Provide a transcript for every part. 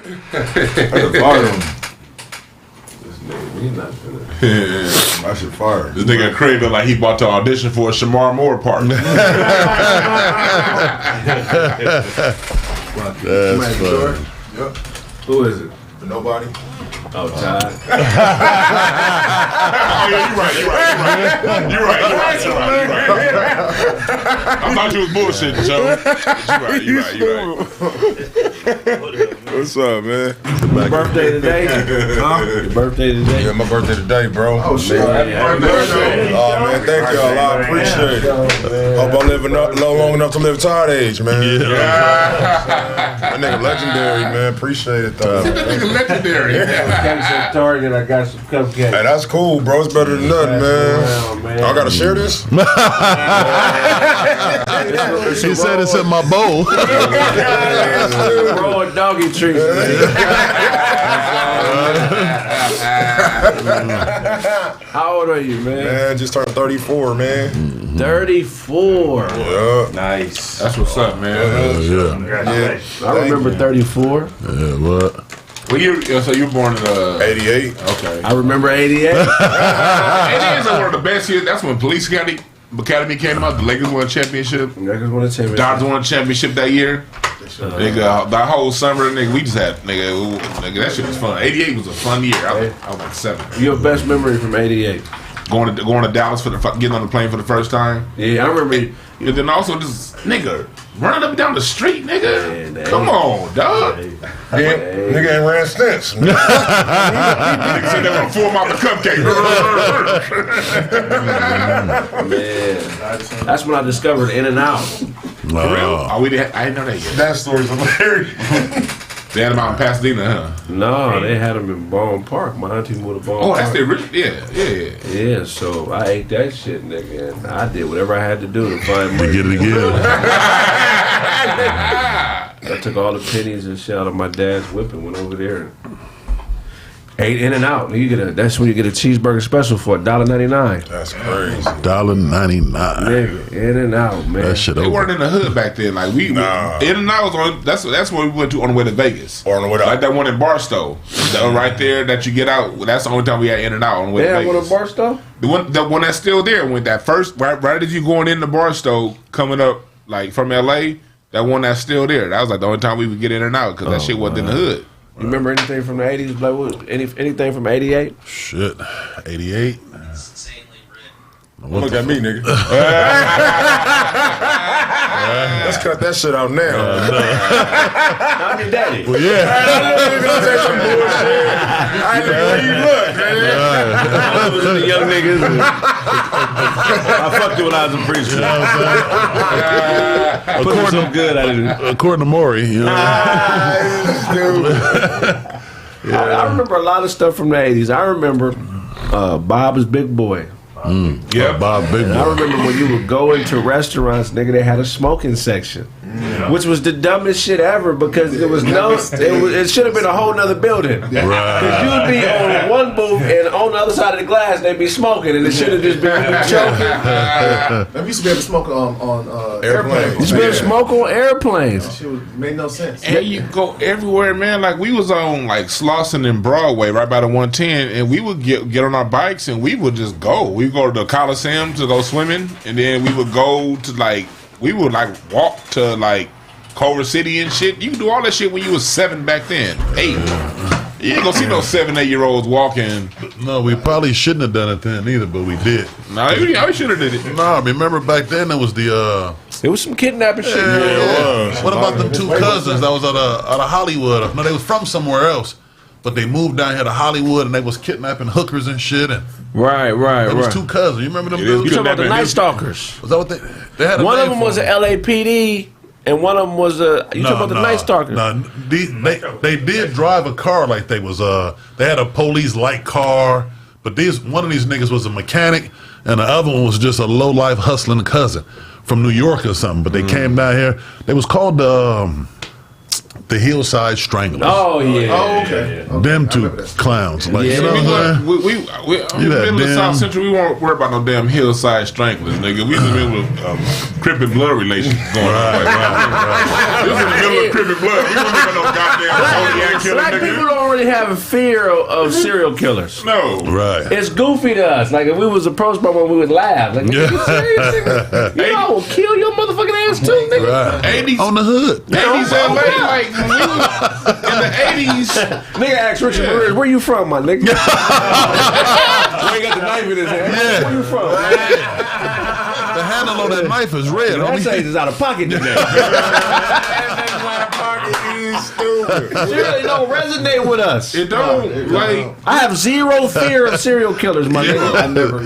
Fire him. This nigga, he not finna. I should fire. This nigga Kraig look like he bought to audition for a Shamar Moore part. That's funny. Yep. Who is it? Nobody. Oh, Todd. Oh yeah, you're right. I thought you was bullshitting, Joe. You're right. What's up, man? Your birthday today? Huh? Your birthday today? Yeah, my birthday today, bro. Oh, shit. Oh, man, thank y'all. I appreciate it. Hope I live long enough to live Todd age, man. Yeah. That nigga legendary, man. Appreciate it, though. That nigga legendary. Cakes at Target, I got some cupcakes. Hey, that's cool, bro. It's better than nothing, man. I gotta share this? He said it's in my bowl. Raw doggy treats, How old are you, man? Man, just turned 34, man. 34. Yeah. Nice. That's what's up, man. Yeah. I remember 34. Yeah, what? Well, so you were born in 88. Okay. I remember 88. 88 is one of the best years. That's when Police Academy came out. The Lakers won a championship. Lakers won a championship. Dodgers won a championship that year. Nigga, the whole summer, nigga, we just had, nigga, that shit was fun. 88 was a fun year. I was like 7. Your best memory from 88? Going to Dallas getting on the plane for the first time. Yeah, I remember. And then also just, nigga, running up and down the street, nigga. Man, come on, dog. Nigga ain't ran since. Nigga said they want to form out the cupcake. Man, that's when I discovered In and Out. For real? Oh, I didn't know that yet. That story's hilarious. They had them out in Pasadena, huh? No, they had them in Baldwin Park. My auntie moved to Baldwin Park. That's the original? Yeah. Yeah, so I ate that shit, nigga, and I did whatever I had to do to find money. Get it again. I took all the pennies and shit out of my dad's whip and went over there and ate In and Out. That's when you get a cheeseburger special for $1.99. That's crazy. $1.99. Nigga, In and Out, man. That shit They over. weren't in the hood back then. Like In and Out was on. That's where we went to on the way to Vegas. Or on the way to like that one in Barstow, right there that you get out. That's the only time we had In and Out on the way to Vegas. They had one in Barstow. The one that's still there. When that first right as you going into Barstow coming up like from LA, that one that's still there. That was like the only time we would get In and Out because that shit wasn't in the hood. You remember anything from the 80s, Blackwood? Anything from 88? Shit. 88. Look at me, nigga. Let's cut that shit out now. I'm your daddy. Well, yeah. I know where you look, man. I was the young niggas. I fucked you when I was a preacher. According to good, I didn't. According to Maury, you know. I remember a lot of stuff from the 80s. I remember Bob's Big Boy. Yeah, Bob Big Boy. I remember when you would go into restaurants, nigga, they had a smoking section. Which was the dumbest shit ever because there was it should have been a whole nother building. Right. Because you'd be on one booth and on the other side of the glass they'd be smoking and it should have just been choking. We used to be able to smoke on airplanes. You used to be able to smoke on airplanes. That shit made no sense. And you go everywhere, man. Like we was on like Slauson and Broadway, right by the 110, and we would get on our bikes and we would just go. We would go to the Coliseum to go swimming, and then we would go to we would walk to Culver City and shit. You could do all that shit when you was 7 back then, 8. You ain't gonna see no 7, 8-year-olds walking. No, we probably shouldn't have done it then either, but we did. No, I should have did it. No, remember back then there was the It was some kidnapping shit. Yeah. What about them 2 cousins that was out of Hollywood? No, they was from somewhere else, but they moved down here to Hollywood and they was kidnapping hookers and shit. And Right. it was 2 cousins. You remember them dudes? You talking about the Night Stalkers? Was that what they had? One of them was an LAPD, and one of them was talking about the Night Stalkers? No, they did drive a car like they was they had a police-like car, but one of these niggas was a mechanic, and the other one was just a low-life hustling cousin from New York or something. But they came down here. They was called The Hillside Stranglers. Oh yeah. Oh, okay. Them two clowns. Like, you know what I'm saying? We middle of South Central, we won't worry about no damn Hillside Stranglers, nigga. We in the middle of Crip and Blood relations going on. Right. This is in the middle of Crip and Blood. We don't even know goddamn Zodiac killer, Black nigga. people don't really have a fear of serial killers. No. Right. It's goofy to us. Like if we was approached by one, we would laugh. Like, you serious, nigga? You know, I will kill your motherfucking ass too, nigga. Right. 80s. On the hood. 80s LA, like when we was in the 80s. Nigga asked Richard Ramirez, where you from, my nigga? Where he got the knife in his hand. Yeah. Where you from? The handle on that knife is red. That shit is out of pocket today. Seriously, don't resonate with us. It don't, like... I have zero fear of serial killers, my nigga. I never.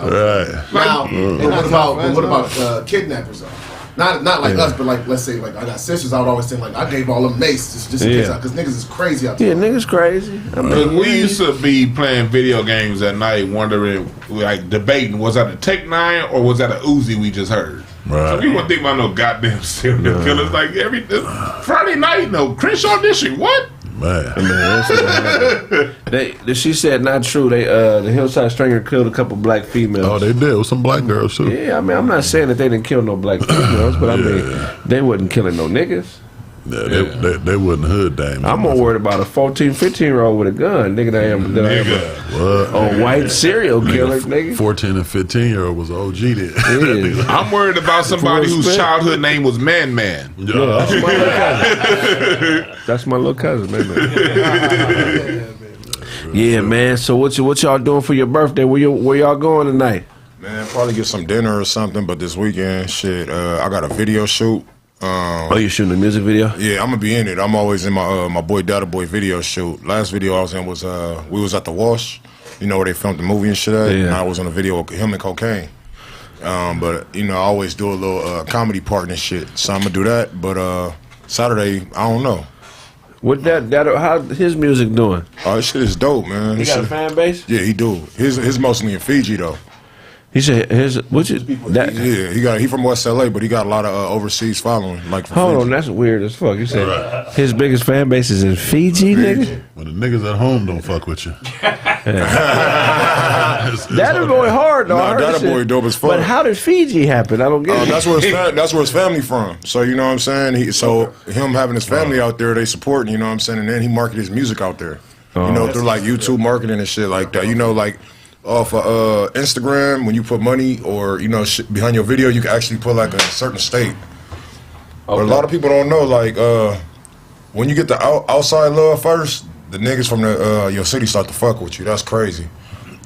Right. Now, and what about kidnappers though? Not like us, but like let's say like I got sisters. I would always think like I gave all them mace just in case, because niggas is crazy out there. Yeah, niggas crazy. I mean, we used to be playing video games at night, wondering, like debating, was that a Tech 9 or was that a Uzi we just heard? Right. So we wouldn't think about no goddamn serial killers. Like Friday night, no Crenshaw District. What? Man. She said not true. The Hillside Stranger killed a couple black females. Oh, they did. With some black girls too. Yeah, I mean, I'm not saying that they didn't kill no black females, but I mean, they wasn't killing no niggas. Yeah, they wasn't hood dame. I'm more worried about a 14, 15-year-old with a gun, nigga, than I am a white serial killer, nigga. 14 and 15-year-old was OG then. Yeah. I'm worried about somebody whose childhood name was Man Man. Yeah, that's my little cousin. That's my little cousin, man. Yeah, man. So what y'all doing for your birthday? Where y'all going tonight? Man, probably get some dinner or something. But this weekend, shit, I got a video shoot. You shooting a music video? Yeah, I'm gonna be in it. I'm always in my boy Data Boy video shoot. Last video I was in was we was at the Wash, you know, where they filmed the movie and shit at. Yeah. And I was on a video with him and Cocaine. But you know, I always do a little comedy part and shit. So I'm gonna do that. But Saturday, I don't know. What how his music doing? Oh, this shit is dope, man. He got a fan base? Yeah, he do. His mostly in Fiji though. He said he from West LA, but he got a lot of overseas following. Like from hold Fiji. on, that's weird as fuck. You said his biggest fan base is in Fiji, nigga. When the niggas at home don't fuck with you. That is going hard though. Nah, Data Boy dope as fuck. But how did Fiji happen? I don't get it. That's where his family from. So you know what I'm saying. Him having his family out there, they supporting. You know what I'm saying, and then he market his music out there. You know, through like YouTube marketing and shit like that. You know, like. Off Instagram, when you put money or you know behind your video, you can actually put like a certain state. But a lot of people don't know, like when you get the outside love first, the niggas from your city start to fuck with you. That's crazy.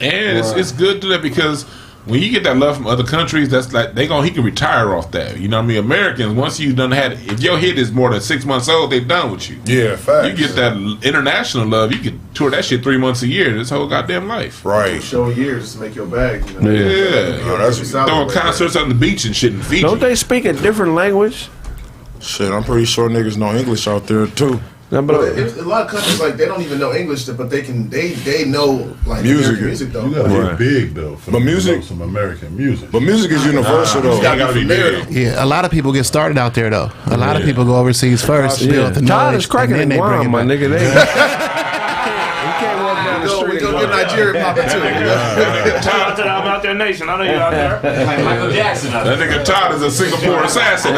And it's good to do that because when you get that love from other countries, that's like he can retire off that. You know what I mean? Americans, once you done had, if your hit is more than 6 months old, they done with you. Yeah, facts. You get that international love, you can tour that shit 3 months a year, this whole goddamn life. Right. Show years to make your bag. You know? Yeah. That's throwing concerts on the beach and shit in Fiji. Don't they speak a different language? Shit, I'm pretty sure niggas know English out there too. No, but a lot of countries like they don't even know English, but they know like music though. You gotta get big though. But music, some American music. But music is universal though. You gotta be big. Yeah, a lot of people get started out there though. A lot of people go overseas first, build the Todd knowledge, is cracking and then they bring it my back. nigga. He can't walk down the street. We go get Nigeria popping too. Shout out to the Out There Nation. I know you out there. Like Michael Jackson. That nigga Todd is a Singapore assassin.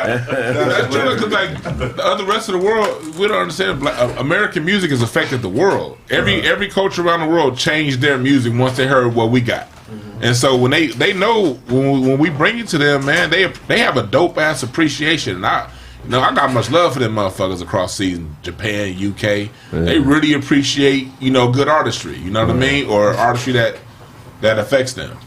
That's true, because like the other rest of the world, we don't understand. American music has affected the world. Every culture around the world changed their music once they heard what we got. And so when they know when we bring it to them, man, they have a dope ass appreciation. And I got much love for them motherfuckers across season, Japan, UK. Yeah. They really appreciate good artistry. You know what I mean, or artistry that affects them.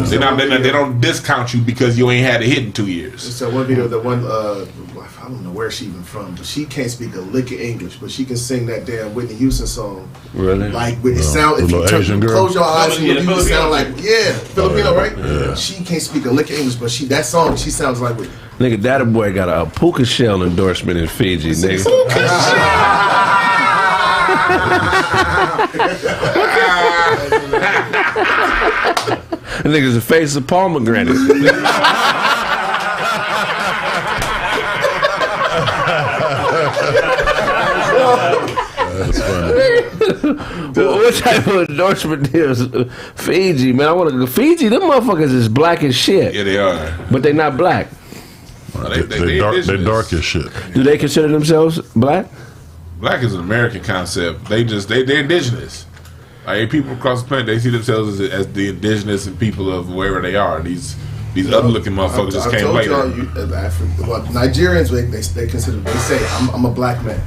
They don't discount you because you ain't had a hit in 2 years. So one video, I don't know where she even from, but she can't speak a lick of English, but she can sing that damn Whitney Houston song. Really? Like it sound if you close your eyes and you sound like Filipino, right? Yeah. She can't speak a lick of English, but that song she sounds like Whitney. Nigga, Data Boy got a puka shell endorsement in Fiji, nigga. Puka Nigga's the face of pomegranate. What type of endorsement is Fiji, man? I want to go. Fiji, them motherfuckers is black as shit. Yeah, they are. But they not black. They're dark as shit. Do they consider themselves black? Black is an American concept. They're indigenous. Like people across the planet, they see themselves as the indigenous and people of wherever they are. These other looking motherfuckers just came later. Nigerians, they consider. They say, "I'm a black man."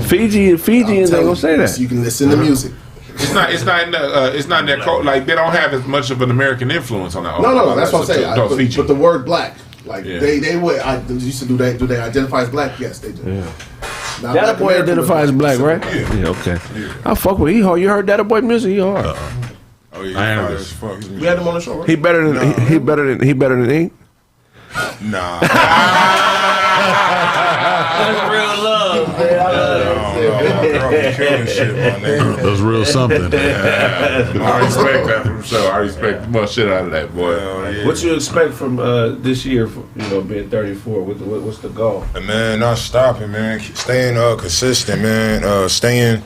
Fijians ain't gonna say that. So you can listen to music. It's not in that code. Like they don't have as much of an American influence on that. No, that's what I'm saying. But the word black, like they would. I used to do they identify as black? Yes, they do. Yeah. That boy identifies as black, right? Yeah. Okay. I fuck with he hard. You heard that boy music? He hard. Oh yeah, as fuck. We had him on the show, right? He better than Ink. Nah. That's real love, man. That's real something. I respect that from sure. I respect much shit out of that boy. What you expect from this year? For, being 34. What's the goal? Man, not stopping, man. Staying consistent, man. Staying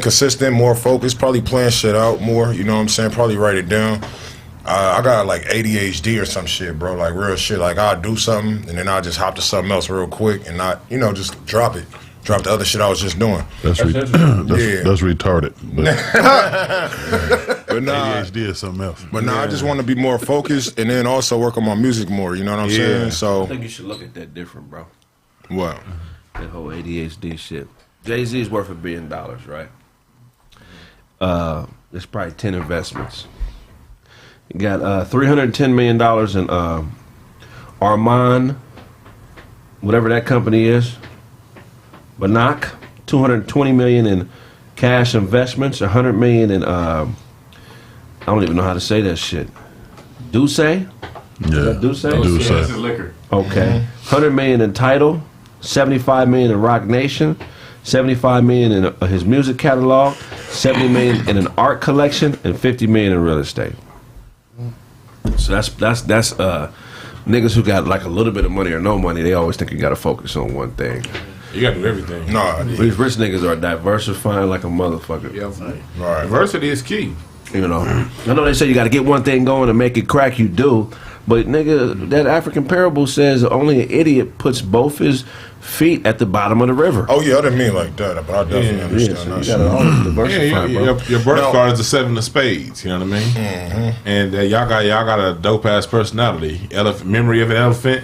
consistent, more focused. Probably plan shit out more. You know what I'm saying? Probably write it down. I got like ADHD or some shit, bro. Like real shit. Like I'll do something and then I'll just hop to something else real quick and not, just drop it. Drop the other shit I was just doing. That's retarded. But nah, ADHD is something else. But I just want to be more focused and then also work on my music more. You know what I'm saying? So I think you should look at that different, bro. What? That whole ADHD shit. Jay-Z's worth $1 billion, right? It's probably 10 investments. You got $310 million in Arman, whatever that company is. Banak, $220 million in cash investments, $100 million in I don't even know how to say that shit. Duce? Yeah. Duce? This is liquor. Okay. $100 million in Tidal, $75 million in Rock Nation, $75 million in his music catalog, $70 million in an art collection, and $50 million in real estate. So that's niggas who got like a little bit of money or no money. They always think you got to focus on one thing. You got to do everything. These rich niggas are diversifying like a motherfucker. Yeah, right. Diversity is key. I know they say you got to get one thing going and make it crack. You do, but nigga, that African parable says only an idiot puts both his feet at the bottom of the river. Oh yeah, I didn't mean like that, but I definitely understand that. You gotta diversify, bro. Your birth card is a 7 of spades. You know what I mean? Mm-hmm. And y'all got a dope ass personality. Memory of an elephant.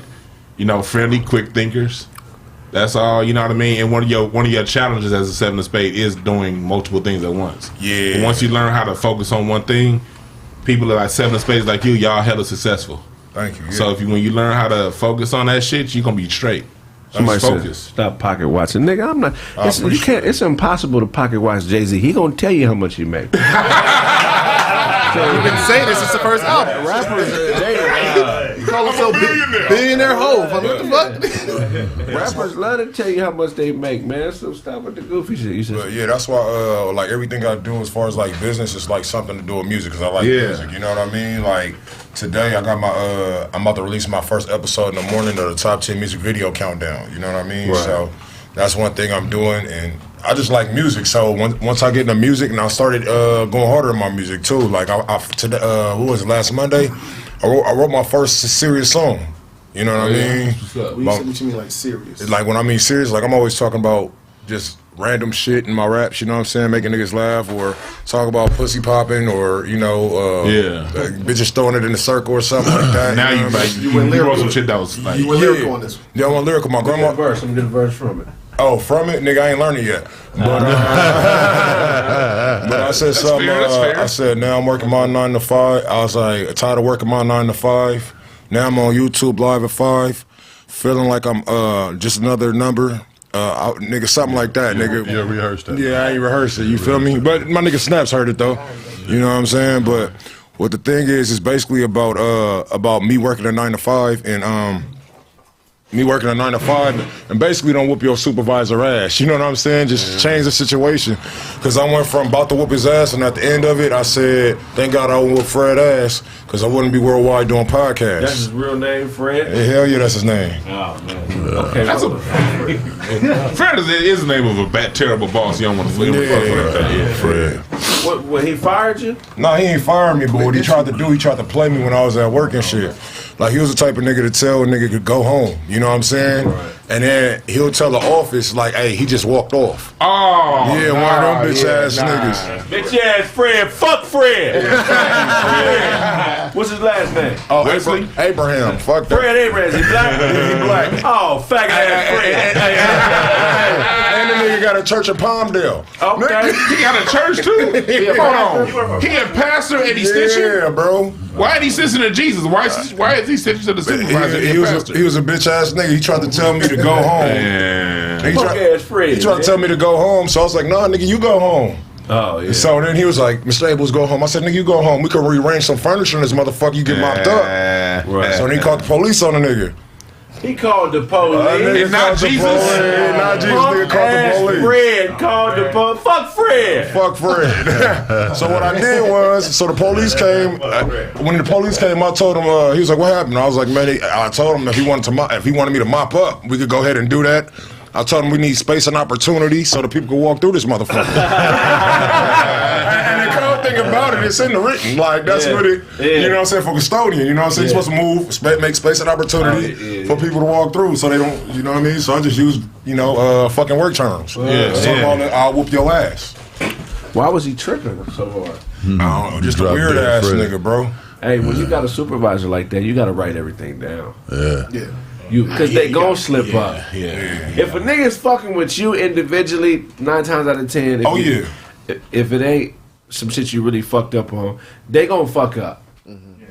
Friendly, quick thinkers. That's all. You know what I mean? And one of your challenges as a 7 of spades is doing multiple things at once. Yeah. And once you learn how to focus on one thing, people that are like 7 of spades like you, y'all hella successful. Thank you. Yeah. So when you learn how to focus on that shit, you gonna be straight. Somebody said, stop pocket watching. Nigga, I'm not. It's impossible to pocket watch Jay-Z. He gonna tell you how much he make. So you didn't say this. It's the first album. Rappers, you call himself billionaire Hov. What the fuck? Rappers love to tell you how much they make, man. So stop with the goofy shit. You said, but yeah, that's why like everything I do as far as like business is like something to do with music because I like music. You know what I mean? Like today I got my I'm about to release my first episode in the morning of the top 10 music video countdown. You know what I mean? Right. So that's one thing I'm doing and I just like music, so once I get into music, and I started going harder in my music too. Like today, what was it, last Monday? I wrote my first serious song. You know what I mean? What you mean, like serious? Like when I mean serious, like I'm always talking about just random shit in my raps. You know what I'm saying? Making niggas laugh or talk about pussy popping or bitches throwing it in a circle or something like that. Now you wrote some shit that was like you went lyrical on this one. Yeah, I went lyrical. My grandma. I'm gonna get a verse from it. Oh, from it? Nigga, I ain't learned it yet. But, but I said something. I said, now I'm working my 9 to 5. I was like, tired of working my 9 to 5. Now I'm on YouTube live at 5. Feeling like I'm just another number. Nigga, something like that, nigga. You rehearsed that. Yeah, I ain't rehearsed it. You feel me? But my nigga Snaps heard it, though. You know what I'm saying? But what the thing is basically about me working a 9 to 5 and me working a 9 to 5, and basically don't whoop your supervisor ass. You know what I'm saying? Just change the situation. Because I went from about to whoop his ass, and at the end of it, I said, thank God I wouldn't whoop Fred ass, because I wouldn't be worldwide doing podcasts. That's his real name, Fred? Yeah, hell yeah, that's his name. Oh, man. Okay, That's Fred is the name of a terrible boss. You don't want to fuck with that. Yeah, Fred. When he fired you? Nah, he ain't fired me, but what he tried to do, he tried to play me when I was at work and shit. Like, he was the type of nigga to tell a nigga to go home, you know what I'm saying? Right. And then he'll tell the office, like, hey, he just walked off. Oh, yeah, one of them bitch-ass niggas. Bitch-ass Fred, fuck Fred. What's his last name? Oh, Abraham, fuck that. Fred Abraham, is he black? Yeah, he black. Oh, faggot-ass Fred. And the nigga got a church in Palmdale. Okay. He got a church, too? Hold on. He a pastor and he's snitching? Yeah, bro. Why is he snitching to Jesus? Why is he snitching to the supervisor? He was a bitch-ass nigga. He tried to tell me to go home. He tried to tell me to go home, so I was like, nah, nigga, you go home. Oh, yeah. So then he was like, Mr. Abels, go home. I said, nigga, you go home. We could rearrange some furniture in this motherfucker. You get mopped up. Right. So then he called the police on the nigga. He called the police. It's not Jesus. Not Jesus. Nigga called the police. Fred called the police. Fuck Fred. Fuck Fred. So what I did was, so the police came. When the police came, I told him. He was like, "What happened?" I was like, "Man," I told him if he wanted me to mop up, we could go ahead and do that. I told him we need space and opportunity so that people could walk through this motherfucker. And the cool thing about it, it's in the written. Like, that's what it, you know what I'm saying, for custodian. You know what I'm saying? You're supposed to move, make space and opportunity for people to walk through so they don't, you know what I mean? So I just use, fucking work terms. So I'll whoop your ass. Why was he tripping so hard? I don't know, just a weird ass nigga, bro. Hey, when you got a supervisor like that, you got to write everything down. Yeah. Because they gon' slip up. If a nigga's fucking with you individually, 9 times out of 10, if it ain't some shit you really fucked up on, they gon' fuck up.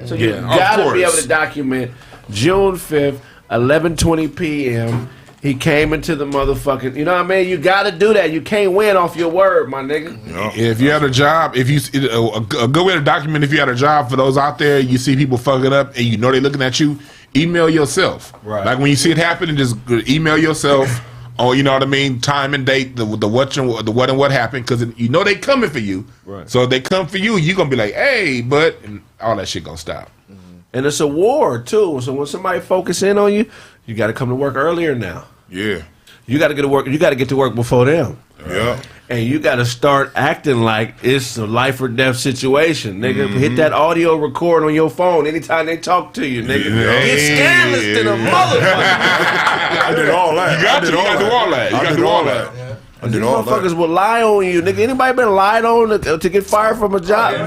So you gotta be able to document June 5th, 11:20 p.m. He came into the motherfucking, you know what I mean? You gotta do that. You can't win off your word, my nigga. If you had a job, a good way to document if you had a job, for those out there, you see people fucking up and you know they looking at you, email yourself. Right. Like when you see it happening, just email yourself. Oh, you know what I mean? Time and date, the what and what happened, because you know they coming for you. Right. So if they come for you, you gonna be like, hey, but and all that shit gonna stop. And it's a war too. So when somebody focus in on you, you got to come to work earlier now. Yeah. You got to get to work. You got to get to work before them. Yeah. And you got to start acting like it's a life or death situation, nigga. Hit that audio record on your phone anytime they talk to you, nigga. Get scandalous to the motherfucker. I did all that. You got to do all that. You got to do all that. I did all that. Motherfuckers will lie on you, nigga. Anybody been lied on to get fired from a job,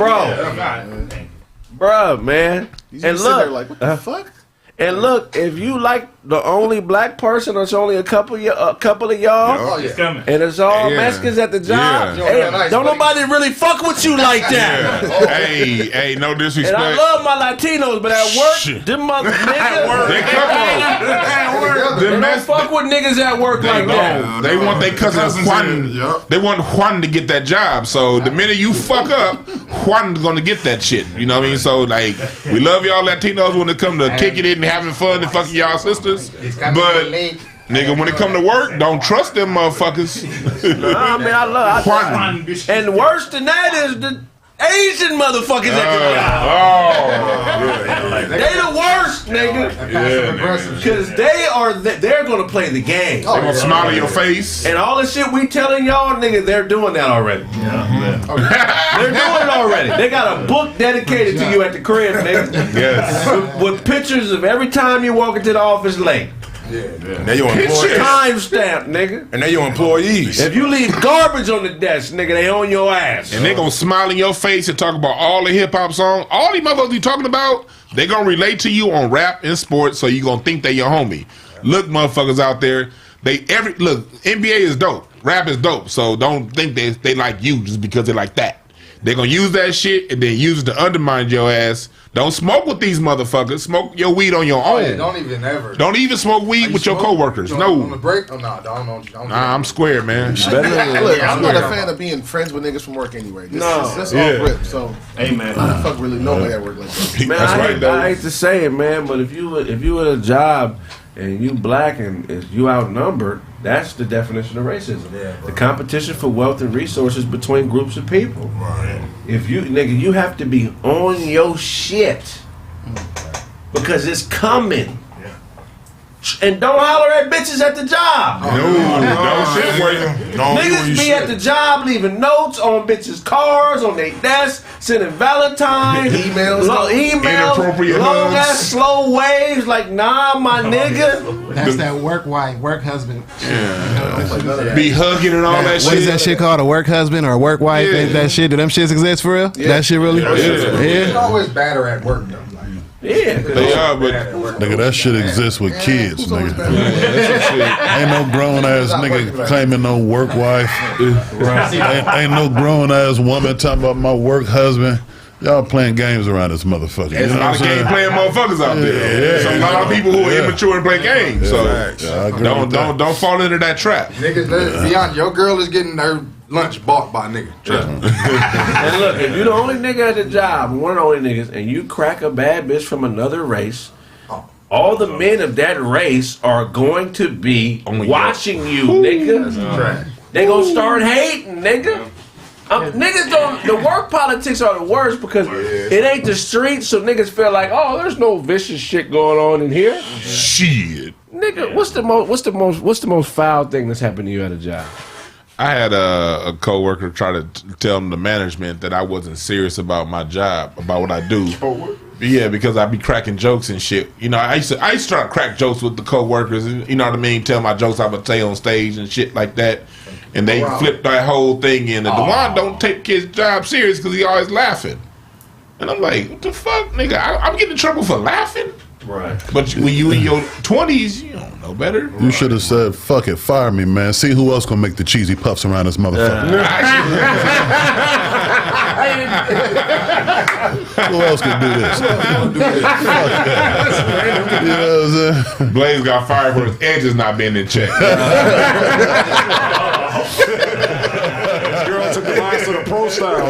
bro, man. And look, like, what the fuck? And look, if you like the only black person, or it's only a couple of y'all, It's coming. and it's all Mexicans at the job, don't nobody really fuck with you like that. Hey, no disrespect. And I love my Latinos, but at work, them mother niggas, they don't fuck with niggas at work like that. They want their cousin Juan. They want Juan to get that job. So the minute you fuck up, Juan's gonna get that shit. You know what I mean? So like, we love y'all Latinos when it come to kicking it and having fun and fucking y'all sisters. But nigga, when it come to work, don't trust them motherfuckers. I mean, I love Juan. And worse than that is the Asian motherfuckers at the job. They the worst, nigga. Because they're gonna play the game. They gonna smile in your face. And all the shit we telling y'all, nigga, they're doing that already. They're doing it already. They got a book dedicated to you at the crib, nigga. Yes. With pictures of every time you walk into the office late. And they your employees. Timestamp, nigga. And they your employees. If you leave garbage on the desk, nigga, they on your ass. And they gonna smile in your face and talk about all the hip hop songs. All these motherfuckers you talking about, they gonna relate to you on rap and sports, so you gonna think they your homie. Look, motherfuckers out there, look, NBA is dope. Rap is dope. So don't think they like you just because they like that. They gonna use that shit and then use it to undermine your ass. Don't smoke with these motherfuckers. Smoke your weed on your own. Yeah, don't even ever. Don't even smoke weed with your coworkers. No. On the break? Oh, no, don't. Nah, I'm square, man. Look, I'm not a fan of being friends with niggas from work anyway. That's all grip. So, hey man, fuck really nobody at work like that. Man, I hate to say it, man, but if you at a job and you black and you outnumbered, that's the definition of racism. Yeah, the competition for wealth and resources between groups of people. Right. If you, nigga, you have to be on your shit because it's coming. And don't holler at bitches at the job. Niggas be at the job leaving notes on bitches' cars, on their desks, sending Valentine's, emails, inappropriate long hugs. ass slow waves. Like, nah, my nigga. That's that work wife, work husband. Be hugging and all that What shit. is that shit called? A work husband or a work wife? Yeah. That shit? Do them shits exist for real? That shit really? It's always better at work though. Yeah. They are, but Nigga, that shit exists with kids, nigga. Ain't no grown ass nigga claiming no work wife. Ain't no grown ass woman talking about my work husband. Y'all playing games around this motherfucker. there's a lot of game playing motherfuckers out there. There's a lot of people who are immature and play games. So I agree with that. don't fall into that trap. Niggas, let's be honest, your girl is getting her lunch bought by a nigga. Trust me. And look, if you the only nigga at the job, one of the only niggas, and you crack a bad bitch from another race, all the men of that race are going to be watching you, nigga. They gonna start hating, nigga. Niggas don't. The work politics are the worst because it ain't the streets, so niggas feel like, oh, there's no vicious shit going on in here. Shit. Nigga, what's the most foul thing that's happened to you at a job? I had a coworker try to tell the management that I wasn't serious about my job, about what I do. Yeah, because I be cracking jokes and shit. You know, I used to try to crack jokes with the coworkers, and you know what I mean. Tell my jokes I would tell on stage and shit like that, and they flipped that whole thing in. And Dewan don't take his job serious because he always laughing. And I'm like, what the fuck, nigga? I'm getting in trouble for laughing. Right. But when you in your 20s, you don't know better. You should have said, fuck it, fire me, man. See who else gonna make the cheesy puffs around this motherfucker. Who else can do this? Fuck that. You know what I'm saying? Blaze got fired for his edges not being in check. Girl took the lines to the pro style.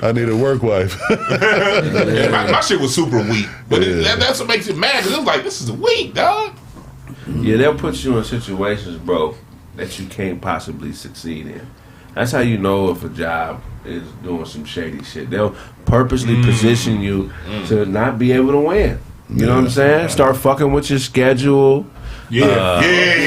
I need a work wife. Yeah, my shit was super weak, but that's what makes it mad. Cause it was like, this is weak, dog. Yeah, they'll put you in situations, bro, that you can't possibly succeed in. That's how you know if a job is doing some shady shit. They'll purposely position you to not be able to win. You know what I'm saying? Start fucking with your schedule. Yeah,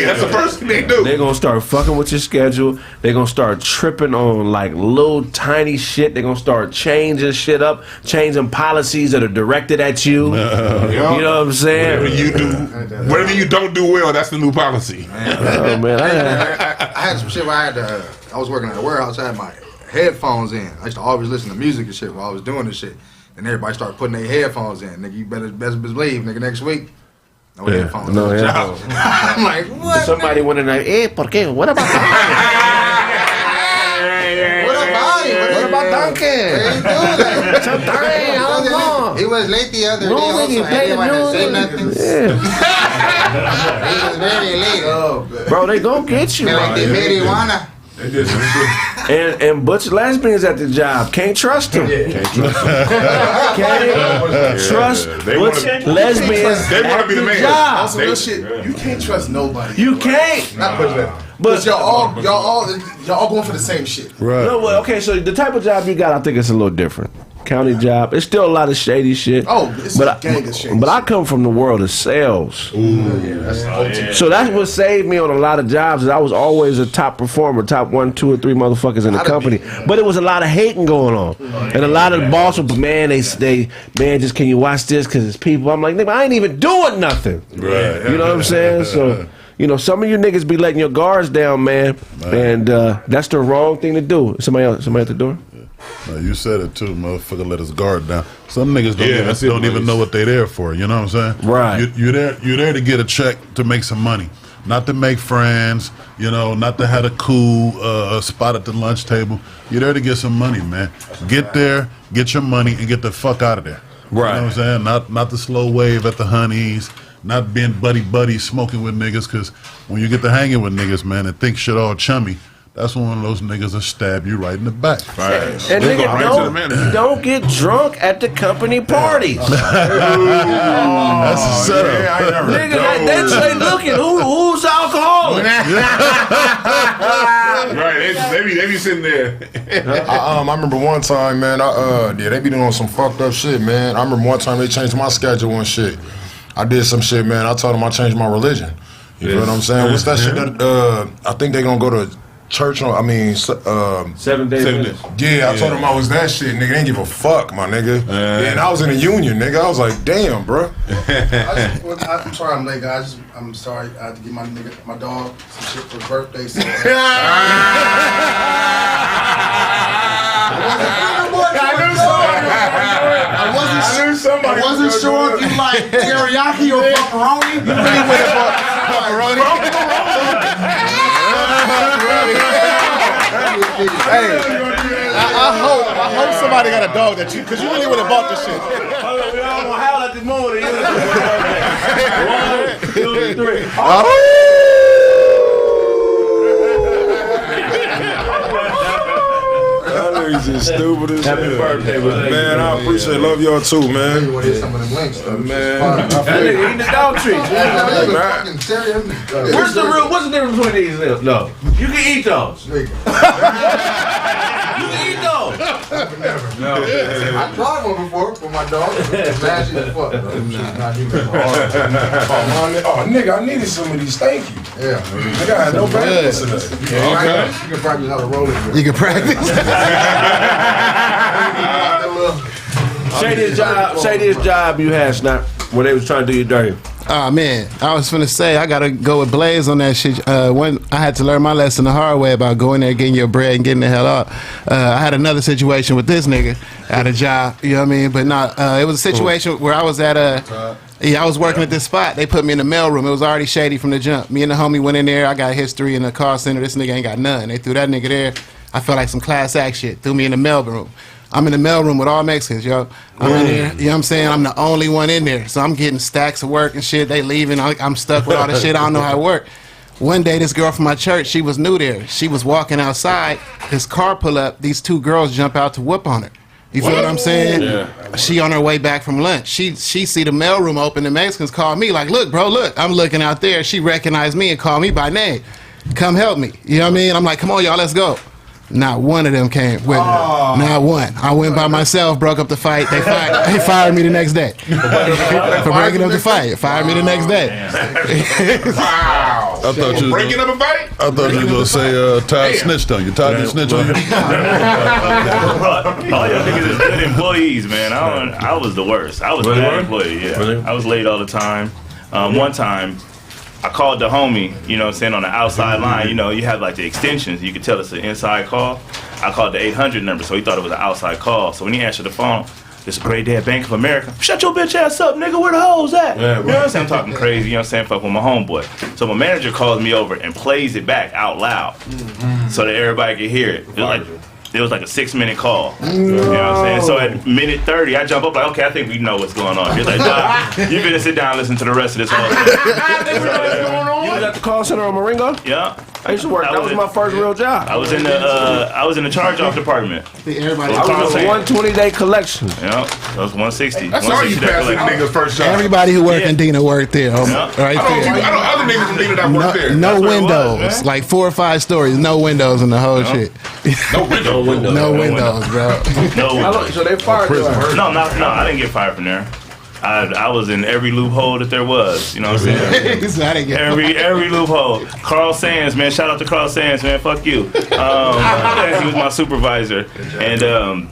that's the first thing they do. They're gonna start fucking with your schedule. They're gonna start tripping on like little tiny shit. They're gonna start changing shit up, changing policies that are directed at you. You know what I'm saying? Whatever you don't do well, that's the new policy. Oh man, I had some shit where I was working at a warehouse. I had my headphones in. I used to always listen to music and shit while I was doing this shit. And everybody started putting their headphones in. Nigga, you better believe, nigga, next week. No headphones. No headphones. I'm like, what? Somebody went in there, ¿por qué? What about that? What about Donkey? He was late the other day also. I didn't want to say nothing. He was very late. Bro, they gonna get you. Like the marijuana. And butch lesbians at the job can't trust them. Can't trust butch lesbians. They want to be the man. That's some real shit. You can't trust nobody. You can't. Not butch lesbians. But y'all going for the same shit. Right. No, well, okay, so the type of job you got, I think it's a little different. County job, it's still a lot of shady shit. Oh, it's a gang of shady But I shit. come from the world of sales. So that's what saved me on a lot of jobs. Is I was always a top performer, top 1, 2, or 3 motherfuckers in the company. But it was a lot of hating going on, and a lot of the boss would, man, just can you watch this because it's people. I'm like, nigga, I ain't even doing nothing. Right. You know what I'm saying? So. You know, some of you niggas be letting your guards down, man, and that's the wrong thing to do. Somebody at the door? No, you said it too, motherfucker. Let his guard down. Some niggas that's don't even know what they there for. You know what I'm saying? Right. You're there to get a check to make some money, not to make friends. You know, not to have a cool spot at the lunch table. You're there to get some money, man. Get there, get your money, and get the fuck out of there. Right. You know what I'm saying? Not the slow wave at the Honeys. Not being buddy smoking with niggas, because when you get to hanging with niggas, man, and think shit all chummy, that's one of those niggas that stab you right in the back. Right. And Let's go nigga, right to the manager. don't get drunk at the company parties. That's a setup. Nigga, they say, looking, who's alcoholic? Right, they be sitting there. I remember one time, man. They be doing some fucked up shit, man. I remember one time they changed my schedule and shit. I did some shit, man. I told them I changed my religion. You know what I'm saying? What's that shit that I think they gonna go to church on? 7 days. Yeah, I told them I was that shit, nigga. They didn't give a fuck, my nigga. And I was in a union, nigga. I was like, damn, bro. I'm sorry I'm late, guys. I'm sorry. I had to give my dog some shit for his birthday. So, I wasn't sure if you like teriyaki or pepperoni. You really went about pepperoni. Hey, I hope somebody got a dog that you, because you really would have bought this shit. We all gonna howl at the moon. 1, 2, 3. He's just stupid as Happy birthday, man. I appreciate, love y'all too, man. You want to hit some of them links, though. Man, That nigga eating the dog treats. What's the difference between these? No, you can eat those. You can eat those. No. I tried one before with my dog. It's nasty as fuck, bro. Oh, nigga, I needed some of these. Thank you. Yeah. Nigga, I had no balance in this. You can practice how to roll it. You can practice. Say this job you had, Snap, when they was trying to do you dirty. Oh man, I was finna say I gotta go with Blaze on that shit. When I had to learn my lesson the hard way about going there, getting your bread, and getting the hell out. I had another situation with this nigga at a job. You know what I mean? But not. It was a situation where I was at I was working at this spot. They put me in the mailroom. It was already shady from the jump. Me and the homie went in there. I got history in the call center. This nigga ain't got none. They threw that nigga there. I felt like some class act shit. Threw me in the mailroom. I'm in the mailroom with all Mexicans, yo. I'm in there, you know what I'm saying? I'm the only one in there. So I'm getting stacks of work and shit. They leaving. I'm stuck with all this shit. I don't know how it work. One day, this girl from my church, she was new there. She was walking outside. This car pull up. These two girls jump out to whoop on her. You feel what I'm saying? Yeah. She on her way back from lunch. She see the mailroom open. The Mexicans call me like, look, bro, look. I'm looking out there. She recognized me and called me by name. Come help me. You know what I mean? I'm like, come on, y'all, let's go. Not one of them came with me. Not one. I went by myself, broke up the fight. They fired me the next day. For breaking up the fight. Fired me the next day. Wow. I thought you breaking up a fight? I thought you were going to say Todd snitched on you. Todd didn't snitch on you? All y'all niggas is good employees, man. I was the worst. I was a bad employee, yeah. Really? I was late all the time. One time, I called the homie, you know what I'm saying, on the outside line. You know, you have like the extensions. You could tell it's an inside call. I called the 800 number, so he thought it was an outside call. So when he answered the phone, it's a great day at Bank of America. Shut your bitch ass up, nigga. Where the hoes at? Yeah, you know what I'm saying? I'm talking crazy, you know what I'm saying? Fuck with my homeboy. So my manager calls me over and plays it back out loud so that everybody can hear it. It was like a 6-minute call. You know what I'm saying? So at minute 30, I jump up like, okay, I think we know what's going on. He's like, nah, you better sit down and listen to the rest of this whole thing. You was at the call center on Moringa? Yeah. I used to work. That was my first real job. I was in the charge-off department. I was in a 120-day collection. Yeah, that was 160. That's all you passed in a nigga's first job. Everybody who worked in Dina worked there. Right there. I know other niggas from Dina that worked there. No windows. Like 4 or 5 stories. No windows in the whole shit. No windows. No windows, bro. No windows. So they fired you. No, I didn't get fired from there. I was in every loophole that there was. You know what I'm saying? Every loophole. Carl Sands, man. Shout out to Carl Sands, man. Fuck you. He was my supervisor. And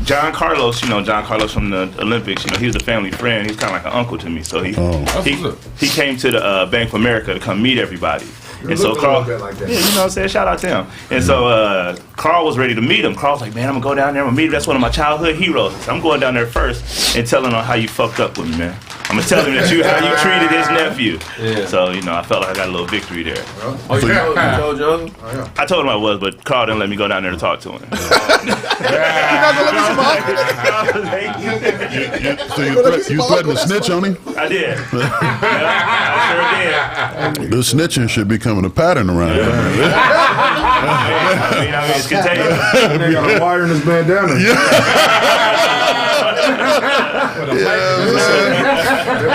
John Carlos, John Carlos from the Olympics, he was a family friend. He was kind of like an uncle to me. So he came to the Bank of America to come meet everybody. And so Carl, like that. Yeah, you know what I'm saying? Shout out to him. And so Carl was ready to meet him. Carl's like, man, I'm going to go down there and meet him. That's one of my childhood heroes. So I'm going down there first and telling him how you fucked up with me, man. I'm gonna tell him that how you treated his nephew. Yeah. So I felt like I got a little victory there. Oh, you told your uncle? Oh, yeah. I told him I was, but Carl didn't let me go down there to talk to him. So you threatened to snitch on him? I did. I sure did. The snitching should be coming a pattern around. I mean, it's contagious. They got a wire in his bandana.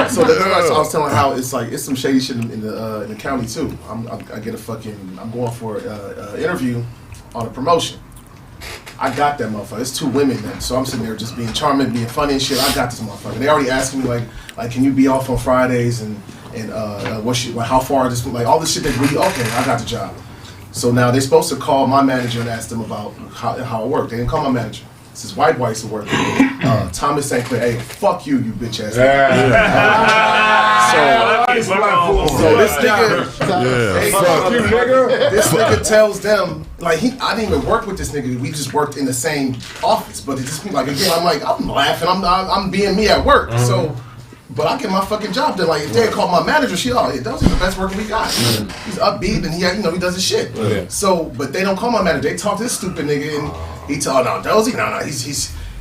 So I was telling how it's some shady shit in the county too. I'm going for an interview on a promotion. I got that motherfucker. It's 2 women then, so I'm sitting there just being charming, being funny and shit. I got this motherfucker. They already asking me like can you be off on Fridays and how far this all this shit they really okay. I got the job. So now they're supposed to call my manager and ask them about how it worked. They didn't call my manager. This is white boy used to work. Thomas St. Clair, hey, fuck you bitch ass. So this nigga, fuck you, nigga. This nigga tells them I didn't even work with this nigga. We just worked in the same office, but it just be I'm laughing. I'm being me at work. So. But I get my fucking job done. If they call my manager, those are the best worker we got. He's upbeat and he does his shit. Yeah. So, but they don't call my manager. They talk to this stupid nigga and he tell,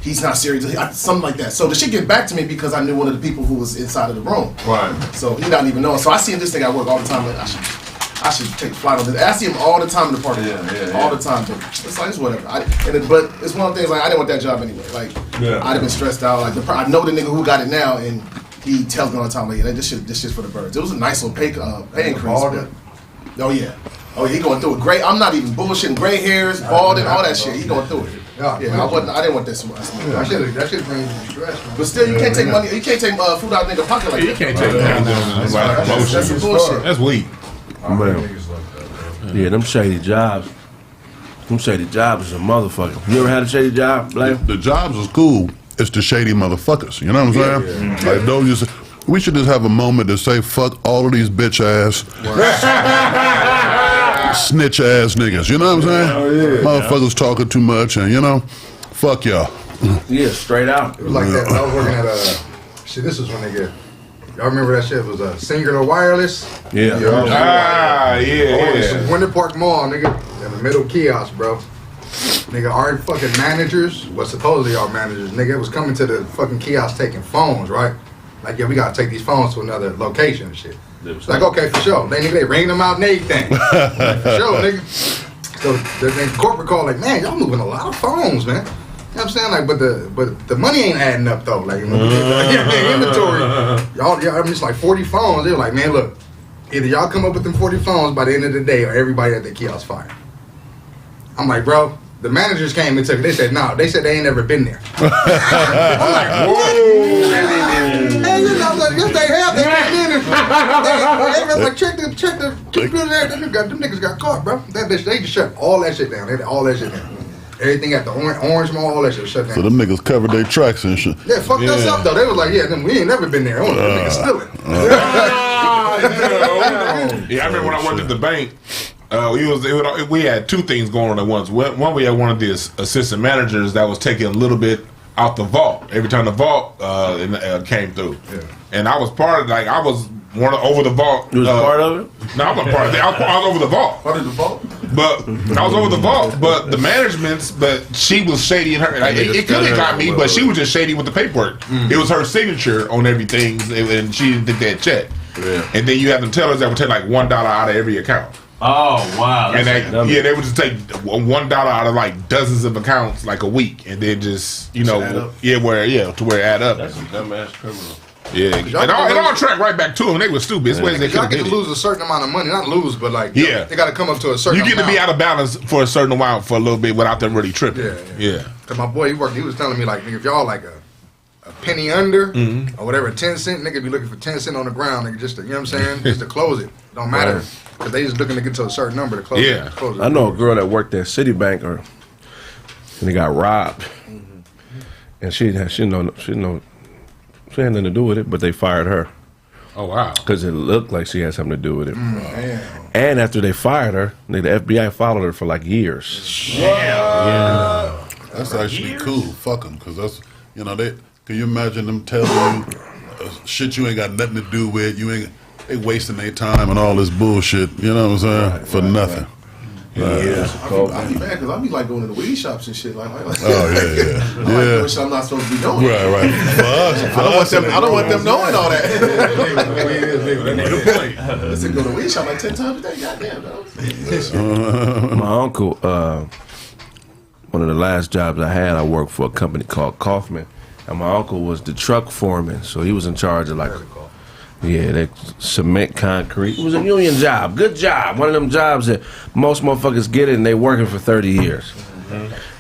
he's not serious. Something like that. So the shit get back to me because I knew one of the people who was inside of the room. Right. So he not even knowing. So I see this nigga at work all the time. I should take a flight on this. I see him all the time in the party. All the time. But it's whatever. But it's one of the things I didn't want that job anyway. I'd have been stressed out. I know the nigga who got it now and he tells me all the time, this shit's for the birds. It was a nice little pay increase. He going through it. Great. I'm not even bullshitting. Gray hairs, balding, all that shit. He going through it. I didn't want that so much. That shit brings you stress. But still, you can't take money. You can't take food out of nigga pocket like that. You can't take that. That's some bullshit. That's weak. Yeah, them shady jobs. Them shady jobs is a motherfucker. You ever had a shady job, Blake? The jobs is cool. It's the shady motherfuckers. You know what I'm saying? Yeah. We should just have a moment to say fuck all of these bitch ass, snitch ass niggas. You know what I'm saying? Motherfuckers talking too much and fuck y'all. Yeah, straight out. It was like that when I was working at this was when they get. Y'all remember that shit? It was a singular wireless. Yeah. Winter Park Mall, nigga, in the middle kiosk, bro. Nigga, our fucking managers, supposedly our managers, nigga, was coming to the fucking kiosk taking phones, right? We gotta take these phones to another location and shit. Okay, for sure. They ring them out and everything. For sure, nigga. So the corporate call man, y'all moving a lot of phones, man. You know what I'm saying? But the money ain't adding up though. Inventory. Y'all, it's 40 phones. They're man, look, either y'all come up with them 40 phones by the end of the day or everybody at the kiosk fired. I'm bro, the managers came and took it. They said, no. They said they ain't never been there. I'm what? Yes, they have. They came in and check the computer there. Them niggas got caught, bro. They just shut all that shit down. They had all that shit down. Everything at the Orange Mall, all that shit shut down. So them niggas covered their tracks and shit. Yeah, fucked us up though. They was we ain't never been there. Them niggas stealing. I remember when I worked at the bank. We had 2 things going on at once. One, we had one of the assistant managers that was taking a little bit out the vault every time the vault came through, and I was part of I was over the vault. You was part of it? No, I wasn't part of it. I was over the vault. Part of the vault? But I was over the vault. But the management's, she was shady in her. It could have got me, but she was just shady with the paperwork. It was her signature on everything, and she didn't think that check. Yeah. And then you have them tellers that would take $1 out of every account. Oh wow! And they would just take $1 out of dozens of accounts a week, and then just to where it add up. That's a dumbass criminal. Yeah, it all tracked right back to them. They were stupid. It's ways they could get to lose a certain amount of money, not lose, but they got to come up to a certain. You get to be out of balance for a certain amount for a little bit without them really tripping. Yeah. Cause my boy, he was telling me if y'all a penny under or whatever, 10 cent, nigga be looking for 10 cent on the ground, nigga, just to, you know what I'm saying, just to close it. Don't matter. Cause they just looking to get to a certain number to close it. Close it. I know a girl that worked at Citibank and they got robbed, and she had nothing to do with it, but they fired her. Oh wow! Because it looked like she had something to do with it. And after they fired her, the FBI followed her for years. Yeah. That's actually cool. Fuck them, because that's they. Can you imagine them telling you shit you ain't got nothing to do with. They wasting their time and all this bullshit. You know what I'm saying? For nothing. I be mad because I be like going to the weed shops and shit. Like yeah. Doing shit I'm not supposed to be doing. Right. For us, I don't want them knowing all that. Listen, go to the weed shop like 10 times a day. Goddamn, dog. My uncle, one of the last jobs I had, I worked for a company called Kaufman, and my uncle was the truck foreman, so he was in charge of they cement concrete. It was a union job, good job. One of them jobs that most motherfuckers get it and they working for 30 years.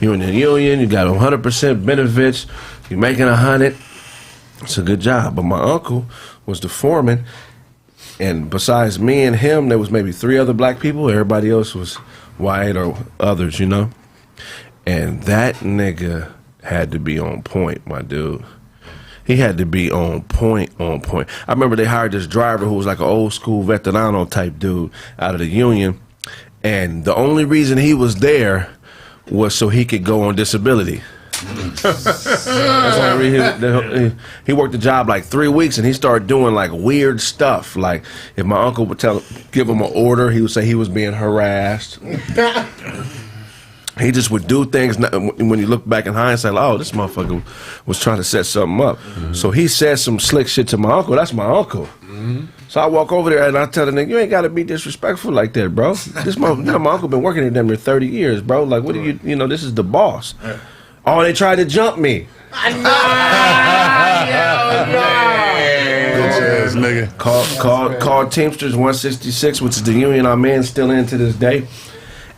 You're in the union, you got 100% benefits, you're making 100. It's a good job. But my uncle was the foreman, and besides me and him, there was maybe 3 other black people. Everybody else was white or others, you know. And that nigga had to be on point, my dude. He had to be on point. I remember they hired this driver who was like an old school veterano type dude out of the union. And the only reason he was there was so he could go on disability. That's the only reason he worked the job like 3 weeks, and he started doing like weird stuff. Like if my uncle would give him an order, he would say he was being harassed. He just would do things when you look back in hindsight, like, oh, this motherfucker was trying to set something up. Mm-hmm. So he said some slick shit to my uncle. That's my uncle. Mm-hmm. So I walk over there and I tell the nigga, you ain't got to be disrespectful like that, bro. My uncle been working here damn near 30 years, bro. Like, what do you know, this is the boss. Oh, they tried to jump me. Bitch ass nigga. Called Teamsters 166, which is the union I'm in, still in to this day.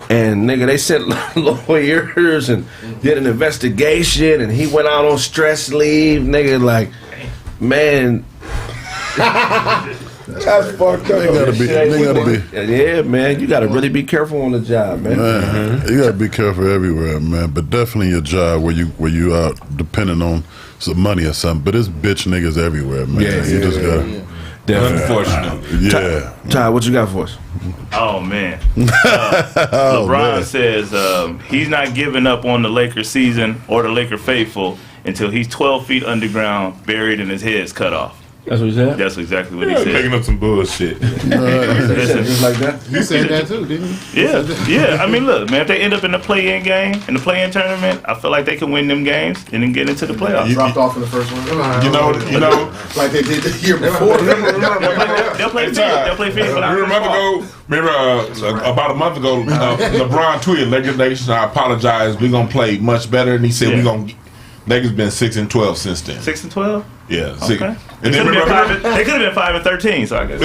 And nigga, they sent lawyers and did an investigation, and he went out on stress leave. Nigga, like, man, that's fucked up. They gotta be. Yeah, man, you gotta really be careful on the job, man. You gotta be careful everywhere, man. But definitely your job where you out depending on some money or something. But it's bitch niggas everywhere, man. You just gotta. Unfortunate. Yeah. Ty, what you got for us? Oh, man. LeBron says he's not giving up on the Lakers season or the Laker faithful until he's 12 feet underground, buried and his head's cut off. That's what he said? That's exactly what he said. Making up some bullshit. Just like that? You said that too, didn't you? Yeah. I mean, look, man, if they end up in the play-in game, in the play-in tournament, I feel like they can win them games and then get into the playoffs. Dropped off in the first one. You know, like they did the year before. They'll play Phoenix. Remember about a month ago, LeBron tweeted, "Legacies, I apologize. We're gonna play much better." And he said, "We're gonna." Lakers been 6-12 since then. 6-12. Yeah. Okay. And then they could have been 5-13. So I guess.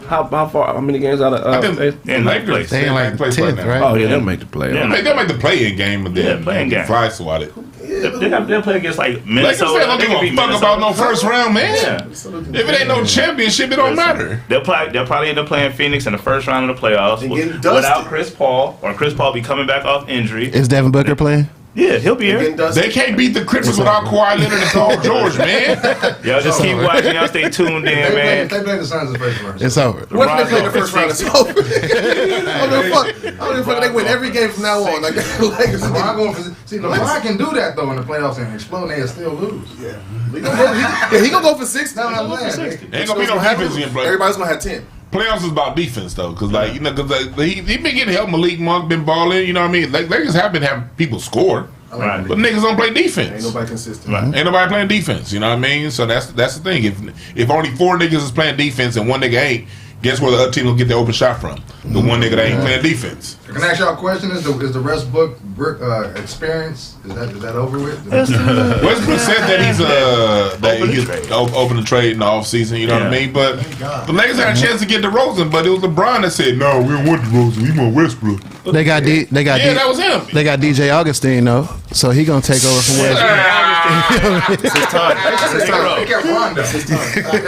How far? How many games out of? In ninth place. They in like 10th, right? Oh yeah, they'll make the play. They'll make the play-in game, but then play-in game. Fly swat it. They'll play against like Minnesota. Lakers don't give a fuck about no first round, man. Yeah. If it ain't no championship, it don't matter. They'll probably end up playing Phoenix in the first round of the playoffs without Chris Paul, or Chris Paul be coming back off injury. Is Devin Booker playing? Yeah, he'll be here. They can't beat the Clippers without Kawhi Leonard and Paul George, man. Y'all just keep watching. Y'all stay tuned in, man. They play the Suns in the first round. It's over. What if they play the first round? It's over. I don't give a fuck. They win every game from now on. Like Lakers. LeBron can do that though in the playoffs and explode and still lose. Yeah. He gonna go for 60. Ain't gonna be no defense in play. Everybody's gonna have 10. Playoffs is about defense though, because he been getting help. Malik Monk been balling. You know what I mean? Like Lakers have been having people score, right? But niggas don't play defense. Ain't nobody consistent. Right. Ain't nobody playing defense. You know what I mean? So that's the thing. If only 4 niggas is playing defense and one nigga ain't, guess where the other team will get the open shot from? The one nigga that ain't playing defense. Can I ask y'all a question? Is the Westbrook experience is that over with? Westbrook said that he's open to trade in the offseason, you know what I mean? But the Lakers had a chance to get DeRozan, but it was LeBron that said, "No, we don't want DeRozan. We want Westbrook." That was him. They got DJ Augustine though, so he gonna take over from Westbrook. It's his time.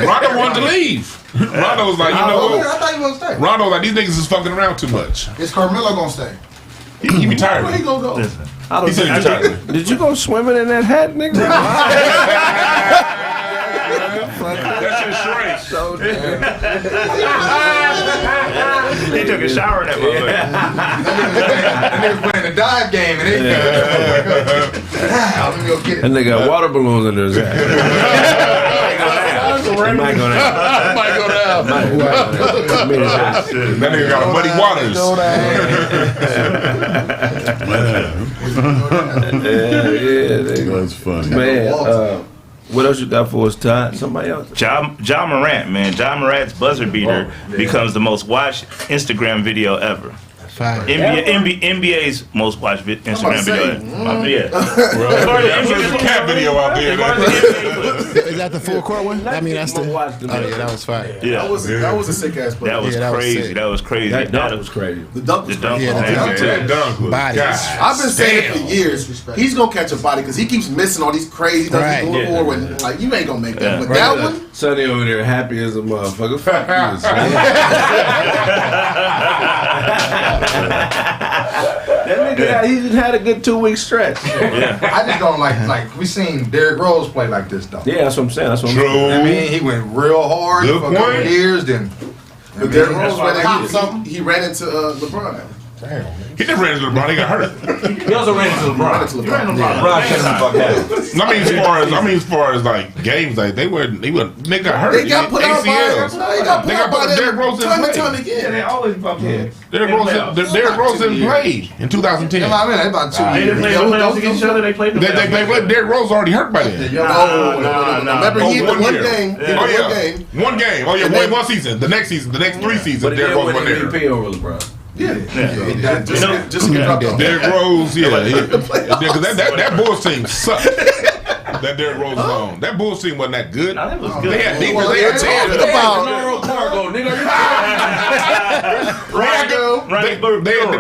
Rondo wanted to leave. Rondo was like, you know what? I thought he was gonna stay. Rondo was like, these niggas is fucking around too much. Is Carmelo gonna stay? He retired. Where he gonna go? He said he retired. Did you go swimming in that hat, nigga? That shit shrinks. So He took a shower in that motherfucker. niggas playing the dive game and they let me go get it. And they got water balloons under his ass. Might go down. That nigga got a Muddy Waters. That's funny. Man, what else you got for us, Todd? Somebody else? Ja Morant, man. Ja Morant's buzzer beater becomes the most watched Instagram video ever. NBA's most watched Instagram video. Yeah. There's a cat video out there. Is that the full court one? I mean, that's the. Oh yeah, that was fire. Yeah. That was a sick ass play. That was crazy. That was crazy. That dunk was crazy. The dunk was crazy. That dunk was Bodies. I've been saying it for years. He's gonna catch a body because he keeps missing all these crazy dunks Right. going forward. Like you ain't gonna make that. But that one, Sonny over there happy as a motherfucker. Fuck you, son. That nigga, he just had a good 2-week stretch. I just don't like we seen Derrick Rose play like this though. Yeah, that's what I'm saying. That's what I'm True. saying. I mean, he went real hard Good for a couple point. years. Then but Derrick Rose he ran into LeBron. He just ran into LeBron. He got hurt. He also ran into LeBron. LeBron catching the fuck out. I mean, as far as like games, like they got hurt. They got put out by ACLs. They got put out Derrick Rose time and in time play. again. They always fuck him. Derrick Rose didn't play in 2010. I mean, they about 2 They years. didn't play no playoffs against each other. They played the playoffs. Derrick Rose already hurt by then. No. Remember he hit one game. One game. Oh yeah, one season. The next 3 seasons, But he Derrick did Rose win won there. MVP over LeBron. Just get dropped off. Derrick Rose, because that Bulls team sucked. That Derrick Rose was on. That Bulls team wasn't that good. That was good. They had defense. They had Cargo, nigga.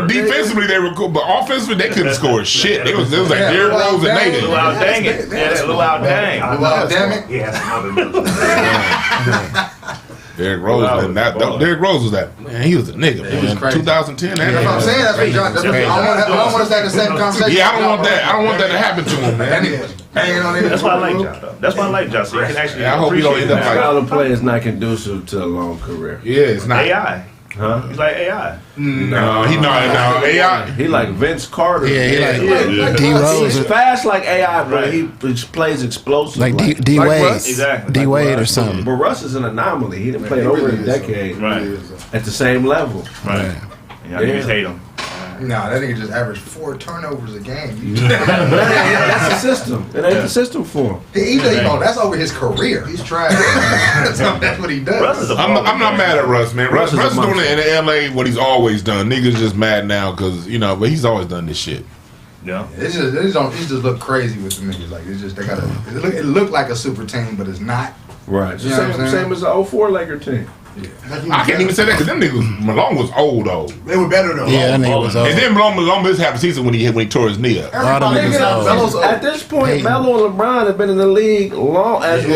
defensively they were cool, but offensively they couldn't score shit. It was like Derrick Rose and Nathan. Luau dang it. Yeah, Luau dang. Luau damn it. Yeah, that's another Derrick Rose, Derrick Rose was that man. He was a nigga, man. 2010. That's what I'm saying. That's what John. I don't want us to have the same conversation. Yeah, I don't want that. I don't want that to happen to him, man. That's why I like John, though. That's why I like John. So you can actually I hope he don't end up like. Style of play is not conducive to a long career. Yeah, it's not. AI. Huh? He's like AI. No, he not. No, AI. He like Vince Carter. Yeah, he like D Rose. He's fast like AI, but he plays explosive. Like D Wade. Exactly. D Wade or something. But Russ is an anomaly. He didn't play over a decade Right. at the same level. Right. Yeah, you just hate him. Nah, that nigga just averaged 4 turnovers a game. That's the system. It ain't the system for him. That's over his career. He's trying. That's what he does. I'm not mad at Russ, man. Russ is doing it in LA what he's always done. Niggas just mad now because but he's always done this shit. Yeah. It just look crazy with the niggas. Like it's just it look like a super team, but it's not. Right. You know what I'm saying? Same as the 04 Laker team. I can't even say that because them niggas, Malone was old. They were better though. Yeah, that nigga was old. And then Malone missed half the season when he tore his knee up. All them niggas old. At this point, Melo and LeBron have been in the league longer than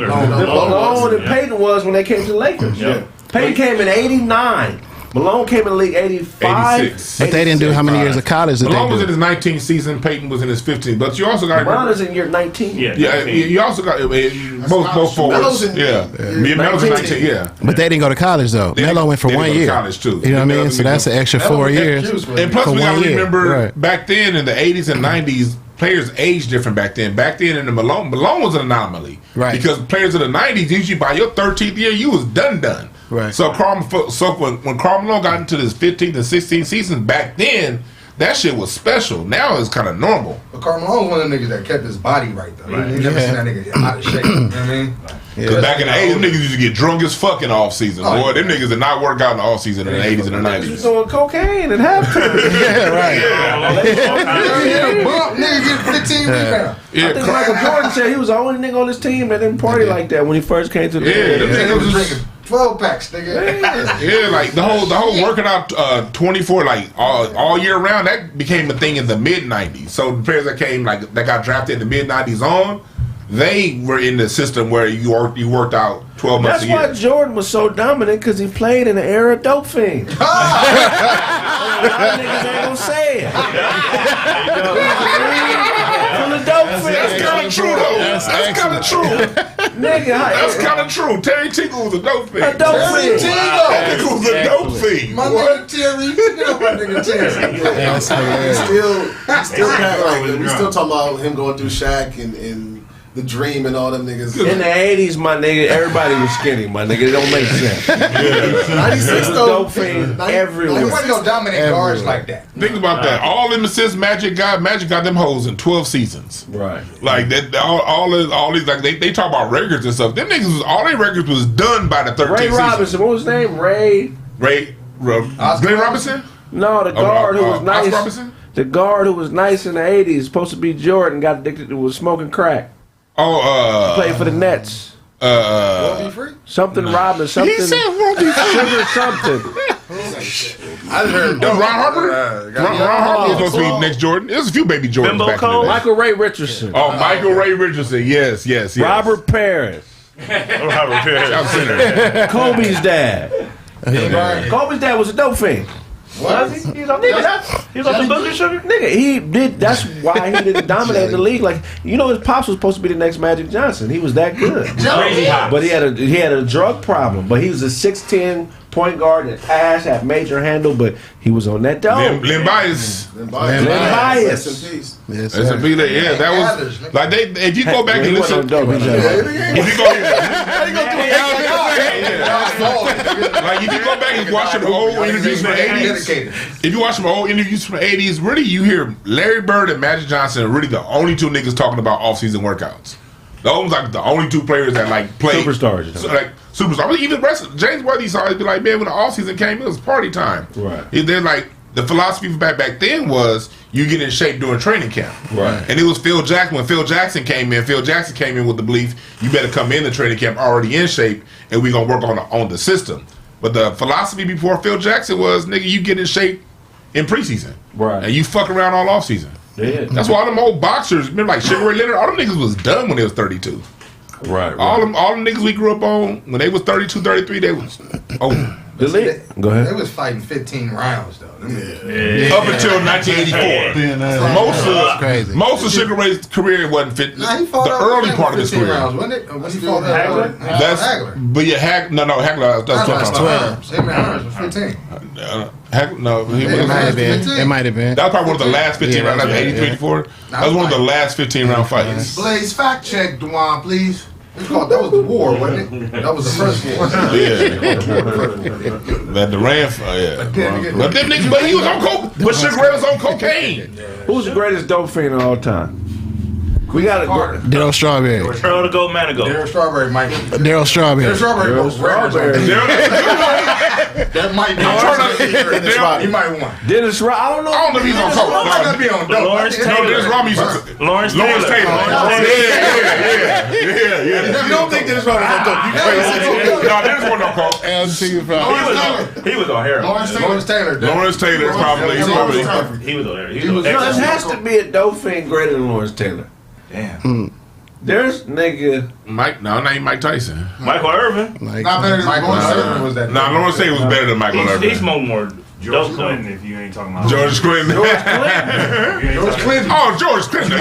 Malone and Peyton was when they came to the Lakers. Yeah. Peyton came in '89. Malone came in the league 85. 86. But they didn't do how many years of college did Malone was they in do? his 19th season. Peyton was in his 15th. But you also got to LeBron is in year 19. Yeah, you also got both forwards. Melo's in 19. Yeah, But they didn't go to college though. Melo went for they 1 didn't go to year. college, too. You know what I mean? So that's an extra 4 years. and plus for we got 1 to year. remember Right. back then in the 80s and 90s, players aged different back then. Back then in the Malone was an anomaly. Right. Because players of the 90s, usually by your 13th year, you was done. Right. So when Karl Malone got into his 15th and 16th season, back then, that shit was special. Now it's kind of normal. But Karl Malone was one of the niggas that kept his body right though. You never seen that nigga out of shape. You know what I mean? Because back in the 80s, them niggas used to get drunk as fuck in the off season. Boy, them niggas did not work out in the off season in the 80s and the 90s. He was doing cocaine at halftime. Yeah, right. Nigga get 15 rebounds. I think Michael Jordan said he was the only nigga on his team that didn't party like that when he first came to the league. Nigga was drinking 12 packs, nigga. Yeah, like the whole working out 24 like all year round, that became a thing in the mid 90s. So the players that came that got drafted in the mid 90s on, they were in the system where you worked out 12 months a year. That's why Jordan was so dominant, because he played in the era of dope fiends. A lot of niggas ain't gonna say it. From the dope fiends. That's kind of true though. That's kind of true. Nigga, That's kind of true. Terry Tingle was a dope fiend. A dope fiend. Terry Tingle was a dope fiend. My nigga Terry. Get up, my nigga Terry. That's hilarious. We still talking about him going through Shaq and the Dream and all them niggas. In the 80s, my nigga, everybody was skinny, my nigga. It don't make sense. 96 though. Dope fiend everywhere. There wasn't no dominant guards like that. Think about that. All them assists Magic got them hoes in 12 seasons. Right. Like that. All these like they talk about records and stuff. Them niggas was all their records was done by the 13th Ray season. Robinson, what was his name? Glenn Robinson. No, the guard who was Oscar nice. Robinson? The guard who was nice in the 80s, supposed to be Jordan, got addicted to was smoking crack. Played for the Nets. Won't be free? Something Robin, something. He said won't be free. Sugar something. I heard Ron Harper? Ron Harper was supposed to be next Jordan. There's a few baby Jordans Bimbo back in the Cole? day. Michael Ray Richardson. Oh, Michael Ray Richardson. Yes. Robert Paris. Robert Perry. Kobe's dad. Kobe's dad was a dope fiend. Was he? He was on the boogie sugar? Nigga, he did. That's why he didn't dominate the league. Like, you know, his pops was supposed to be the next Magic Johnson. He was that good. Crazy hot. But he had a drug problem. But he was a 6'10" point guard that passed, had major handle. But he was on that dope. Lim Bias. Bias. Rest in peace. Yes, That's a sir. big. Yeah, that was like they. If you go back and He wasn't listen, on dope. He just- if you go back and watch some old interviews from the 80s, if you watch some old interviews from the 80s, really you hear Larry Bird and Magic Johnson are really the only two niggas talking about off-season workouts. Those like the only two players that like play Superstars. So, like superstars. I mean, even the rest of James Worthy used to always be like, man, when the off-season came, it was party time. Right. They're like the philosophy back then was you get in shape during training camp. Right. And it was Phil Jackson. When Phil Jackson came in with the belief you better come in the training camp already in shape, and we're gonna work on the system. But the philosophy before Phil Jackson was, nigga, you get in shape in preseason. Right. And you fuck around all off season. Yeah. That's why all them old boxers, remember like Sugar Ray Leonard, all them niggas was done when they was 32. Right. All them niggas we grew up on, when they was 32, 33, they was over. The league. Go They ahead. was fighting 15 rounds though. Up until 1984. Crazy. Most of Sugar Ray's career wasn't fit. Nah, he fought The early part of his 15 career. rounds, wasn't it? When he fought Hagler? Hagler. But yeah, Hagler, that's Hagler what was I'm talking 12. Him and Harris was 15. about. Hagler, no, he Yeah, was. It might have been. 15. It might have been. That was probably one of the last 15 Yeah, rounds. That was yeah, 83, yeah. 84. That was one of the last 15 round fights. Blaze, fact check, Dewan, please. That was the war, wasn't it? That was the first war. Yeah. That Durant, But them niggas, but he was on coke. But Sugar Ray was on cocaine. Who's the greatest dope fiend of all time? We got a Daryl Strawberry. Earl to go, man to go. Daryl Strawberry might be. Daryl Strawberry. Daryl Strawberry was Strawberry. That might be. He might win. Dennis Rodman. I don't know. I don't know if he's on coke. He might not be on dope. Lawrence No, Taylor. Dennis Rodman used to. Lawrence Lawrence Taylor. Taylor. Yeah. You don't think Dennis Rodman's on dope? You crazy? No, Dennis wasn't on coke. He was on heroin. Lawrence Taylor. Lawrence Taylor is probably. He was on heroin. He was There on has to be a dope fiend greater than Lawrence Taylor. Damn. There's nigga. Mike, no, not even Mike Tyson. Michael Irvin. Like, Not better than Lawrence Taylor was that. Nah, Lawrence Taylor was better than Michael He Irvin. smoked more George dope. Clinton, if you ain't talking about George Clinton. George Clinton. Oh, George Clinton. He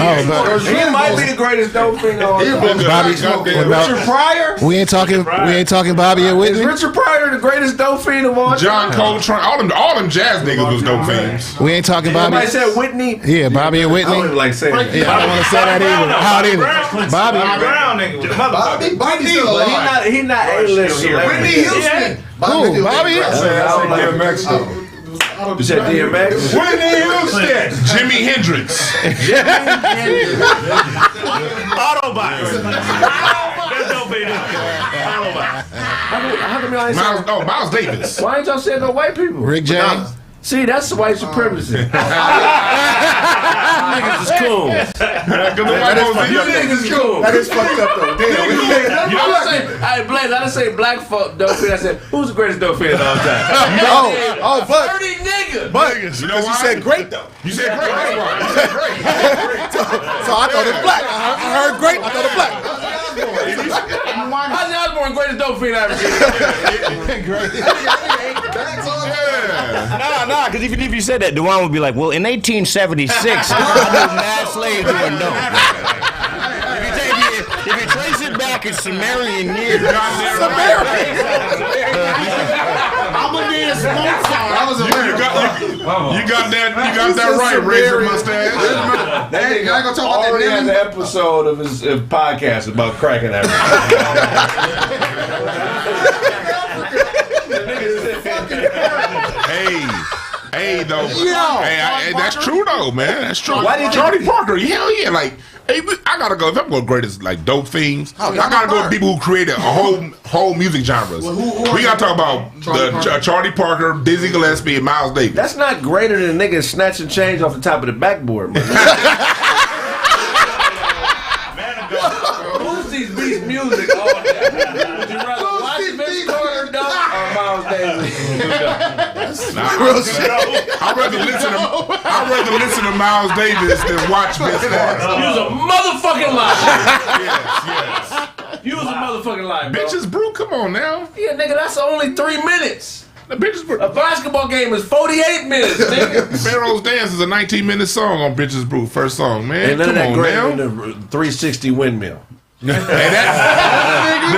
might be the greatest dope fiend of all time. Bobby, Richard Pryor. we ain't talking Bobby and Is Whitney. Richard Pryor the greatest dope fiend of all time? John Coltrane. All them jazz niggas was dope fiends. We ain't talking Bobby. Somebody said Whitney. Yeah, Bobby and I Whitney. don't even like saying it. Yeah, I don't want to say that either. How either? Bobby. Brown nigga. Bobby's still But alive. he not A-list. Whitney Houston. Who? Bobby? I don't like DMX. You said DMX? Whitney Houston. Jimi Hendrix. Autobots. That's dope fiend. Autobots. How come y'all ain't saying? Miles Davis. Why ain't y'all saying no white people? Rick James. See, that's white supremacy. Niggas is cool. You niggas cool. That is fucked up though. Damn. You know what I'm saying? Hey, Blaze, I didn't say black folk dope fiend. I said, who's the greatest dope fiend of all time? But 30 niggas. But You know because you why? said great though. You said great. That's why. You said great. So I thought it black. I heard great. I thought it black. Ozzy Osbourne, greatest dope fiend I ever seen. Nah, because even if you said that, Dewan would be like, well, in 1876, I knew mad slaves doing dope. If you trace it back fucking Sumerian years. I'm a damn smoke song. That was you got that right, razor mustache. I ain't gonna talk about Already that. has an episode of his podcast about cracking that. Hey, though. Hey, that's true though, man. That's true. Why did Charlie Parker? Hell yeah, like. Hey, I gotta go. If I'm going to greatest like dope themes, I gotta go with people who created a whole music genres. We gotta talk about Charlie Parker, Dizzy Gillespie, and Miles Davis. That's not greater than niggas snatching change off the top of the backboard, man. Who's these beats music all day? Would you rather watch Vince Carter dunk or Miles Davis? I'd rather listen to Miles Davis than watch Vince Carter. You was a motherfucking liar. Yes. You was a motherfucking liar, bro. Bitches Brew, come on now. Yeah, nigga, that's only 3 minutes. The Bitches Brew. A basketball game is 48 minutes, nigga. Pharaoh's Dance is a 19-minute song on Bitches Brew, first song, man. Ain't none of that Come on great now. in the 360 windmill. The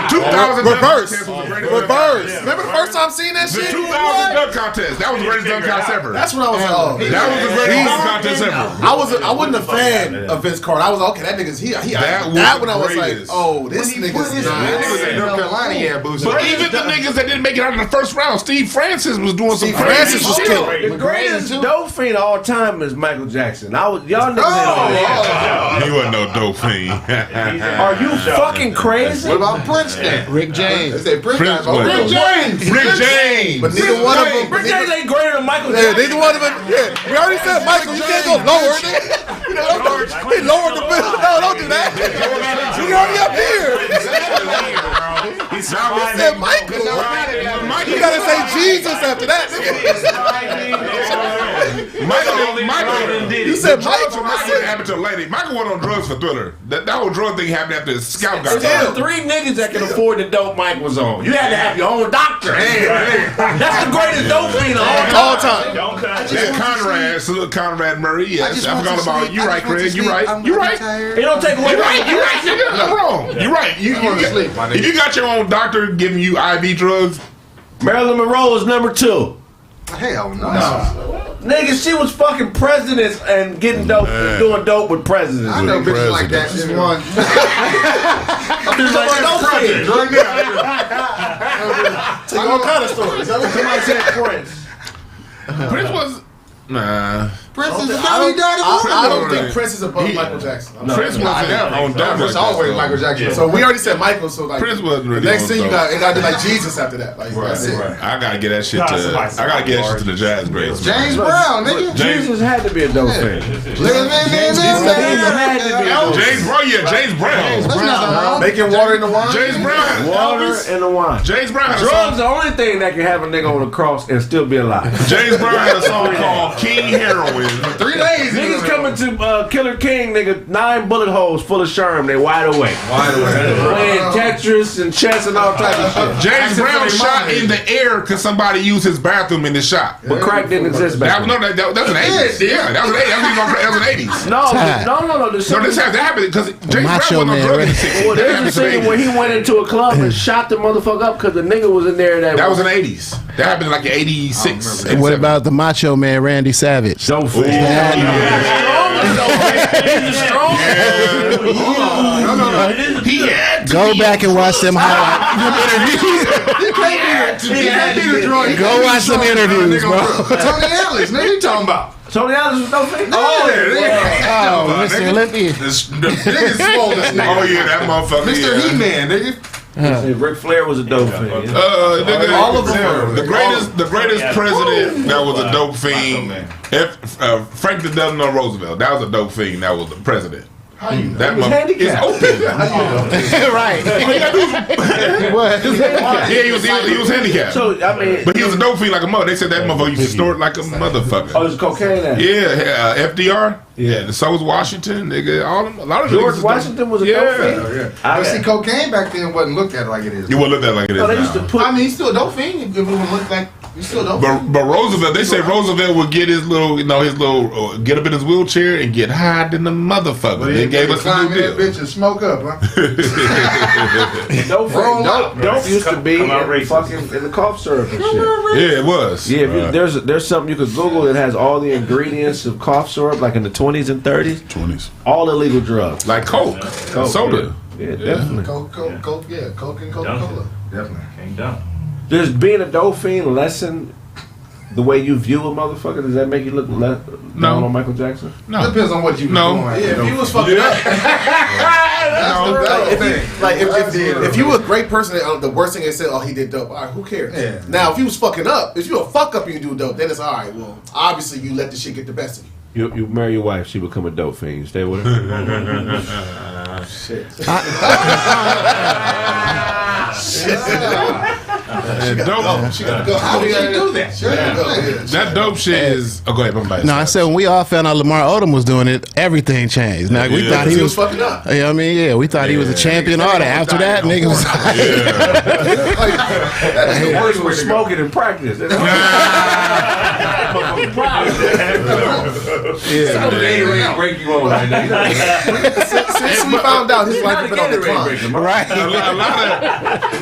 2000 Reverse. dunk contest was the greatest Reverse. Remember the first time seeing that The shit? 2000 dunk contest. That was the greatest dunk contest ever. That's when I was like, oh. That was the greatest dunk contest ever. I wasn't a fan of Vince Carter. I was like, okay, that nigga's here. That when I was like, oh, this nigga's Niggas nice. in North Carolina, yeah, boosted. But even the niggas that didn't make it out in the first round, Steve Francis was doing some Steve crazy Francis was shit. killing. The greatest dope fiend of all time is Michael Jackson. Y'all niggas He wasn't no dope fiend. Are you fucking crazy? What about Prince then? Rick James. They say Prince. Prince Oh, was- Rick James. Rick James. But neither one of them. Rick James ain't greater than Michael Yeah, Jackson. neither one of them. Yeah, we already said Michael. You can't go lower. You know, he lowered the bill. No, don't do that. You already up here. He said Michael. You gotta say Jesus after that. Michael. You said Drugs Michael. for Michael didn't happen to a lady. Michael went on drugs for Thriller. That whole drug thing happened after his scalp got There cut. were 3 niggas that could afford the dope Mike was on. You had to have your own doctor. That's the greatest dope fiend of all time. All time. That Conrad, salute Conrad Murray. Yes, I forgot about you. Right, Craig. You right. You right. It don't take away. You right. You right. Nigga. I'm wrong. You right. You going to sleep, my nigga. If you got your own doctor giving you IV drugs, Marilyn Monroe is number 2. Hell no. Nigga, she was fucking presidents and getting dope, doing dope with presidents. I know bitches like that. Just one. Just like dope fiend. Take all kind of stories. Somebody said Prince. Prince was nah. Prince is the I don't think Prince is above Michael Jackson. Prince wasn't on that Prince always Michael Jackson. So we already said Michael. So like Prince wasn't really. the next on thing you dope. got to do like Jesus after that. Like that's it. I gotta get that shit to. I gotta get that shit to the jazz greats. James Brown, nigga. Jesus had to be a dope fiend. James Brown, yeah, James Brown. Making water in the wine. James Brown. Water and the wine. James Brown had a Drugs song. the only thing that can have a nigga on the cross and still be alive. James Brown had a song called King Heroin. 3 days. Niggas coming to Killer King, nigga, 9 bullet holes full of sherm, they wide awake. Playing Tetris and chess and all types of shit. James Brown shot in the air because somebody used his bathroom in the shot. But crack didn't exist back then. That was an 80s. Yeah, that was an 80s. No. This happened because James Brown Macho wasn't on Man, drugs in right? the 60s. Well, there's a scene where he went into a club and shot the motherfucker up because the nigga was in there that was in the 80s. That happened in like 86. What about the Macho Man, Randy Savage? Don't feel He had to Go be back and watch them interviews. Go watch some interviews, bro. Tony Ellis, nigga, you talking about? Tony Allen was no fake. Oh, yeah, Oh, Mr. Olympia. nigga swole this nigga. Oh yeah, that motherfucker. Mr. Yeah. He-Man, nigga. Ric Flair was a dope fiend. All of them. The greatest president that was a dope fiend. Franklin Delano Roosevelt. That was a dope fiend. That was the president. That was handicapped. Right. Yeah, he was handicapped. So I mean, But he was a dope fiend like a mother. They said that motherfucker used to snort like a motherfucker. oh, it's cocaine. Now. Yeah, FDR. Yeah, so was Washington. Nigga, a lot of George niggas Washington was a dope fiend. But see, cocaine back then wasn't looked at like it is. You wouldn't look at it like it is No, they used to now. put. I mean, he's still a dope fiend. If it would look like You still don't. But Roosevelt, they say Roosevelt would get his little, get up in his wheelchair and get high than the motherfucker. They gave us a new deal. That bitch and smoke up, huh? Dope used to be fucking in the cough syrup and shit. Yeah, it was. Yeah, there's something you could Google that has all the ingredients of cough syrup, like in the 20s and 30s. 20s. All illegal drugs. Like Coke, soda. Yeah, definitely. Coke and Coca-Cola. Definitely. Ain't done. Does being a dope fiend lessen the way you view a motherfucker? Does that make you look down on Michael Jackson? No. Depends on what you doing. Yeah, if you was fucking up. If you were a great person, the worst thing they said, oh, he did dope. All right, who cares? Yeah. Now, if you was fucking up, if you a fuck up and you do dope, then it's all right. Well, obviously you let the shit get the best of you. You marry your wife, she become a dope fiend. You stay with her? Shit. Dope. She gotta go. How do you do that? That dope shit is. Oh, go ahead. No, I said when we all found out Lamar Odom was doing it, everything changed. Now we thought he was fucking up. Yeah, I mean, yeah, we thought he was a champion. All that. After that, nigga was That's the worst with smoking in practice. Break you on right now. Since we found out his life had been on the decline. right. A lot of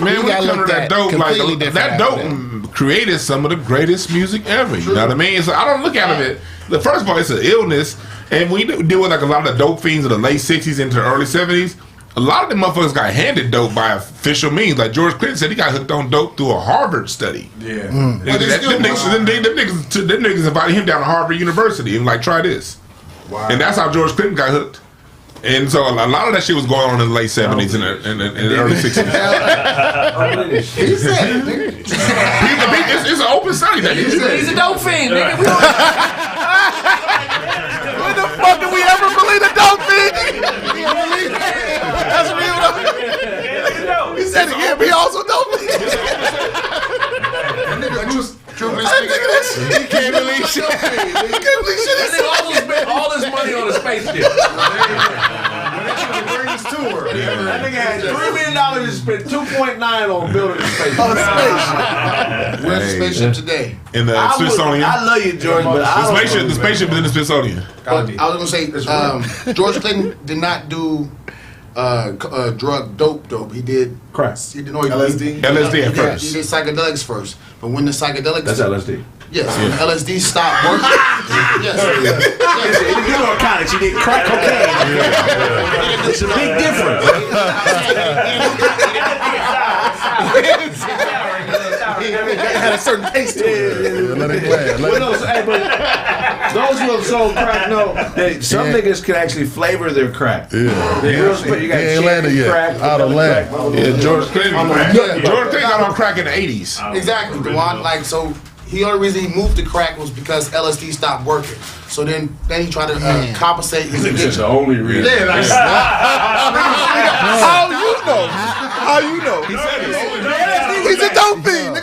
man, when it comes to that dope, like that dope created some of the greatest music ever. You know what I mean? So I don't look at it. The first part, it's an illness, and we deal with like a lot of the dope fiends in the late '60s into the early '70s. A lot of them motherfuckers got handed dope by official means. Like George Clinton said, he got hooked on dope through a Harvard study. Yeah. Them niggas invited him down to Harvard University and like, try this. Wow. And that's how George Clinton got hooked. And so a lot of that shit was going on in the late '70s and the early '60s. He said it, nigga. It's an open study. He's a dope fiend, nigga. When the fuck did we ever believe a dope fiend? That's real. He said it again, but he also dope fiend. He can't believe shit. He can't believe shit. That nigga also spent all this money on a spaceship. That nigga had $3 million and spent $2.9 on building a spaceship. Where's the spaceship today? In the Smithsonian. I love you, George, but the spaceship is in the Smithsonian. I was gonna say George Clinton did not do drug dope. He did crack. He did LSD at first. He did psychedelics first, but when the psychedelics that's LSD. Yes, when LSD stopped working. Yes. In the narcotics, he did crack cocaine. It's a big difference. Had a certain taste to it. Those who have sold crack know that some niggas can actually flavor their crack. Yeah. You got cherry crack, out of land. Yeah, George Clinton got on crack in the '80s. Exactly. The one like so. The only reason he moved to crack was because LSD stopped working. So then he tried to compensate his addiction. That's the only reason. Yeah, like, How you know? How you know? He said it. He's a dope fiend.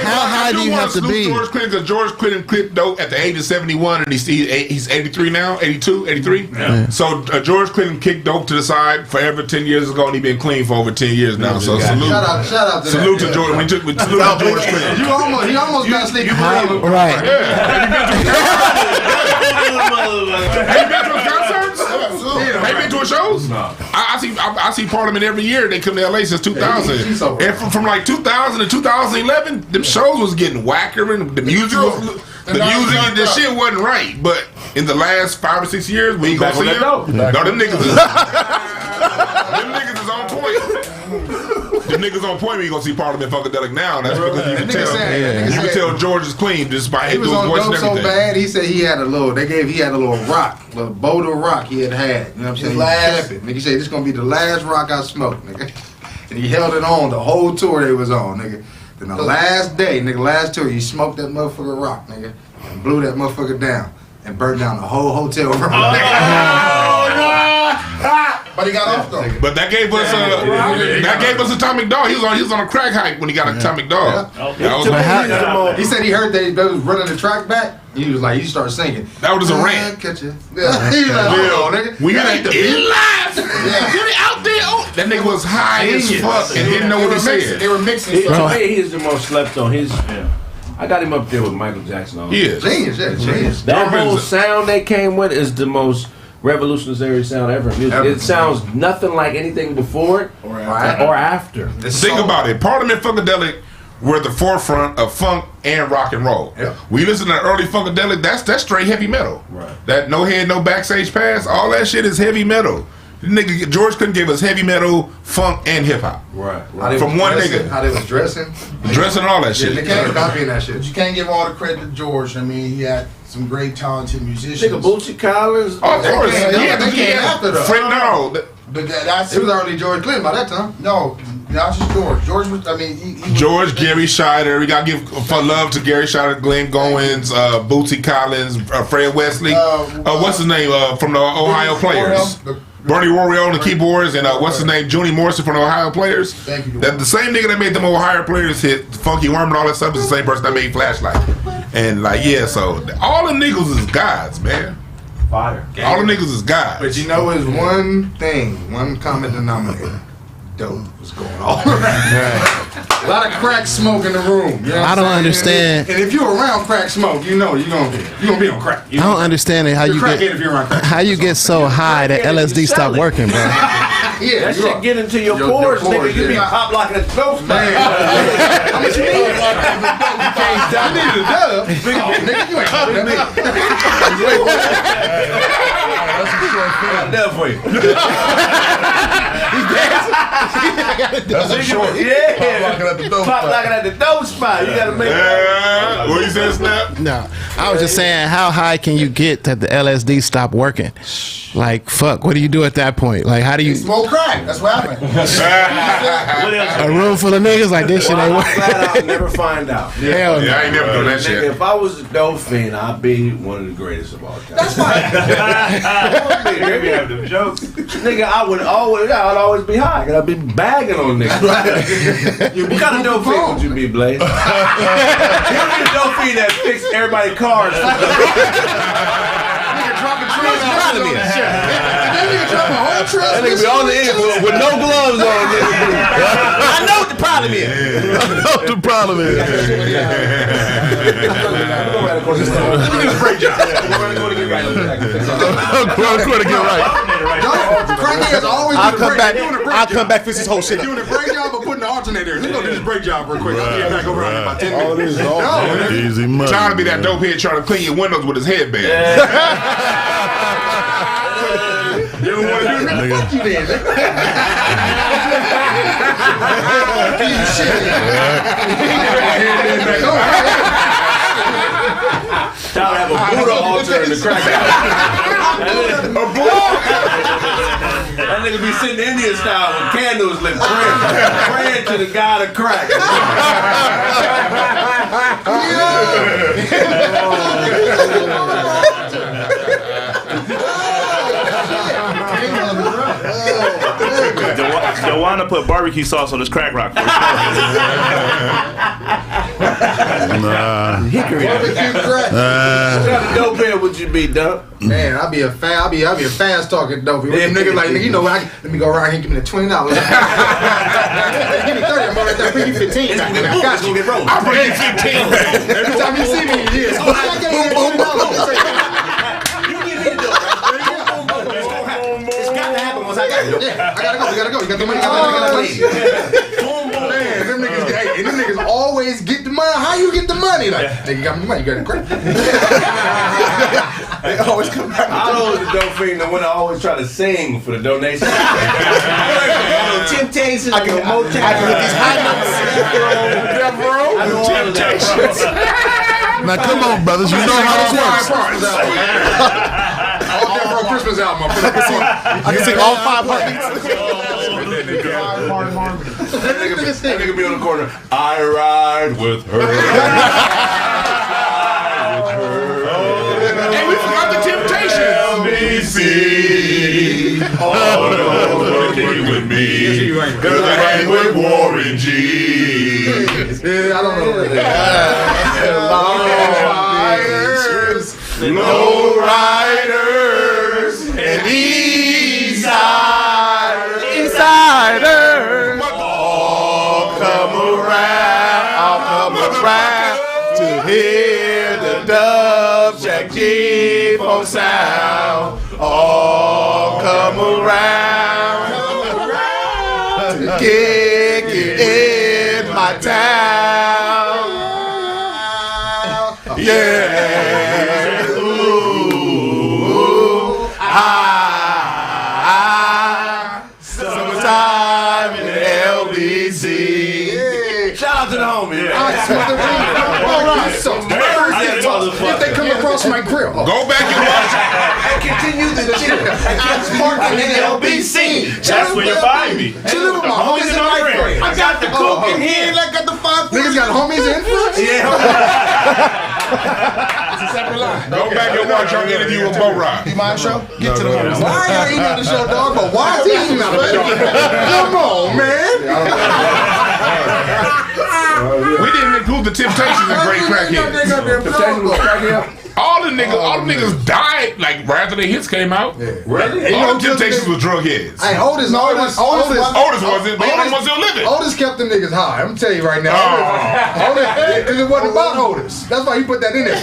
How high do you have to be? George Clinton, because George Clinton quit dope at the age of 71, and he's 83 now, 82, 83. Yeah. So George Clinton kicked dope to the side forever 10 years ago, and he's been clean for over 10 years now. So salute. Shout out to salute that. to George. Salute to George Clinton. He almost got sleepy. Right. Have you been to his concerts? Have you been to his shows? No. I see Parliament every year. They come to LA since 2000. And from like 2000 to 2011, them shows was getting whacker, and the music and the shit wasn't right. But in the last 5 or 6 years, we ain't gonna see them. No, them niggas is on point. Them niggas on point when you gonna see Parliament Funkadelic now. That's because you can tell George is clean just by his voice and everything. He was on dope so bad, he said he had a little rock, a little boulder rock he had. You know what I'm saying? Nigga, he said, this is gonna be the last rock I smoke, nigga. And he held it on the whole tour they was on, nigga. Then the last day, nigga, last tour, he smoked that motherfucker rock, nigga, and blew that motherfucker down and burned down the whole hotel room. But he got off though. But that gave us Atomic Dog. He was on a crack hype when he got Atomic Dog. Yeah. He said he heard that he was running the track back. He was like, he started singing. That was just a rant. Catch you. Yeah. He was like, hold on, nigga. We got the live. Get it out there. That nigga was high as fuck and didn't know what he said. They were mixing To stuff. me, he's the most slept on. I got him up there with Michael Jackson. Yes. Genius. That whole sound they came with is the most revolutionary sound ever. It sounds nothing like anything before it or after. Think about it. Parliament Funkadelic were at the forefront of funk and rock and roll. Yeah. We listen to early Funkadelic, that's straight heavy metal. Right. That no head, no backstage pass, all that shit is heavy metal. Nigga, George couldn't give us heavy metal, funk, and hip hop. Right. From one nigga. How they was dressing. Dressing and all that shit. They can't copying that shit. But you can't give all the credit to George. I mean, he had some great talented musicians. Nigga, Bootsy Collins. Oh, of course. They came after though. But that's It was already George Clinton by that time. no. That's just George. George was. I mean, he George, Gary Scheider. We gotta give for love to Gary Scheider, Glenn Goins, Bootsy Collins, Fred Wesley. What's his name from the Ohio Players? Bernie Rorio on the keyboards, and what's his name? Junie Morrison from the Ohio Players. Thank you. That the same nigga that made them Ohio Players hit Funky Worm and all that stuff is the same person that made Flashlight. And so all the niggas is gods, man. Fire. All the niggas is gods. But you know, it's one thing, one common denominator. Dope was going on. A lot of crack smoke in the room. You know I don't understand. And if you're around crack smoke, you know you're gonna be on crack. I don't understand it. How You're you crackhead get if you're around crack. how you get so high that LSD stopped working, bro? Yeah, That shit get into your pores, nigga. You be pop locking at the dope Man, how much you need? You can't stop. You need a dub. Nigga, you ain't popping that. Enough for you. That's a short. Pop locking at the dope spot. You gotta make What you said, Snap? No, I was just saying, how high can you get that the LSD stop working? Like, fuck, what do you do at that point? Like, how do you smoke crack. That's what happened. a room full of niggas like this shit ain't working? I'll never find out. Hell no. Yeah, I ain't never done that Nigga, shit. if I was a dope fiend, I'd be one of the greatest of all time. That's fine. Maybe have them jokes. Nigga, I'd always be high, cause I'd be bagging on niggas. What kind of dope fiend would you be, Blaze? You'd be a dope fiend that fixed everybody's cars. That nigga be on the end with no gloves on. I know what the problem is. The problem is. Great job. Crackheads always I'll come back, fix this whole shit up. doing a great job of putting the alternator in. Let's go do this break job real quick. I'll get back over in about 10 minutes. Easy money. Trying to be that dope head trying to clean your windows with his headband. You don't want to do that? Fuck you then. Trying to have a Buddha altar in the crack house. That nigga be sitting Indian style with candles lit, praying to the god of crack. Joanna put barbecue sauce on this crack rock. Nah. Hickory. What kind of dope head would you be, Doug? Man, I'll be a fast talking dope. Nigga like, nigga, you know what? Let me go around here and give me the $20. Give me 30, I'm already there. Bring you 15. I got you. I'll bring you 15 back. Every time you see me, yeah. You give me the dope, right? It's got to happen once I got it. Yeah, I gotta go. We gotta go. You got the money. Man, them niggas always get the money. How you get the money? Like, nigga got me money. You got it credit. They always come back. I know the dope fiend that when I always try to sing for the donation. Temptations. I can hit these high notes. Temptations. Now come on, brothers. You know how this works. All Death Row Christmas album. I can sing all 5 heartbeats. That nigga be on the corner. I ride with her. Hey, we forgot the Temptations. LBC, all working with me, cause I hang with Warren G. Yeah, I don't know. Low riders and east side. around to kick it in my town. Yeah. Ooh, summertime in the LBC. Shout out to the homie. If they come across my grill, Go back and watch. And continue the chill. I'm parking in the LBC. That's where you find me. chilling with my homies in my friends. I got the coke in here. I got the 5. Niggas got homies in friends. It's a separate line. Go back and watch our interview with Bo Rock. You mind show? Get to the homies. Why y'all eating at the show, dog? But why is he eating out of the show? Come on, man. We didn't include the Temptations in Great Crackhead. All the niggas died like right after the hits came out. Really? All the Temptations was drug heads. Hey, Otis Otis wasn't, but Otis was still living. Otis kept them niggas high. I'm gonna tell you right now. Otis, because it wasn't about Otis. That's why he put that in there.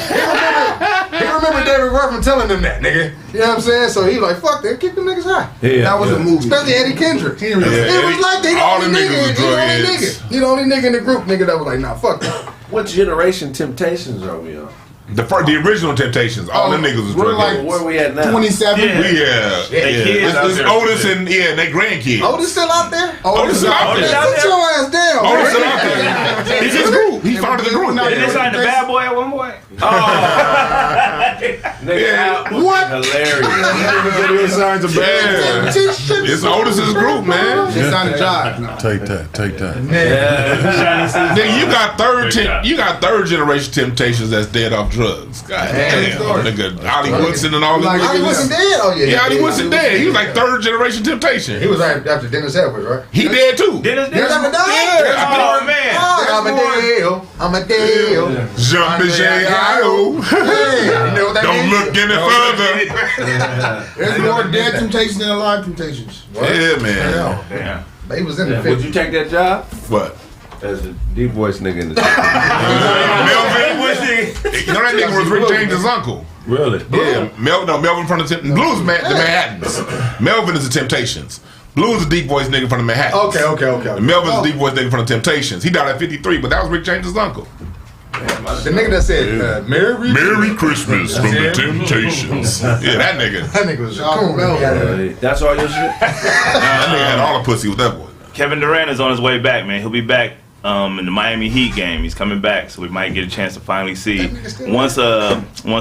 He remembered David Ruffin telling them that, nigga. You know what I'm saying? So he like, fuck that, keep them niggas high. Yeah. That was a movie. Especially Eddie Kendrick. It was like they the all only the niggas was nigga. drug heads. He the only nigga in the group, nigga, that was like, nah, fuck that. What generation Temptations are we on? The original Temptations, all them niggas was we're drug like heads. Where we at now? 27. Yeah. They kids out It's there. Otis and they grandkids. Otis still out there? Otis still out there. Sit your ass down. Otis man. still out there. He's his group. He founded the group. Didn't they sign the bad boy at one point? What? Hilarious. Yeah. It's Otis's group, man. It's not a job. No. Take that. Nigga, you got third generation Temptations that's dead off drugs. God damn, nigga, Ollie Woodson and all them Like, he wasn't niggas. dead? Oh, yeah. Yeah, Ollie Woodson dead. He was like third generation Temptation. He was right after Dennis Edwards, right? He dead too. Dennis never died? Oh, man. I'm a deal. Jean J.I.O. You know what that Don't means? look any further. There's more dead temptations than alive temptations. Yeah, man. Damn. He was in the Would 50s. you take that job? What? As a deep voice nigga in the Melvin? You know that nigga was Rick James' uncle. Really? Yeah, Melvin from the Blues, the Manhattans. Melvin is the Temptations. Blues is a deep voice nigga from the Manhattans. Okay. And Melvin's a deep voice nigga from the Temptations. He died at 53, but that was Rick James' uncle. The nigga that said, Merry Christmas from the Temptations. Yeah, that nigga. That nigga was a coon. That's all your shit? That nigga had all the pussy with that boy. Kevin Durant is on his way back, man. He'll be back in the Miami Heat game. He's coming back, so we might get a chance to finally see. Once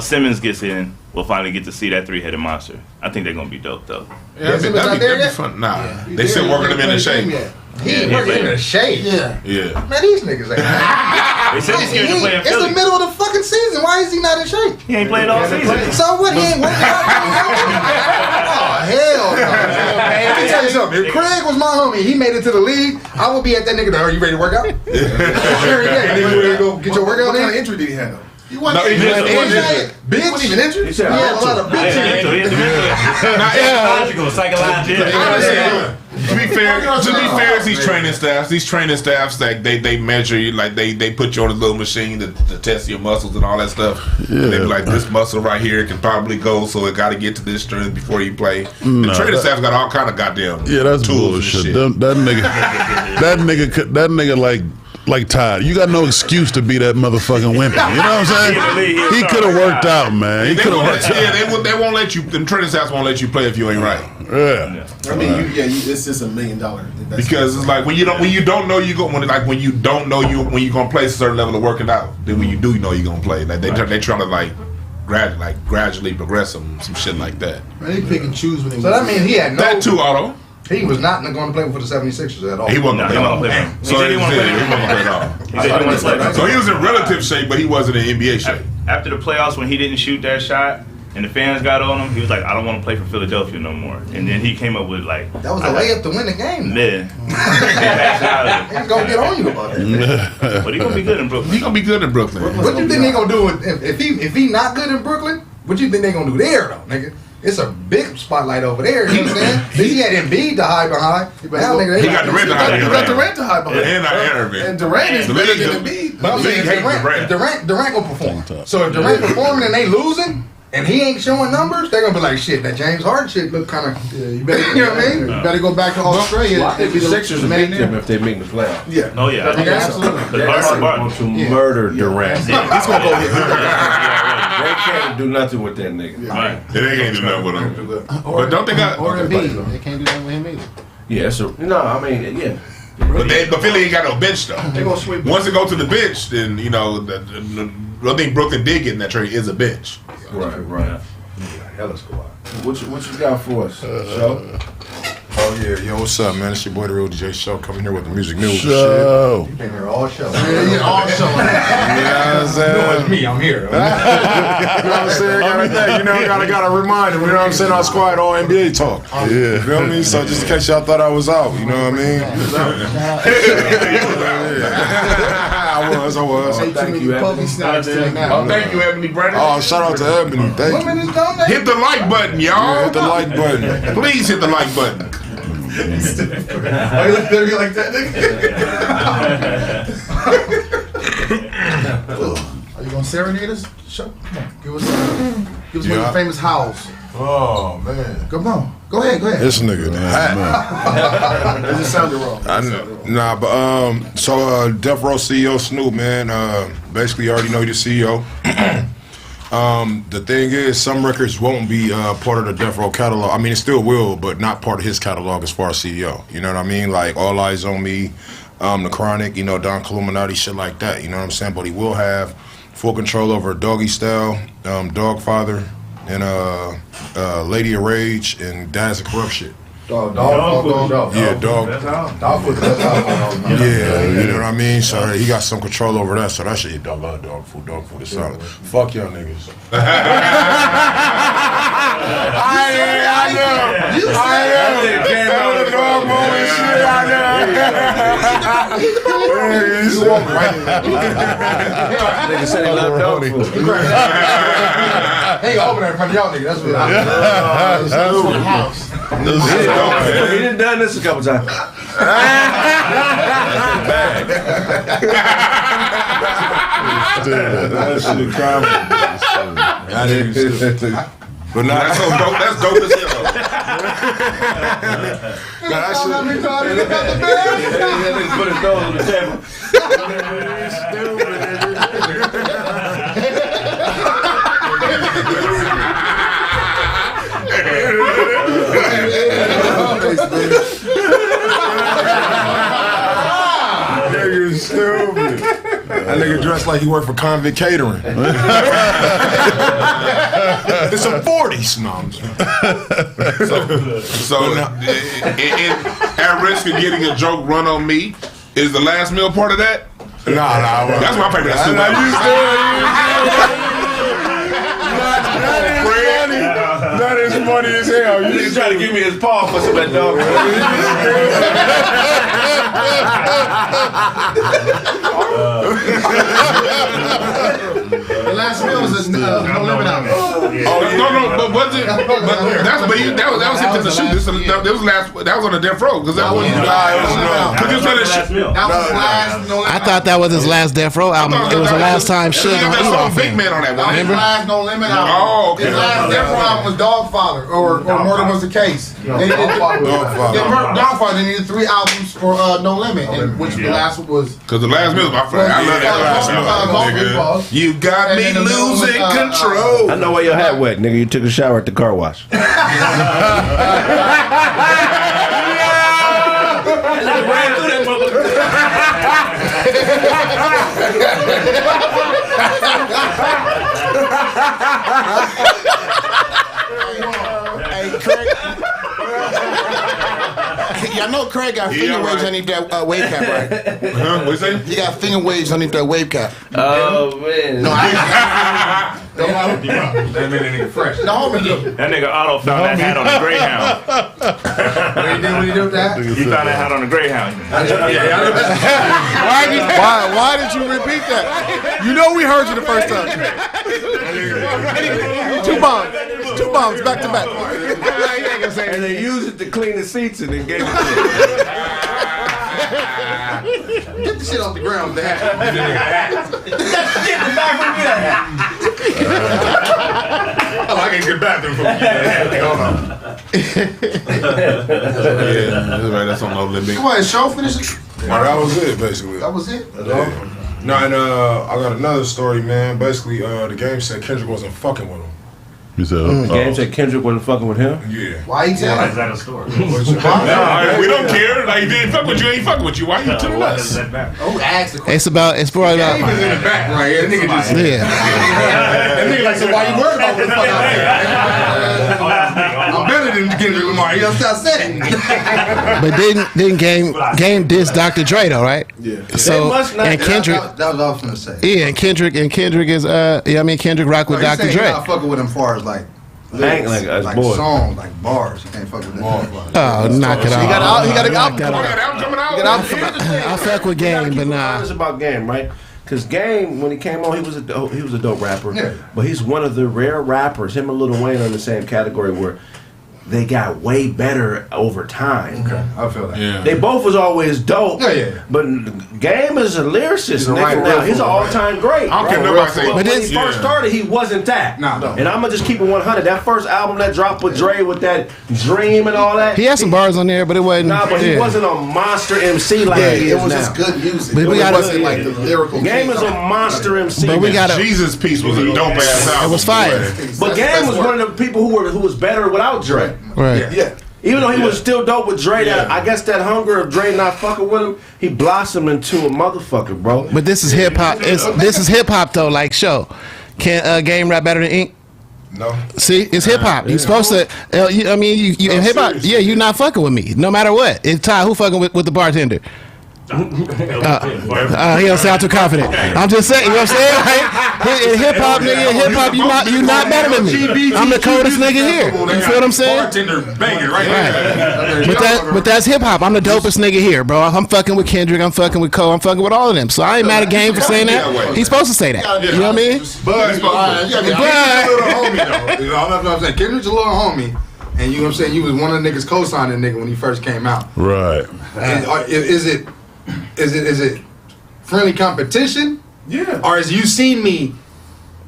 Simmons gets in, we'll finally get to see that three-headed monster. I think they're gonna be dope, though. Yeah, that'd be fun. Nah, they still working him in the shape. He ain't working in the shade. Yeah. Man, these niggas ain't. They said he's scared to play in It's Philly. the middle of the fucking season. Why is he not in shape? He ain't played all season. So what? He ain't working out. Oh, hell no. Let me tell you something. If Kraig was my homie, he made it to the league, I would be at that nigga. Are you ready to work out? Every day. Nigga, you ready to go get your workout What kind of in? injury did he have though? He wasn't No, he injured. wasn't injured. Bitch. He wasn't even injured? He had a lot of bitch injuries. Psychological. To be fair, these training staffs, like they measure you, like they put you on a little machine to test your muscles and all that stuff. Yeah. They be like, this muscle right here can probably go, so it got to get to this strength before you play. The training staff's got all kind of goddamn that's tools bullshit. and shit. That nigga like Todd. You got no excuse to be that motherfucking wimpy. You know what I'm saying? He could have worked out, man. He could have worked out. Yeah, they won't let you. The training staffs won't let you play if you ain't right. Yeah. I mean, it's just $1 million investment. Because it's like when you don't know you gonna play a certain level of working out, then when you do, you know you're gonna play. Like they trying to gradually progress some shit like that. Man, they pick and choose when they. So that means he had no. That too, Otto. He was not going to play for the 76ers at all. He wasn't No, gonna play at all. he said he wasn't He wasn't gonna play at all. He said he wanted to play. So he was in relative shape, but he wasn't in NBA shape. After the playoffs, when he didn't shoot that shot and the fans got on him, he was like, I don't want to play for Philadelphia no more. And then he came up with like, That was a layup to win the game. man. He's going to get on you about that. But he gonna be good in Brooklyn. He gonna be good in Brooklyn. What do you think they going to do if he not good in Brooklyn? What you think they going to do there, though, nigga? It's a big spotlight over there. You understand? He had Embiid to hide behind. Now, nigga, He got Durant to hide He got behind. Durant to hide behind. And Irving. And Durant is The bigger league- than Embiid. But I'm saying, League hates if Durant will perform. So if Durant performing and they losing, and he ain't showing numbers, they're gonna be like, shit, that James Harden shit look kind of. You better, you know what I mean? You better go back to Australia. I think the Sixers will beat them if they make the playoffs. Yeah. Oh yeah. Absolutely. They're going to murder Durant. He's gonna go hit. They can't do nothing with that nigga. Right. They can't do nothing with him. But don't they got? Or Embiid. They can't do that with him either. Yeah, so no, I mean, yeah. But Philly ain't got no bench though. They gonna sweep. Once they go to the bench, then you know. I think Brooklyn did get in that trade is a bench. Right. Hella squad. What you got for us? Show? Oh yeah, yo, what's up, man? It's your boy the Real DJ Show coming here with the music news. Show. Been here all show. Yeah, all show. Yeah, I'm saying. No, it's me. I'm here. You know what I'm saying? Gotta remind him. You know what I'm saying? Our squad all NBA talk. Yeah. You feel me? So just in case y'all thought I was out, you know what I mean? I was. Thank you, Ebony. Thank you, Ebony Brennan. Oh, shout out to Ebony. Thank you. Hit the like button, y'all. Yeah, hit the like button. Please hit the like button. Why you look at me like that, nigga? Are you gonna serenade us? Come on, give us one of your famous howls. Oh man. Come on, go ahead. This nigga, It just sounded wrong. So Death Row CEO Snoop, man, basically you already know he's the CEO. The thing is, some records won't be part of the Death Row catalog. I mean, it still will, but not part of his catalog as far as CEO. You know what I mean? Like All Eyes on Me, The Chronic, you know, Don Illuminati, shit like that. You know what I'm saying? But he will have full control over Doggy Style, Dogfather, and Lady of Rage, and Dad's a Corrupt shit. Dog. Yeah, dog. Yeah, you know what I mean? So he got some control over that. So that shit, dog food is solid. Fuck y'all niggas. I know. Dog moment shit, Nigga said he loved dog food. Hey, open that in front of y'all niggas. That's what That's from the house. He done done this a couple times. That shit comedy. But now That's so dope. That's dope as hell. Put his nose on the table. Nigga stupid. That nigga dressed like he worked for Convict Catering. It's some 40s. No, I'm just So at risk of getting a joke run on me, is the last meal part of that? Nah. That's my favorite. That's That is funny as hell. You just trying to give me his paw for some of that dog. The last meal was No Limit album. No, but was it? That was hit to the shoot. That was on the Death Row because that wasn't. Because you said That was last No Limit. I thought that was his last Death Row album. It was the last time shit on Eat Off Big him. Man on that one. His last No Limit album. Oh, okay. His last Death Row album was Dogfather or Murder Was the Case. Dogfather. They needed 3 albums for No Limit, and which the last one was. Because the last meal was my favorite. I love that last meal, nigga. You got me losing control. I know why your hat wet, nigga. You took a shower at the car wash. Hey, Kraig. Y'all know Kraig got finger waves underneath that wave cap, right? What you say? He got finger waves underneath that wave cap. Oh, man. No, That made a nigga fresh. the homie did. That nigga Otto found that hat on the Greyhound. What he did with that? He found that hat on the Greyhound. Why did you repeat that? You know we heard you the first time. 2 bombs. 2 bombs back to back. And they used it to clean the seats and then gave it to Get the shit off the ground, man. I can get bathroom for you. Hold on. Yeah, that's on No Limit. Come on, show finish it. Nah, that was it, basically. That was it. Yeah. No, and I got another story, man. Basically, the game said Kendrick wasn't fucking with him. You said, Game said Kendrick wasn't fucking with him. Yeah. Why he Why is saying? that a story? No, we don't care. Like, he didn't fuck with you, ain't fucking with you. Why you telling Why us? does that matter? Oh, ask the question. It's probably about. He was in the back right here. That nigga just. Yeah. That nigga like, so why you worried about what the fuck I said? I'm better than Kendrick Lamar. You know what I said? But didn't game diss Dr. Dre though, right? Yeah. So must not- and Kendrick, That was what I was gonna say. yeah, and Kendrick is Kendrick rock with Dr. You're Dre. not fucking with him far as like. Hang like us Like boys. songs, like bars. You can't fuck with them. Oh, knock it off. He got out. He got an album Knock coming that out. off. Coming out. Get out from I fuck with Game, but nah. Honest about Game, right? Because Game, when he came on, he was a dope rapper. Yeah. But he's one of the rare rappers. Him and Lil Wayne are in the same category where they got way better over time. Okay, I feel that. Yeah. They both was always dope. Yeah. But Game is a lyricist. He's a nigga, right now. real He's an fool, all-time great. I don't care right? nobody say. But when this- he first started, he wasn't that. Nah. And I'm going to just keep it 100. That first album that dropped with Dre with that Dream and all that. He had some bars on there, but it wasn't. Nah, but he yeah. wasn't a monster MC like Yeah, he it is was now. just good music. But we It gotta- wasn't like the lyrical. Game is a monster MC. But we now. gotta. Jesus Piece was a dope ass album. It was fire. But Game was one of the people who was better without Dre. Right. Yeah. Even though he was still dope with Dre, that I guess that hunger of Dre not fucking with him, he blossomed into a motherfucker, bro. But this is hip hop. This is hip hop though. Like, show. Can Game rap better than Ink? No. See, it's hip hop. You supposed to. You in hip hop. Yeah, you not fucking with me, no matter what. It's Ty who fucking with the bartender. He don't sound too confident. I'm just saying, you know what I'm saying? Like, in hip hop, nigga, in hip hop, you not better than me. I'm the coldest nigga here. You feel what I'm saying? Bartender banging right there. But that's hip hop. I'm the dopest nigga here, bro. I'm fucking with Kendrick. I'm fucking with Cole. I'm fucking with all of them. So I ain't mad at Game for saying that. He's supposed to say that. You know what I mean? But But- little homie though. You know, that's what I'm saying. Kendrick's a little homie. And you know what I'm saying? You was one of the niggas co-signing nigga when he first came out. right. And, is it friendly competition? Yeah. Or has you seen me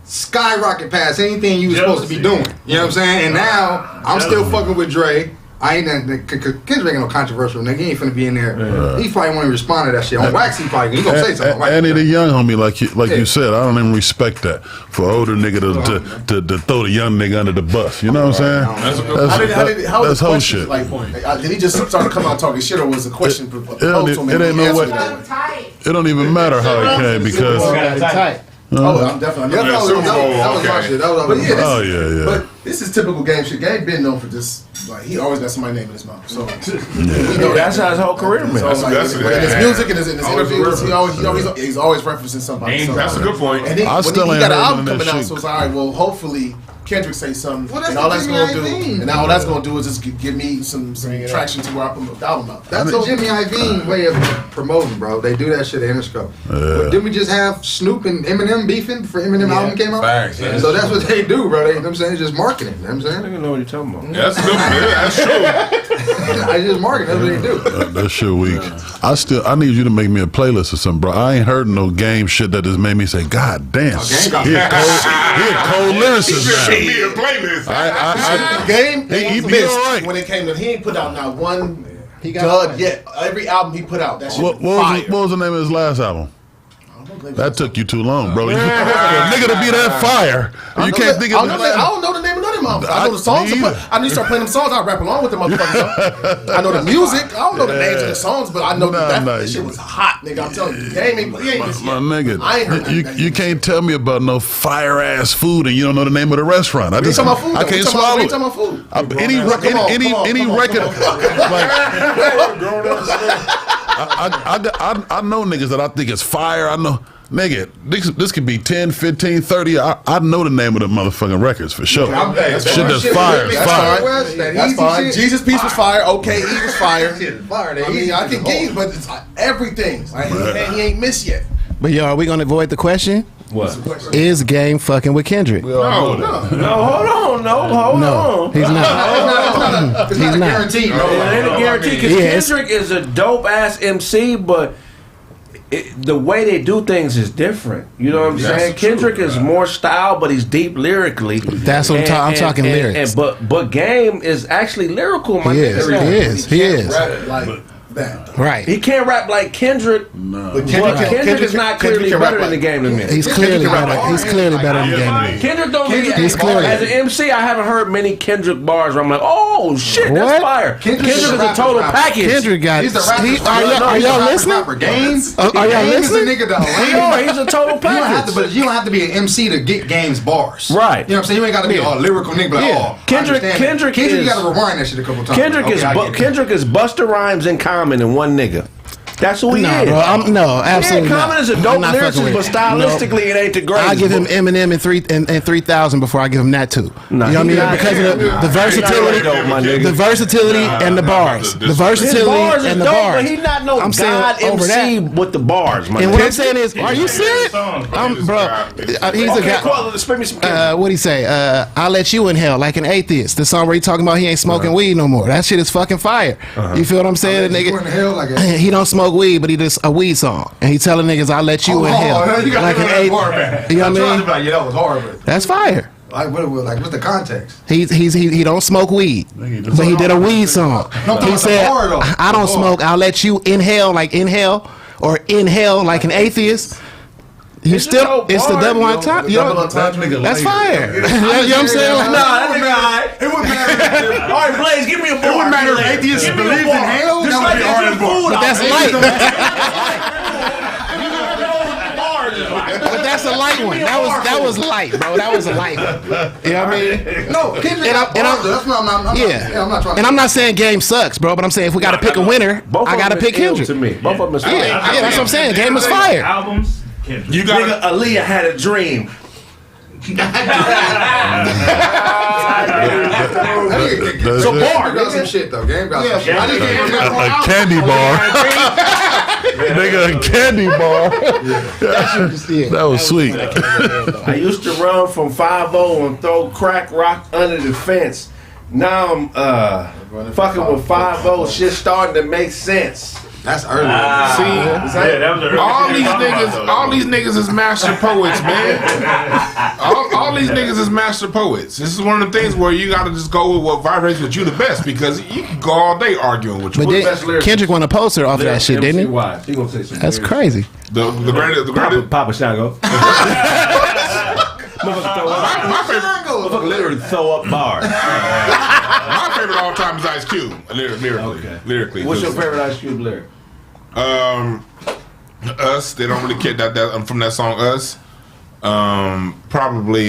skyrocket past anything you was supposed to be doing? You know what I'm saying? And now I'm still fucking with Dre. I ain't Kendrick ain't no controversial nigga. He ain't finna be in there. He probably won't even respond to that shit. On wax, he probably he gonna say something. And he the young homie, like you said. I don't even respect that for older nigga to throw the young nigga under the bus. You know what I'm saying? How was That's the whole question? shit. Like, did he just start to come out talking shit, or was the question proposed to him? It and ain't he no answered way. it? It don't even matter how it came because. Oh, I'm definitely. Yeah, that was my shit. That was But yeah, Oh yeah. But this is typical Game shit. Game been known for just like he always got somebody's name in his mouth. So That's how his whole career been. So, like, That's in his music and his interviews, he's always referencing somebody. So, That's a good point. and he, I when still he ain't got an heard album none of coming that out, shit. so it's all right. Well, hopefully Kendrick say something, Well, that's and all the that's Jimmy gonna do, Iovine. and all that's gonna do is just give me some traction to where I put the album out. That's the Jimmy Iovine way of promoting, bro. They do that shit at Interscope. But didn't we just have Snoop and Eminem beefing before Eminem album came out? Facts. And so that's what they do, bro. They, you know what I'm saying? It's just marketing. You know what I'm saying? I don't know what you're talking about. That's good. That's true. I just market. That's what they do. That shit weak. I need you to make me a playlist or something, bro. I ain't heard no game shit that just made me say, God damn. He a cold lyricist now. Should be a playlist. Game He be missed all right. when it came to he ain't put out not one dud yet. Every album he put out, that shit What fire. was the name of his last album? That took you too long, bro. Nigga to be that fire. You can't think of I don't know the name of none of them albums. I know the songs. I need to start playing them songs. I rap along with them motherfuckers. I know the music. I don't know the names of the songs, but I know that shit was hot, nigga. I'm telling you, Game ain't he ain't this My yet. nigga, I ain't heard you can't tell me about no fire ass food and you don't know the name of the restaurant. I We ain't just talking about food. I can't swallow We it. ain't talking about food. Any record, like I know niggas that I think is fire. I know. Nigga, this could be 10, 15, 30. I know the name of the motherfucking records for sure. Shit that's fire. Is fire. That's fine. Jesus Piece was fire. Okay, he was fire. Fire. I mean, I can give you, but it's everything. Like, he ain't missed yet. But yo, are we gonna avoid the question? What? Is Game fucking with Kendrick? No. Hold on. He's not. It's not a guarantee, bro. It ain't a guarantee because Yeah, it's- Kendrick is a dope ass MC, but the way they do things is different. You know what I'm saying? Kendrick is more style, but he's deep lyrically. That's what I'm talking lyrics. But Game is actually lyrical. He is. Rap like that. Right. He can't rap like Kendrick. No. But Kendrick is not clearly better in the game than me. He's clearly better. He's clearly better in the game. Kendrick don't He's clearly. as an MC, I haven't heard many Kendrick bars where I'm like, oh shit, that's fire. Kendrick is a total package. Kendrick got. He's the rapper. Are y'all listening? Are y'all listening? He's a nigga though. He's a total package. You don't have to be an MC to get Game's bars. Right. You know what I'm saying? You ain't got to be a lyrical nigga. But Kendrick you got to rewind that shit a couple times. Kendrick is Busta Rhymes and Common in one nigga. That's who he is. Bro, absolutely Common not. is a dope lyricist, but stylistically it ain't the greatest. I give him Eminem and 3000 before I give him that too. You know what I mean? Because of the versatility, and the bars. The versatility and the bars. But he's not no God MC with the bars, man. And what I'm saying is, are you serious? Bro, he's a guy. What'd he say? I'll let you inhale like an atheist. The song where he talking about he ain't smoking weed no more. That shit is fucking fire. You feel what I'm saying, nigga? He don't smoke weed, but he just a weed song, and he telling niggas, "I'll let you inhale like an atheist." You know what I mean? Yeah, that was hard. That's fire. Like what's the context? He don't smoke weed, but he did a weed song. He said, "I don't smoke. I'll let you inhale like inhale like an atheist." You still, it's the double on top. That's fire. You know what I'm saying? Nah, that nigga alright. It wouldn't matter. All right, Blaze, give me a bar. It wouldn't matter if atheists believed in hell. Just like but that's light. But that's a light one. That was light, bro. That was a light one. You know what I mean? No, Kendrick got bars, that's what I'm not trying to. And I'm not saying Game sucks, bro. But I'm saying if we got to pick a winner, I got to pick Kendrick. To me, both of them is fire. Yeah, that's what I'm saying. Game is fire. Albums. You got nigga, Aaliyah had a dream. So bar got some shit though. Game got some shit. A candy bar. Nigga, a candy bar. That was sweet. I used to run from 5-0 and throw crack rock under the fence. Now I'm fucking with 5-0. Shit starting to make sense. That's early. That was early. All these niggas is master poets, man. all these niggas is master poets. This is one of the things where you gotta just go with what vibrates with you the best, because you can go all day arguing with you. But Kendrick won a poster off of that shit, didn't he? That's crazy. The greatest. Papa Shango. My favorite, literally throw up bars. My favorite all time is Ice Cube, lyrically. What's your favorite Ice Cube lyric? Us. They don't really care that from that song Us. Probably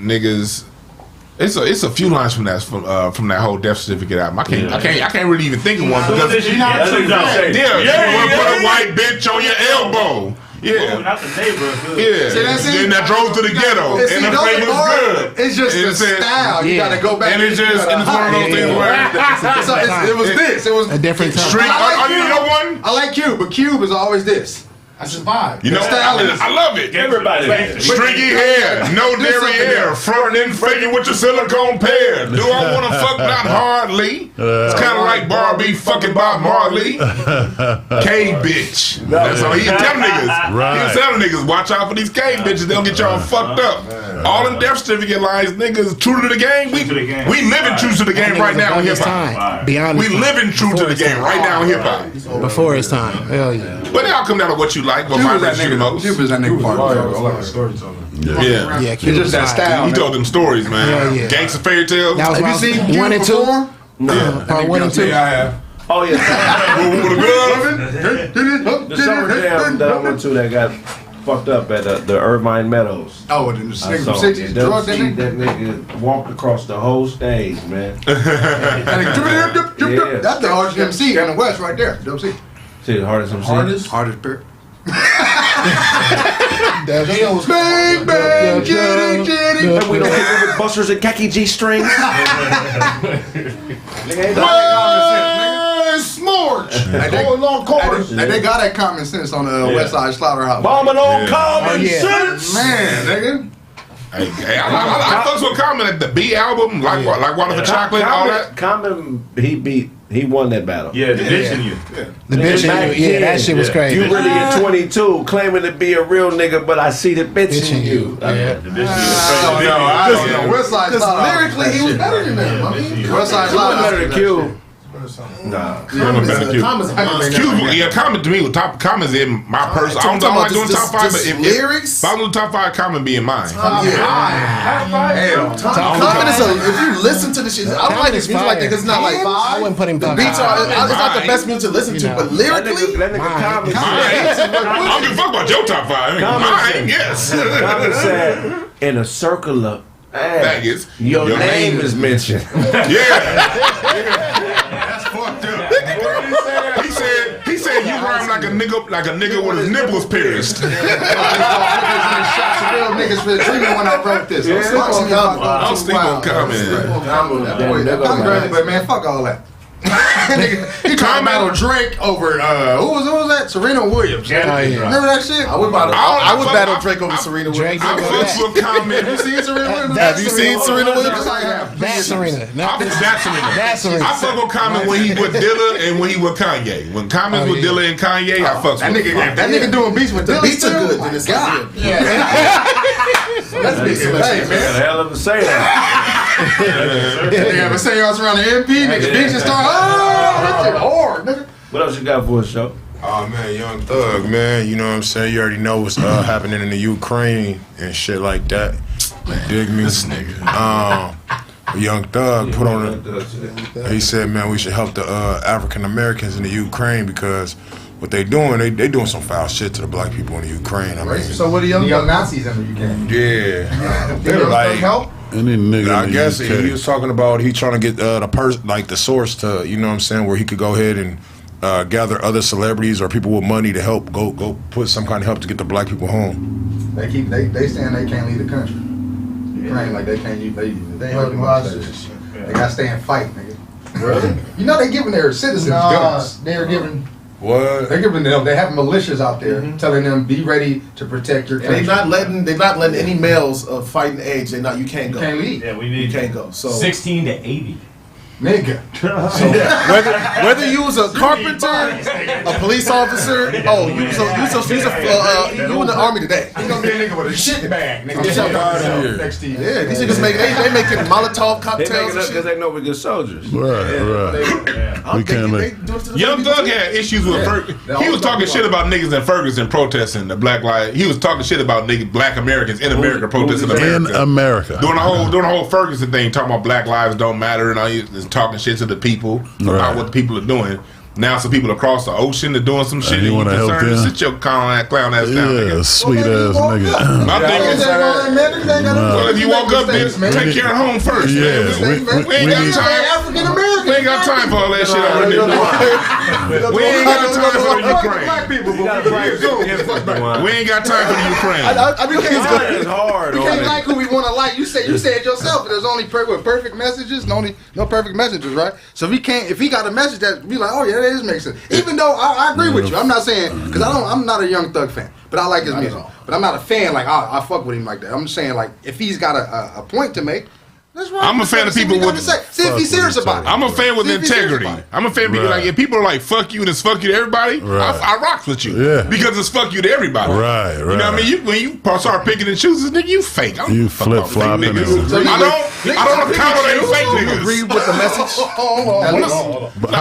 niggas. It's a few lines from that whole Death Certificate album. I can't really even think of one because put a white bitch on your elbow. Yeah, not the neighborhood. Yeah, then that drove to the ghetto, and the flavor was good. It's just the style. You gotta go back. And it's one of those things where it was this. It was a different time. Street. You know one? I like Cube, but Cube is always this. That's his vibe. You know, I love it. Everybody. Stringy hair, no derriere, front and faking with your silicone pair. Do I want to fuck? Not hardly. It's kind of like Barbie fucking Bob Marley. K bitch. That's all he tell niggas. He tell niggas, watch out for these K bitches. They'll get y'all fucked up. All them Death Certificate lines, niggas, true to the game. We living true to the game right now in hip hop. We living true to the game right now in hip hop. Before his time. Hell yeah. But it all come down to what you like. What vibrates you the most. Cube is that nigga part. Yeah. Cube just that style. He told them stories, man. Gangsta fairy tales. Have you seen Cube 1 and 2? No. Part 1 and 2. Yeah, I have. Oh yeah. The summer jam that I went to that got fucked up at the Irvine Meadows. Oh, the nigga from 60s drug that nigga walked across the whole stage, man. That's the hardest MC in the West right there. WC. See the hardest MC? Hardest pair. Bang, bang, Jenny. We don't hit them with busters and khaki G-strings. Smorch. They got that common sense on the West Side Slaughterhouse. Bombing on common sense. Man, nigga. I fucks with Common at the B album, like Water for Chocolate, all that. Common, he beat He won that battle. Yeah, the bitch in you. The bitch in you. Yeah, that shit was crazy. You really at 22, claiming to be a real nigga, but I see the bitch in you. Yeah. The bitch in you. I don't know. West Side Lyrically, he was better than them. I mean, West Side Better than Q. Common to me with top Common's in my person. I don't like doing top 5, but lyrics. If I do top 5, Common be in mine. Common is if you listen to the shit, I don't like his music like that because it's not like I wouldn't put him the top beats five. are. It's not the best music to listen to, but lyrically, That nigga Common I don't give a fuck about your top 5. Mine, yes. Common said, in a circle of Faggots, your name is mentioned. That's fucked up. He said you rhyme like a nigga with his nipples pierced. Real niggas for the treatment when I wrote this. I'm sleep on Common. But man, fuck all that. He trying to battle Drake over who was that? Serena Williams. Remember that shit? I would battle Drake over Serena Williams. I fucks with Common. You seen Serena Williams? Have you seen Serena Williams? That's Serena. That's Serena. I fuck with Common when he with Dilla and when he with Kanye. When Common's with Dilla and Kanye, I fucks with him. That nigga doing beats with The beats are good. My Then it's God. good. That's big selection. That's a hell of a say that. Yeah, but say y'all around the MP, niggas beats and start. That shit hard, nigga. What else you got for us, show? Oh man, Young Thug, man, you know what I'm saying? You already know what's happening in the Ukraine and shit like that. You dig me? This nigga. Young Thug put on he said, man, we should help the African Americans in the Ukraine because what they doing, they doing some foul shit to the black people in the Ukraine. I mean, So what are young Nazis in the UK? yeah. They're like, help? Any nigga I in the guess UK. he was talking about he trying to get the source to, you know what I'm saying, where he could go ahead and gather other celebrities or people with money to help go put some kind of help to get the black people home. They saying they can't leave the country. Ukraine like they can't leave. They help them out. They gotta stay and fight, nigga. Really? You know they giving their citizens guns. They're giving. What? They're giving them. They have militias out there telling them be ready to protect your country. They're not letting any males of fighting age. You can't go. You can't leave. Yeah, we You need can't go. So 16 to 80. Nigga. whether you was a carpenter, a police officer, you in the army today. You gonna be a nigga with a shit bag, nigga. Next to you. Yeah, these niggas they making Molotov They cocktails. making and up shit. because they know we're good soldiers. Right. We can't They let. do it to the Young black Thug people. had issues with Ferguson. He was talking shit about niggas in Ferguson protesting the black lives. He was talking shit about black Americans in America protesting In America. America. Doing the whole Ferguson thing, talking about black lives don't matter and all, he was talking shit to the people about what the people are doing. Now some people across the ocean are doing some shit. you wanna help them? Sit your clown ass down, Yeah, nigga. sweet ass nigga. I'm thinking, well, if you walk up, bitch, take care of home first. Yeah, man. We ain't got time. African American. We ain't got time for all that shit over there. We ain't got time for the Ukraine. Black people, We ain't got time for the Ukraine. I think it's good. It's hard. we on can't it. like who we want to like. You said yourself. There's only perfect messages. No perfect messages, right? So if he got a message that be like, oh yeah, that makes sense. Even though I agree with you, I'm not saying because I'm not a Young Thug fan, but I like his music. But I'm not a fan like I fuck with him like that. I'm just saying like if he's got a point to make. That's right. I'm a fan of people with. See if he's serious about it. I'm a fan with See if he's serious integrity. about it. I'm a fan of people like if people are like fuck you and it's fuck you to everybody. I rocks with you. Yeah. Because it's fuck you to everybody. Right. You know what I mean? When you start picking and choosing, nigga, you fake. You flip-flopping I don't accommodate fake niggas. Agree with the message.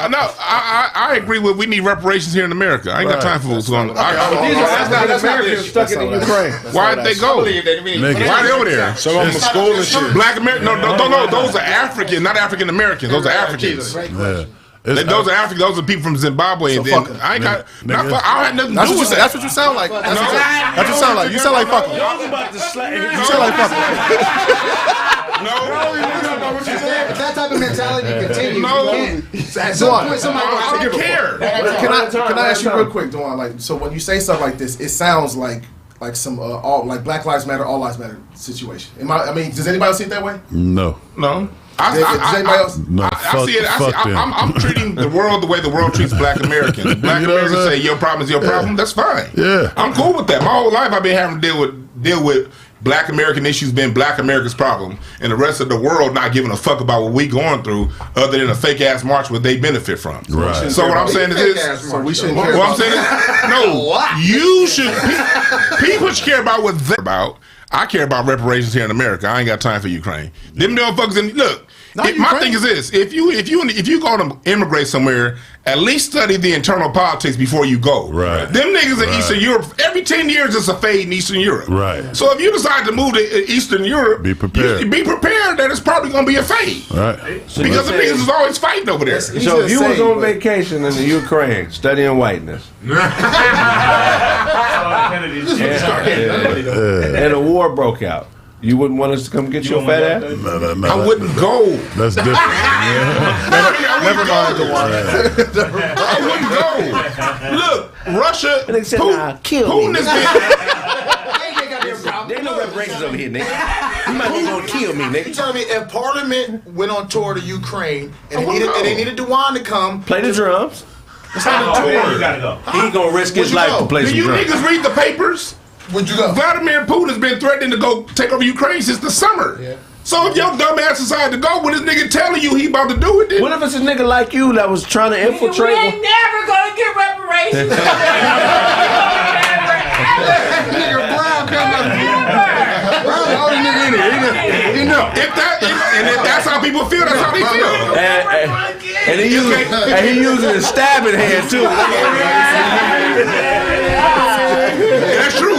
No, I agree with we need reparations here in America. I ain't got time for what's going on. That's Americans stuck in the Ukraine. Why'd they go? Nigga. Why they over there? Some of them in school and shit. Black American? No. Those are African, not African Americans. Those are Africans. Yeah. Those are African. Those are people from Zimbabwe. And then I ain't got. I had nothing to do with that. That's what you sound like. That's what you sound like. You sound like fucking. You sound like fucking. If that type of mentality continues, at some Duan, point somebody I gonna don't care. Can I ask you real quick, Duan? Like, so when you say stuff like this, it sounds like some all like Black Lives Matter, All Lives Matter situation. I mean, does anybody see it that way? No. Does anybody else? No, I see it. I'm treating the world the way the world treats Black Americans. Black Americans say your problem is your problem. That's fine. Yeah. I'm cool with that. My whole life I've been having to deal with Black American issues been Black America's problem, and the rest of the world not giving a fuck about what we going through, other than a fake ass march where they benefit from. Right. So what I'm saying is this. So we shouldn't What care I'm about saying is, no, you should. People should care about what they're about. I care about reparations here in America. I ain't got time for Ukraine. Them motherfuckers. Look, my thing is this: if you go to immigrate somewhere, at least study the internal politics before you go. Right. Them niggas in Eastern Europe, every 10 years it's a fade in Eastern Europe. Right. So if you decide to move to Eastern Europe, Be prepared. Be prepared that it's probably going to be a fade. Right. Because the niggas is always fighting over there. So if you was on vacation in the Ukraine studying whiteness, and a war broke out, you wouldn't want us to come get your fat ass? No. I wouldn't go. That's different. Never mind the one. I wouldn't go. Look, Russia, Putin has been. There ain't no reparations over here, nigga. You might be gonna kill me, nigga. You tell me if Parliament went on tour to Ukraine and they needed Dewan to come Play the drums. It's on the tour. You gotta go. He ain't gonna risk his Would you life go? to play Do some you drums. niggas read the papers? Would you go? Vladimir Putin has been threatening to go take over Ukraine since the summer. Yeah. So if your dumb ass decided to go, when this nigga telling you he about to do it, then What if it's a nigga like you that was trying to We infiltrate? ain't never gonna get reparations. Nigga Brown come up. Brown the only nigga in here. He know. if that's how people feel, that's how they feel. And he using his stabbing hand too. That's true.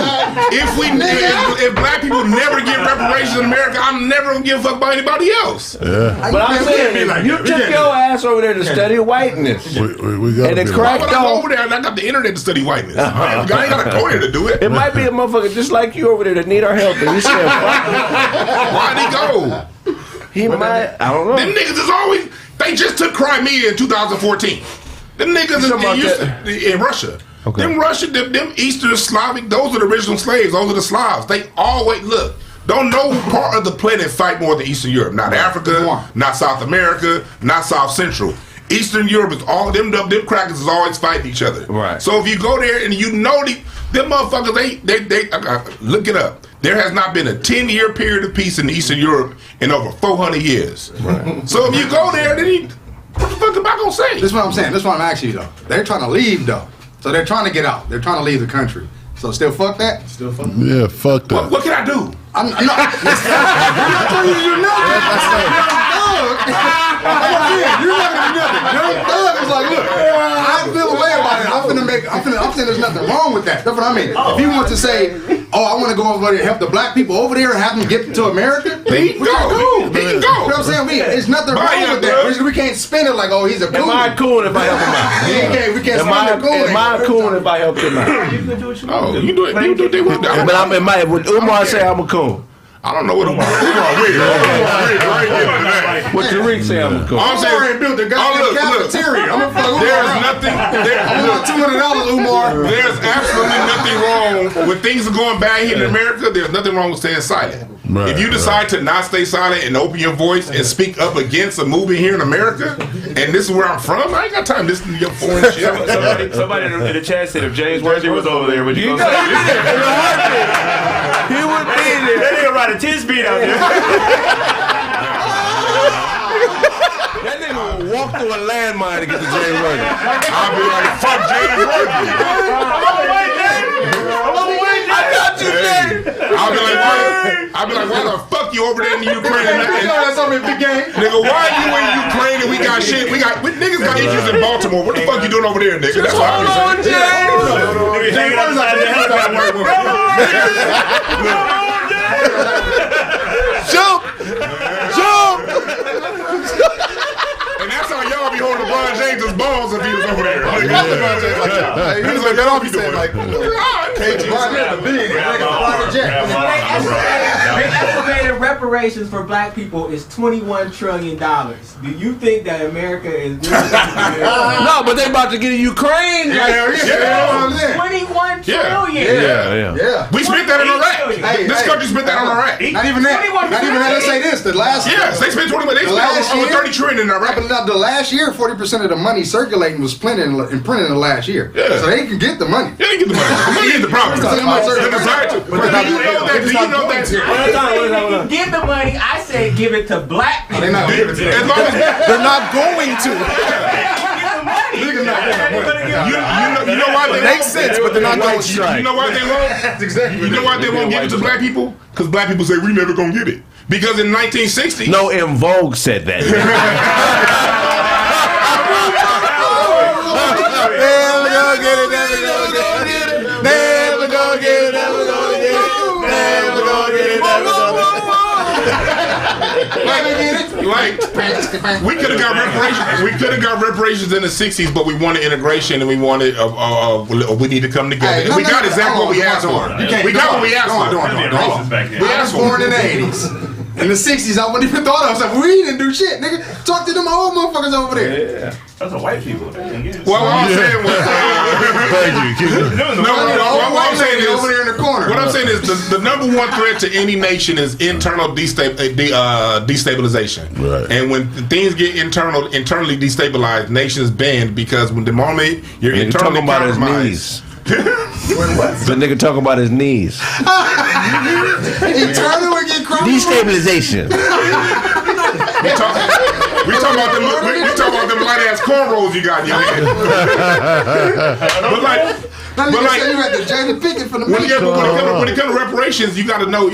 If black people never get reparations in America, I'm never gonna give a fuck about anybody else. Yeah. But I'm saying, you took your ass over there to study whiteness. We got And to it be cracked But I go off. over there and I got the internet to study whiteness. I ain't gotta go there to do it. It might be a motherfucker just like you over there that need our help. And you said, fuck Why'd he go? it. He might, I don't know. Them niggas is always. They just took Crimea in 2014. Them niggas in Russia. Okay. Them Eastern Slavic, those are the original slaves. Those are the Slavs. They always look. Don't no part of the planet fight more than Eastern Europe. Not Africa, not South America, not South Central. Eastern Europe is all them crackers is always fighting each other. Right. So if you go there and you know them motherfuckers, they look it up. There has not been a 10-year period of peace in Eastern Europe in over 400 years. Right. So if you go there, then what the fuck am I gonna say? This is what I'm saying. This is what I'm asking you though. They're trying to leave though. So they're trying to get out. They're trying to leave the country. So still fuck that? Still fuck that? Yeah, fuck that. What can I do? I'm not. You're not gonna do nothing. Young Thug is like, look, I feel away about it. I'm saying there's nothing wrong with that. That's what I mean. If you want to say, oh, I want to go over there and help the black people over there and have them get to America, He can go. He can go. You know what I'm saying? There's nothing wrong with that. We can't spin it like, oh, he's a coon. Am I cool if I help him out? We can't spin it cool. Am I cool if I help him out? You can do what you Oh, want. you do it. You do what they want. But would Umar say I'm a coon? I don't know what Umar. What Tariq say I'm a coon? I'm saying, built the goddamn cafeteria. I'm gonna fuck Umar. there's nothing. I want $200, Umar. There's absolutely nothing wrong when things are going bad here in America. There's nothing wrong with staying silent. Right, if you decide to not stay silent and open your voice and speak up against a movement here in America, and this is where I'm from, I ain't got time to listen to your foreign shit. Somebody in the chat said if James Worthy was over there, would you go? He would be there. That nigga ride a 10-speed out there. That nigga would walk through a landmine to get to James Worthy. I'll be like, fuck James Worthy. I got you, James. I'll be like, why the fuck you over there in the Ukraine? That's something big game. Nigga, why you in Ukraine and we got shit? Niggas got issues in Baltimore. What the fuck you doing over there, nigga? That's what I'm saying. Jump! And that's how y'all be holding LeBron James' balls if he was over there. LeBron James like that. He was like that off. He said like, They estimated reparations for black people is $21 trillion. Do you think that America is No, but they about to get in Ukraine. $21 trillion? Yeah. We spent that in Iraq. This country spent that on Iraq. Not even that. Let's say this. The last Yes, they spent 20. They spent over 30 trillion in Iraq. But the last year, 40% of the money circulating was printed in the last year. Yeah. So they can get the money. They didn't get the money. problem. The desire to. Do you know that? Give the money. I say give it to black people. They're not going to. They're not going to. You know why they makes sense, but they're not going to. You know why they won't? That's exactly. You know why they won't give it to black people? Because black people say we never gonna get it. Because in 1960, No, In Vogue said that. Never gonna get it. Never gonna get it. Never gonna get it. Never gonna get it. Never gonna get it. Never gonna like we could have got reparations. We could have got reparations in the 60s, but we wanted integration and we wanted we need to come together. And we got exactly what we asked for. We got what we asked for. We asked born in the 80s. In the 60s, I wouldn't even thought of it. I was like, we didn't do shit, nigga. Talk to them old motherfuckers over there. Yeah. Those are white people. They didn't get it. Well, what I'm saying was, Thank you. what I'm saying is, over there in the corner. what I'm saying is the number one threat to any nation is internal destabilization. Right. And when things get internally destabilized, nations bend because when the moment you're Nigga internally talking about his compromised. knees. The nigga talking about his knees. Internal and get crumbled. Destabilization. We talking about them light ass cornrows you got in your head. But like. That nigga said you had the Jada Pickett for the When it comes to reparations, you got to know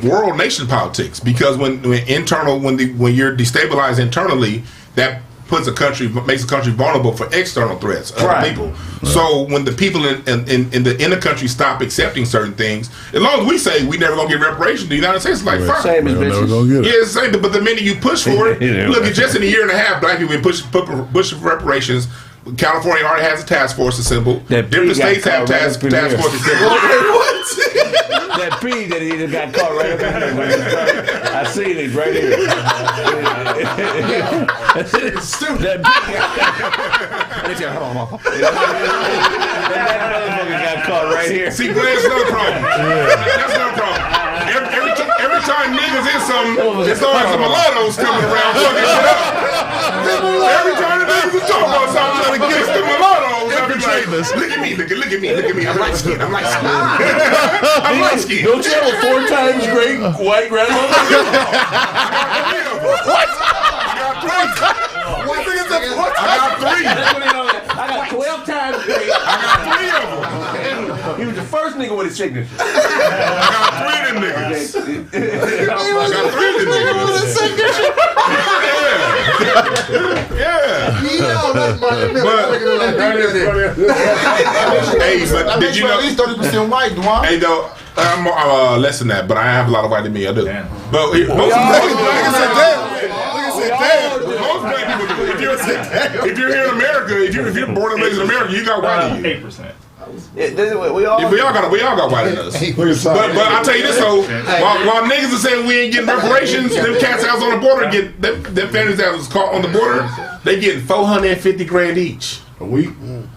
world nation politics because when you're destabilized internally, that makes a country vulnerable for external threats of other people. Right. So when the people in the country stop accepting certain things, as long as we say we never gonna get reparations, the United States is like fine. Same as bitches. Yeah, it's the same. But the minute you push for it, look, just in a year and a half, black people been pushing for reparations. California already has a task force assembled. Different states have task force assembled. That P that he just got caught right up in there. I seen it right here. Stupid. That motherfucker got caught right here. See, that's no problem. That's no problem. Every time niggas in something, it's always the mulattoes coming around fucking shit up. Every time the niggas is talking about something, trying to get the mulattoes, I be like, look at me. I'm light skinned. I'm light skinned. Don't you have a 4 times great white grandmother? What? I got 3. I got 12 times great. I got 3 of them. He was the first nigga with his signature. I got 3 of them niggas. I got 3 of them niggas. Yeah. Hey, but did you know? At least 30% white, Dwan. Hey, though, I'm less than that, but I have a lot of white in me. I do. But most black people do. If you're here in America, if you're born and raised in America, you got white in you. 8%. We all got white in us. But I tell you this though, while niggas are saying we ain't getting reparations, them cats out on the border get them families that was caught on the border, they getting $450,000 each a week.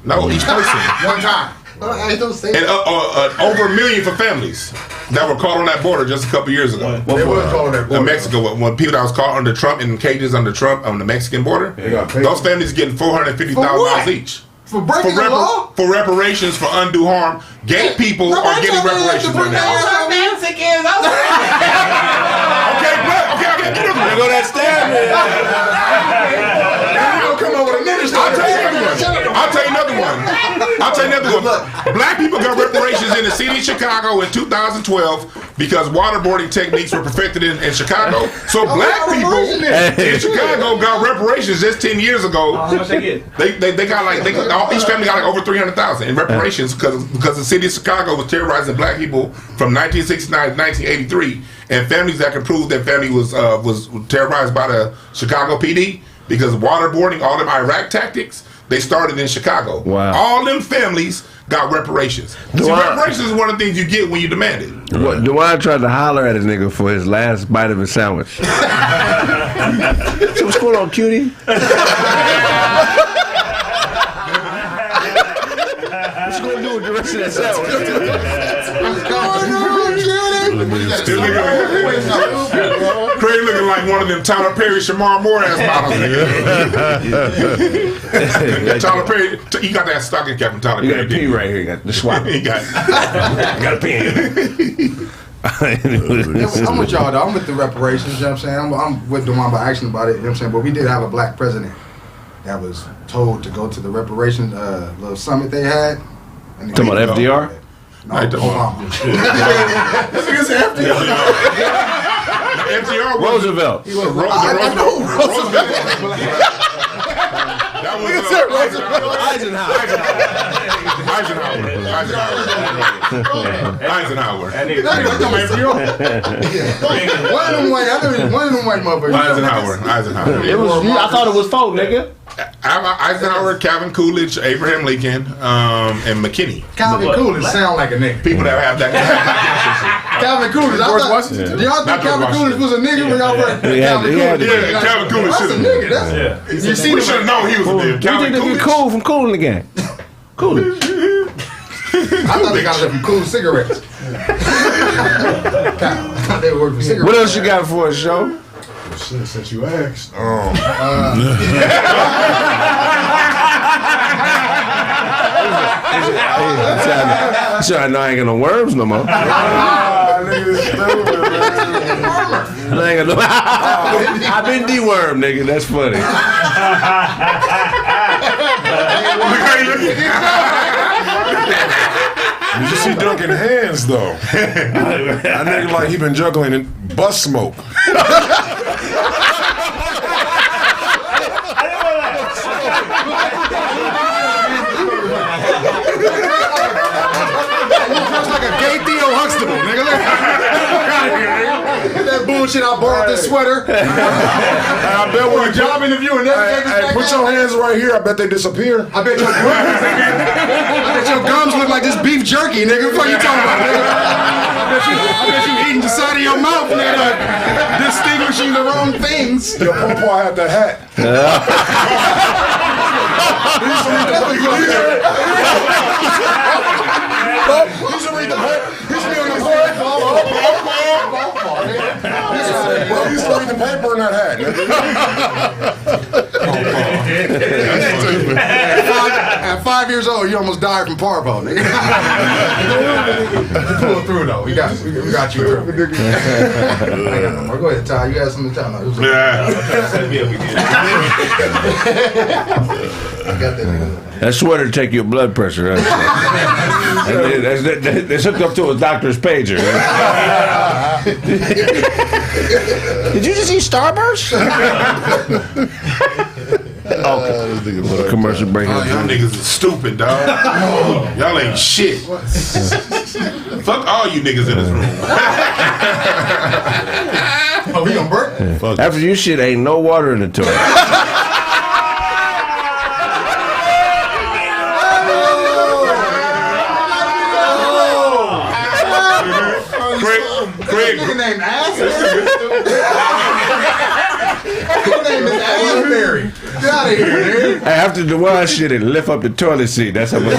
No, each person. One time. I don't say and over $1 million for families that were caught on that border just a couple years ago. They were caught on that border. In Mexico, when people that was caught under Trump in cages under Trump on the Mexican border, those families getting $450,000 each. For breaking the law? For reparations for undue harm. Gay people are getting reparations right now. Okay. There go that stab. Come on with a minister. I'll tell you another one. Black people got reparations in the city of Chicago in 2012 because waterboarding techniques were perfected in Chicago. So black people in Chicago got reparations just 10 years ago. How much they get? They got each family got like over $300,000 in reparations because the city of Chicago was terrorizing black people from 1969 to 1983, and families that could prove that family was terrorized by the Chicago PD because waterboarding, all them Iraq tactics, they started in Chicago. Wow. All them families got reparations. Reparations is one of the things you get when you demand it. Dwayne tried to holler at his nigga for his last bite of his sandwich. So what's going on, cutie? What you gonna do with the rest of that sandwich? What's going on, cutie? them niggas This still. nigga- Kraig looking like one of them Tyler Perry, Shamar Moore ass models. Tyler Perry, he got that stocking cap from Tyler You Perry. got a P right here. You got the swap. He got got a pen. I'm with y'all though. I'm with the reparations. You know what I'm saying? I'm with the one by action about it. You know what I'm saying? But we did have a black president that was told to go to the reparations little summit they had. And Talking about FDR? No, Obama. This nigga said FDR. FDR was Roosevelt. I know Roosevelt. That was Eisenhower. One of them white motherfuckers. Eisenhower. It was. I thought it was folk, nigga. Eisenhower, Calvin Coolidge, Abraham Lincoln, and McKinney. Calvin Coolidge sound like a nigga. People that have that. Calvin Coolidge. George Washington. Do y'all think Calvin Coolidge was a nigga when y'all were Calvin Coolidge? Yeah, Calvin Coolidge That's a should nigga. That's you see We should have known he was a nigga. You Calvin think they Coolidge. get cool from Cool in the game? Coolidge. I thought they got it from cool cigarettes. They work for cigarettes. What else you got for us, show? Shit, since you asked. So I know I ain't got no worms no more. I've been dewormed, nigga. That's funny. You just see Duncan hands though. That nigga like he been juggling in bus smoke. Like a gay Theo Huxtable, nigga. Get that bullshit. I borrowed this sweater. I bet For when a job interview and everything. Hey, put your hands right here. I bet they disappear. I bet your gums look like this beef jerky, nigga. What are you talking about, nigga? I bet you eating the side of your mouth, nigga. Distinguishing the wrong things. Your papa had the hat. He should read the paper. He should be on the board. He used to read the paper in that hat. At 5 years old, you almost died from parvo, nigga. You pulled through though. We got you. I got no more. Go ahead, Ty. You got something to tell me. I got that nigga. That sweater to take your blood pressure. That's hooked up to a doctor's pager. Did you just eat Starburst? Okay. Commercial break. Y'all niggas is stupid, dog. Y'all ain't shit. Fuck all you niggas in this room. Oh, we gonna break? After you shit, ain't no water in the toilet. Kraig, Nigga named Ass. His name is Asbury. Get out of here, dude. After the wild shit, it lift up the toilet seat. That's how much.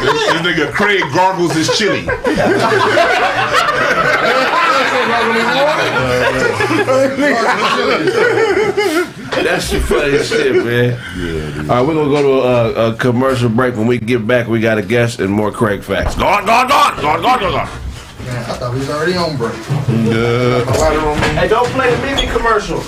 This nigga Kraig gargles his chili. That's the funniest shit, man. All right, we're gonna go to a commercial break. When we get back, we got a guest and more Kraig Facts. Go on. Man, I thought we was already on break. Hey, don't play the Mimi commercial.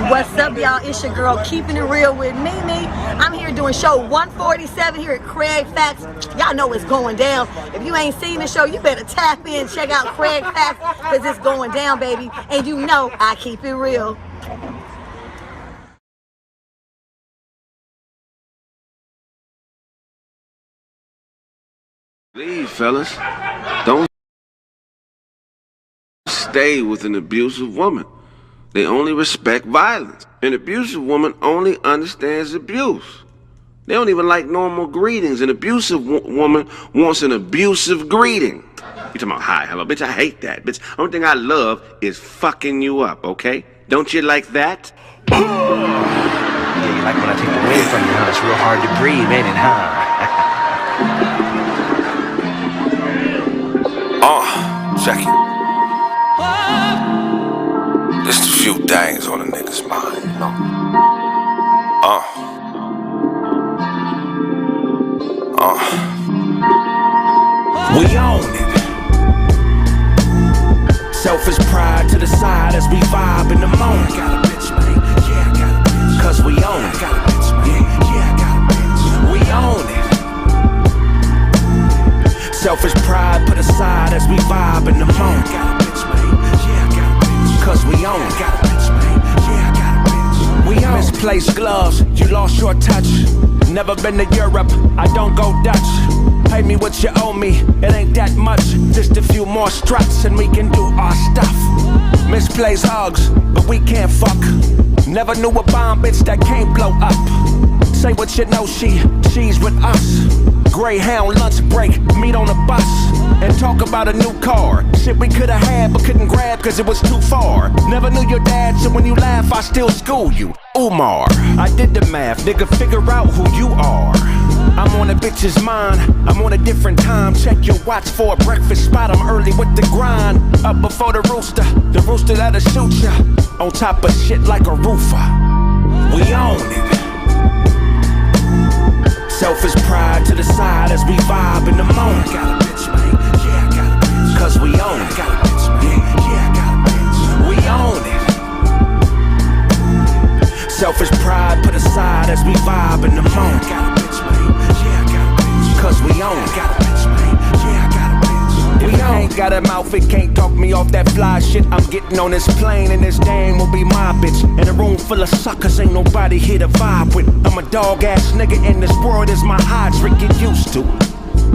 What's up, y'all? It's your girl, Keeping It Real with Mimi. I'm here doing show 147 here at Kraig Facts. Y'all know it's going down. If you ain't seen the show, you better tap in, check out Kraig Facts, because it's going down, baby. And you know I keep it real. Please, fellas, don't stay with an abusive woman. They only respect violence. An abusive woman only understands abuse. They don't even like normal greetings. An abusive woman wants an abusive greeting. You talking about hi, hello, bitch? I hate that, bitch. Only thing I love is fucking you up, okay? Don't you like that? Yeah, you like when I take the wind from you, huh? It's real hard to breathe, ain't it, huh? Check it. Just a few things on a nigga's mind, you know. We own it. Selfish pride to the side as we vibe in the moment. I got a bitch, man. Yeah, I got a bitch. Cause we own it. I got a bitch, man. Yeah, I got a bitch. We own it. Selfish pride put aside as we vibe in the moment. I got a bitch, man. Yeah, I got a bitch. Cause we own it. I got a bitch, man. Yeah, I got a bitch. We own it. Misplaced gloves, you lost your touch. Never been to Europe, I don't go Dutch. Pay me what you owe me, it ain't that much. Just a few more struts and we can do our stuff. Misplaced hugs, but we can't fuck. Never knew a bomb bitch that can't blow up. Say what you know, she's with us. Greyhound lunch break, meet on a bus. And talk about a new car. Shit we could've had but couldn't grab cause it was too far. Never knew your dad, so when you laugh I still school you. Umar, I did the math, nigga, figure out who you are. I'm on a bitch's mind, I'm on a different time. Check your watch for a breakfast spot, I'm early with the grind. Up before the rooster that'll shoot ya. On top of shit like a roofer. We own it. Selfish pride to the side as we vibe in the moment. I got a bitch, man. Yeah, I got a bitch. Cause we own it. I got a bitch, man. Yeah, I got a bitch. We own it. Selfish pride put aside as we vibe in the moment. I got a bitch, man. Yeah, I got a bitch. Cause we own it. I got a bitch, man. Yeah, I got a bitch. If it ain't got a mouth, it can't talk me off that fly shit. I'm getting on this plane and this dame will be my bitch. In a room full of suckers, ain't nobody here to vibe with. I'm a dog ass nigga and this world is my hydrant, get used to.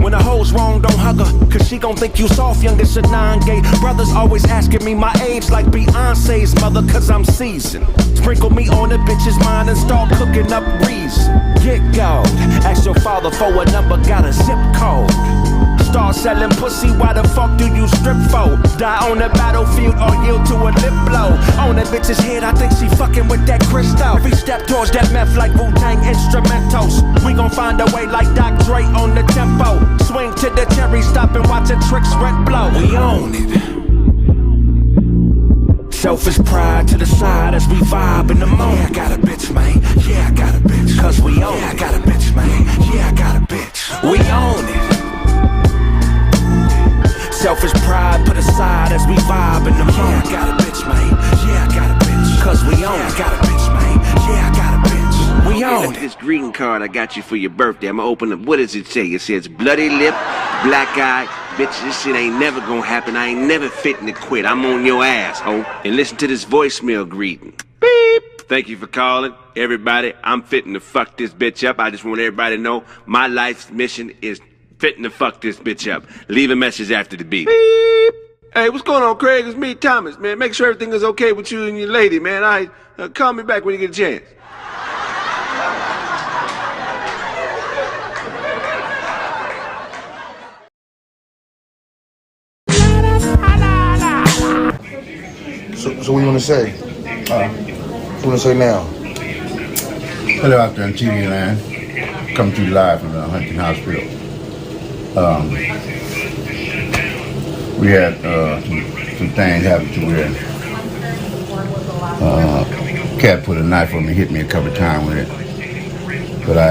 When a hoe's wrong, don't hug her, cause she gon' think you soft, youngest of 9 gay. Brothers always asking me my age like Beyonce's mother, cause I'm seasoned. Sprinkle me on a bitch's mind and start cooking up reason. Get gold, ask your father for a number, got a zip code. Start selling pussy, why the fuck do you strip for? Die on the battlefield or yield to a lip blow. On a bitch's head, I think she fucking with that crystal. Every step towards that meth like Wu-Tang instrumentals. We gon' find a way like Dr. Dre on the tempo. Swing to the cherry, stop and watch a Tricks red blow. We own it. Selfish pride to the side as we vibe in the moment. Yeah, I got a bitch, man. Yeah, I got a bitch. Cause we own it. Yeah, I got a bitch, man. Yeah, I got a bitch. We own it. Selfish pride put aside as we vibe in the moment. Yeah, I got a bitch, man. Yeah, I got a bitch. Cause we own it. I got a bitch, man. Yeah, I got a bitch. We own it. This greeting card I got you for your birthday. I'm gonna open up. What does it say? It says bloody lip, black eye. Bitch, this shit ain't never gonna happen. I ain't never fitting to quit. I'm on your ass, ho. And listen to this voicemail greeting. Beep. Thank you for calling. Everybody, I'm fitting to fuck this bitch up. I just want everybody to know my life's mission is fitting to fuck this bitch up. Leave a message after the beep. Beep. Hey, what's going on, Craig? It's me, Thomas, man. Make sure everything is okay with you and your lady, man. Call me back when you get a chance. So what you want to say? What you want to say now? Hello out there on TV land. Come to you live from the Hunting Hospital. We had some things happen to where cat put a knife on me, hit me a couple of times with it. But I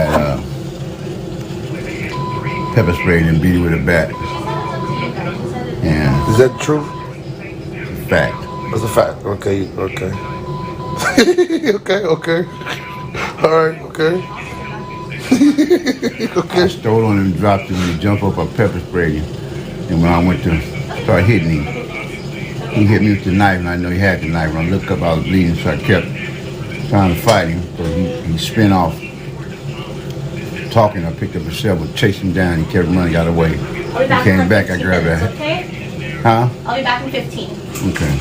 pepper sprayed and beat it with a bat. And is that the truth? Fact. That's a fact. Okay. okay. All right. Okay. I stole on him and dropped him and he jumped up, I pepper sprayed him. And when I went to start hitting him, he hit me with the knife and I know he had the knife. When I looked up, I was bleeding, so I kept trying to fight him. So he spin off talking. I picked up a shovel, chased him down, he kept running, got away. He came back, I grabbed that. Okay? Huh? I'll be back in 15. Okay.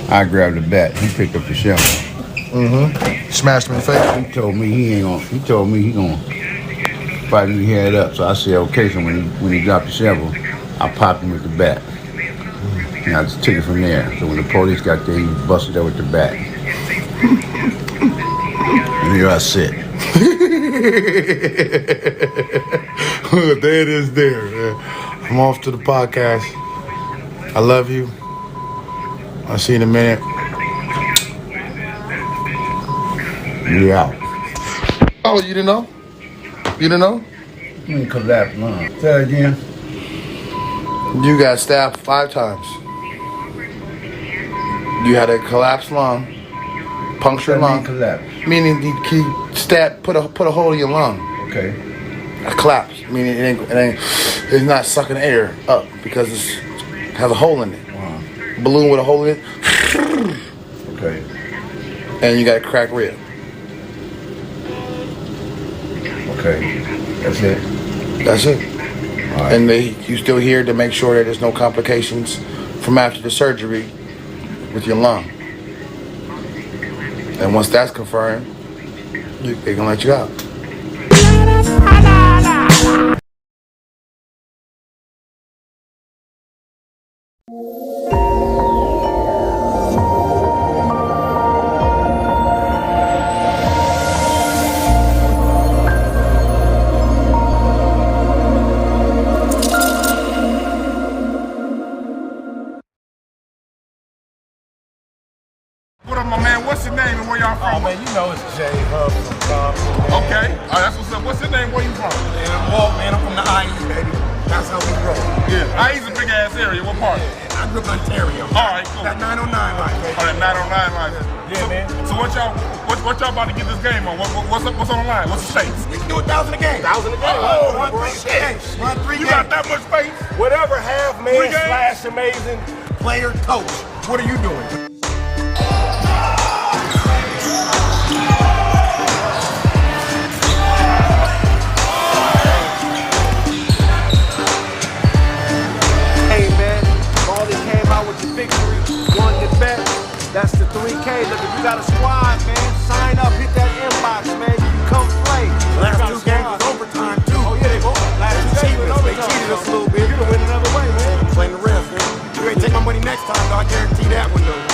I grabbed the bat, he picked up the shovel. Smashed him in the face. He told me he gonna fight me head up. So I said, okay. So when he dropped the shovel, I popped him with the bat. And I just took it from there. So when the police got there, he busted up with the bat. And here I sit. There it is there, man. I'm off to the podcast. I love you. I'll see you in a minute. We out. Oh, you didn't know? You didn't know? You didn't collapse lung. Say it again. You got stabbed 5 times. You had a collapsed lung, punctured lung. Collapse. Meaning he stabbed, put a hole in your lung. Okay. A collapse, meaning it's not sucking air up because it has a hole in it. Wow. Balloon with a hole in it. Okay. And you got a cracked rib. Okay. That's it. That's it. All right. And you still here to make sure that there's no complications from after the surgery with your lung. And once that's confirmed, they're gonna let you out. What up, my man? What's your name and where y'all from? Oh, man, you know it's Jay Hub from Compton. Okay. That's what's up. What's your name? Where you from? Man, I'm from the IE, baby. That's how we roll. Yeah. IE's a big ass area. What part? Yeah, I grew up in Ontario. All right, cool. That 909 life, baby. Oh, that 909 life. Yeah, man. So what y'all about to get this game on? What's on the line? What's the stakes? We can do 1,000 a game. 1,000 a game. Oh, Run 3 games. Run 3 You games. got that much space? Whatever, half man Three games? slash amazing player coach. What are you doing? Victory, won your bet. That's the 3K. Look, if you got a squad, man, sign up, hit that inbox, man. You can come play. Last 2 games was overtime, too. Oh, yeah, they both. Last 2 games was overtime. They cheated us a little bit. You can win another way, man. Playing the rest, man. You ain't take my money next time, though. I guarantee that one, though.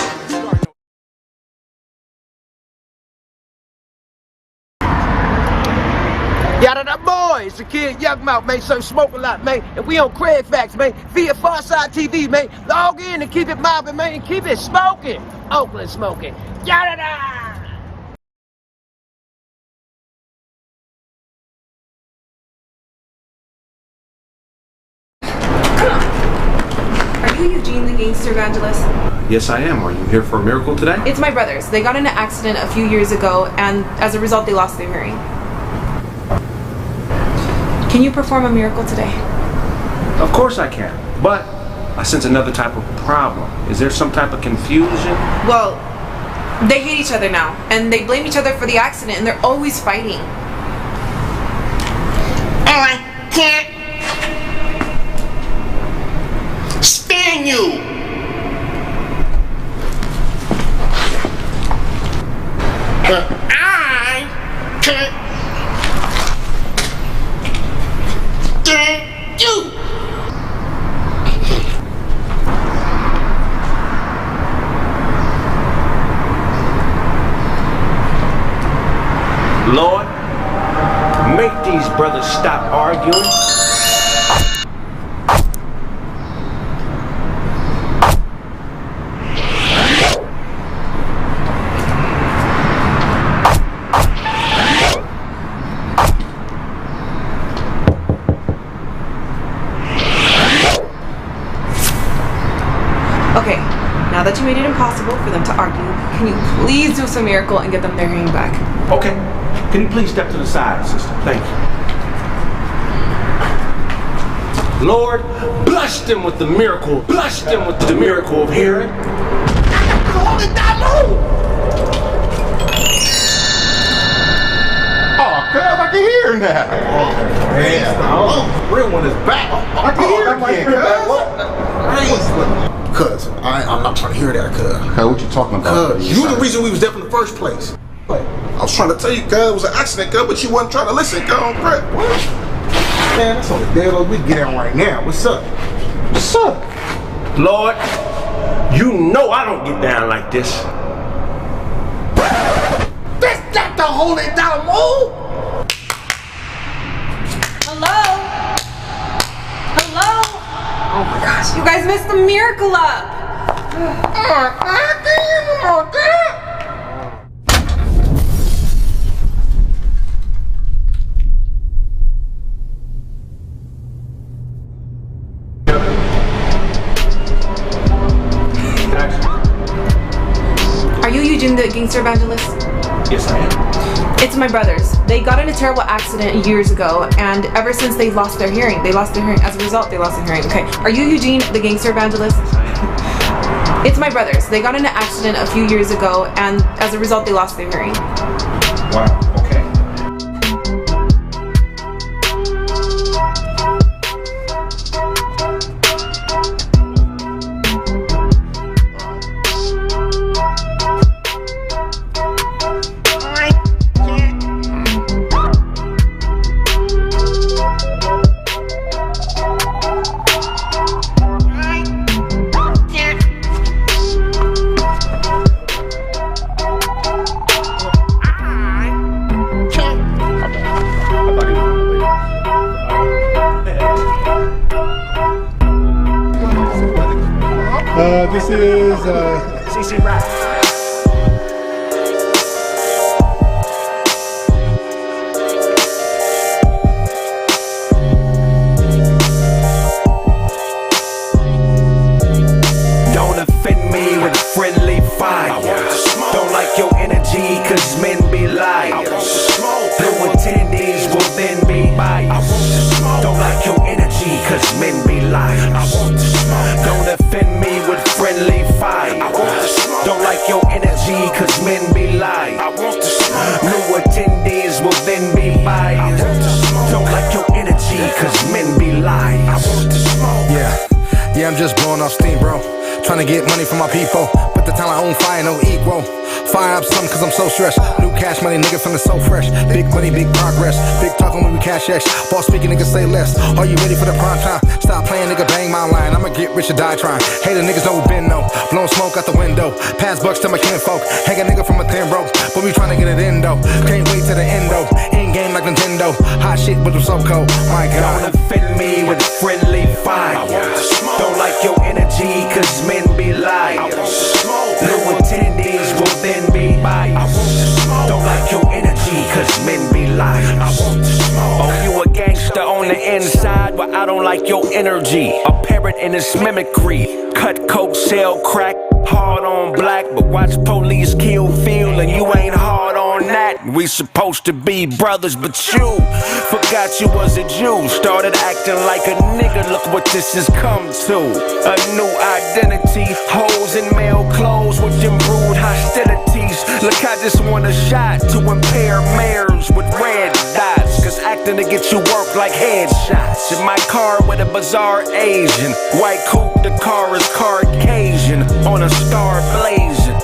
Yada da boy, it's the kid Young Mouth, man. So smoke a lot, man. And we on Kraig Facts, man. Via Pharcyde TV, man. Log in and keep it mobbing, man. And keep it smoking. Oakland smoking. Yada da! Are you Eugene the Gangster Evangelist? Yes, I am. Are you here for a miracle today? It's my brothers. They got in an accident a few years ago, and as a result, they lost their hearing. Can you perform a miracle today? Of course I can. But I sense another type of problem. Is there some type of confusion? Well, they hate each other now, and they blame each other for the accident, and they're always fighting. I can't stand you. I can't stand you. Lord, make these brothers stop arguing. Okay, now that you made it impossible for them to argue, can you please do some miracle and get them their hearing back? Okay. Can you please step to the side, sister? Thank you. Lord, bless them with the miracle. Bless them with the miracle of hearing. Hold it down low. Oh, cuz I can hear now. Real one is back. I can hear again, cuz. I'm not trying to hear that, cuz. Hey, what you talking about? Cuz, you the reason we was there in the first place. I was trying to tell you, cuz, it was an accident, cuz, but you wasn't trying to listen, cuz, on Brett. What? Man, that's on the dead old we get on right now. What's up? What's up? Lord, you know I don't get down like this. That's not the hold it down move. Hello? Hello? Oh my gosh, you guys messed the miracle up. Are you Eugene the gangster evangelist? Yes, I am. It's my brothers. They got in a terrible accident years ago, and ever since they lost their hearing. As a result, they lost their hearing. Okay. Are you Eugene the gangster evangelist? Yes, I am. It's my brothers. They got in an accident a few years ago, and as a result, they lost their hearing. Wow. Okay. This is CC Rap. Don't offend me with friendly fire. Don't like your energy, cause men be liars. Blue attendees will then be biased. Don't like your energy, cause men be liars. Don't offend me with friendly fire. Don't like your energy, cause men be liars. New attendees will then be biased. Don't like your energy, cause men be liars. Yeah, I'm just blowing off steam, bro. Trying to get money from my people, but the time I own fire no equal. Fire up something cause I'm so stressed. New cash money, nigga feeling so fresh. Big money, big progress. Big talk when we cash X. Boss speaking, nigga say less. Are you ready for the prime time? Stop playing, nigga, bang my line. I'ma get rich or die trying. Hater niggas know we been no. Blowing smoke out the window. Pass bucks to my kinfolk. Hang a nigga from a thin rope, but we trying to get it in though. Can't wait to the end though. In game like Nintendo. Hot shit, but I'm so cold. My God. Don't offend me with friendly fire. Don't like your energy, cause men be liars. New attendees will then be biased. Don't like your energy, cause men be liars. Oh, you a gangster on the inside, but I don't like your energy. A parrot in its mimicry. Cut coke, sell crack. Hard on black, but watch police kill Phil, and you ain't hard on that. We supposed to be brothers, but you forgot you was a Jew. Started acting like a nigga, look what this has come to. A new identity, hoes in male clothes with them rude hostilities. Look, I just want a shot to impair mares with red dots. Cause acting to get you work like headshots. In my car with a bizarre Asian. White coupe, the car is Caucasian. On a star blazing.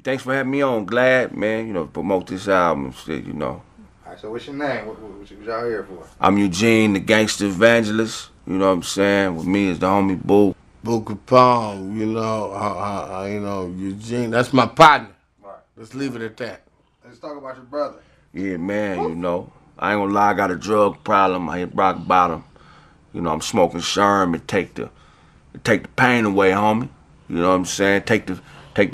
Thanks for having me on. Glad, man, promote this album and shit, Alright, so what's your name? What y'all here for? I'm Eugene, the gangster evangelist. You know what I'm saying? With me is the homie Boo. Boo Capone, Eugene, that's my partner. Right. Let's leave it at that. Let's talk about your brother. Yeah, man, I ain't gonna lie, I got a drug problem. I hit rock bottom. I'm smoking Sherm and take the pain away, homie. You know what I'm saying? Take the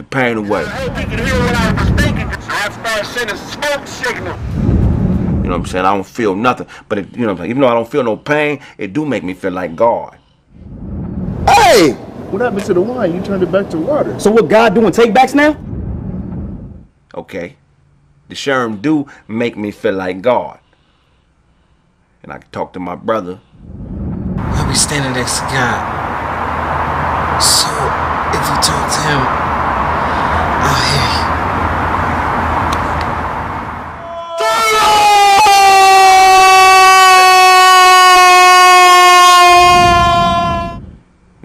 pain away. I hope you can hear what I was thinking. I have started sending smoke signal. You know what I'm saying? I don't feel nothing. But, even though I don't feel no pain, it do make me feel like God. Hey! What happened to the wine? You turned it back to water. So what God doing, take backs now? Okay. The Sherm do make me feel like God. And I can talk to my brother. I'll be standing next to God. So, if you talk to him, I'll hear you.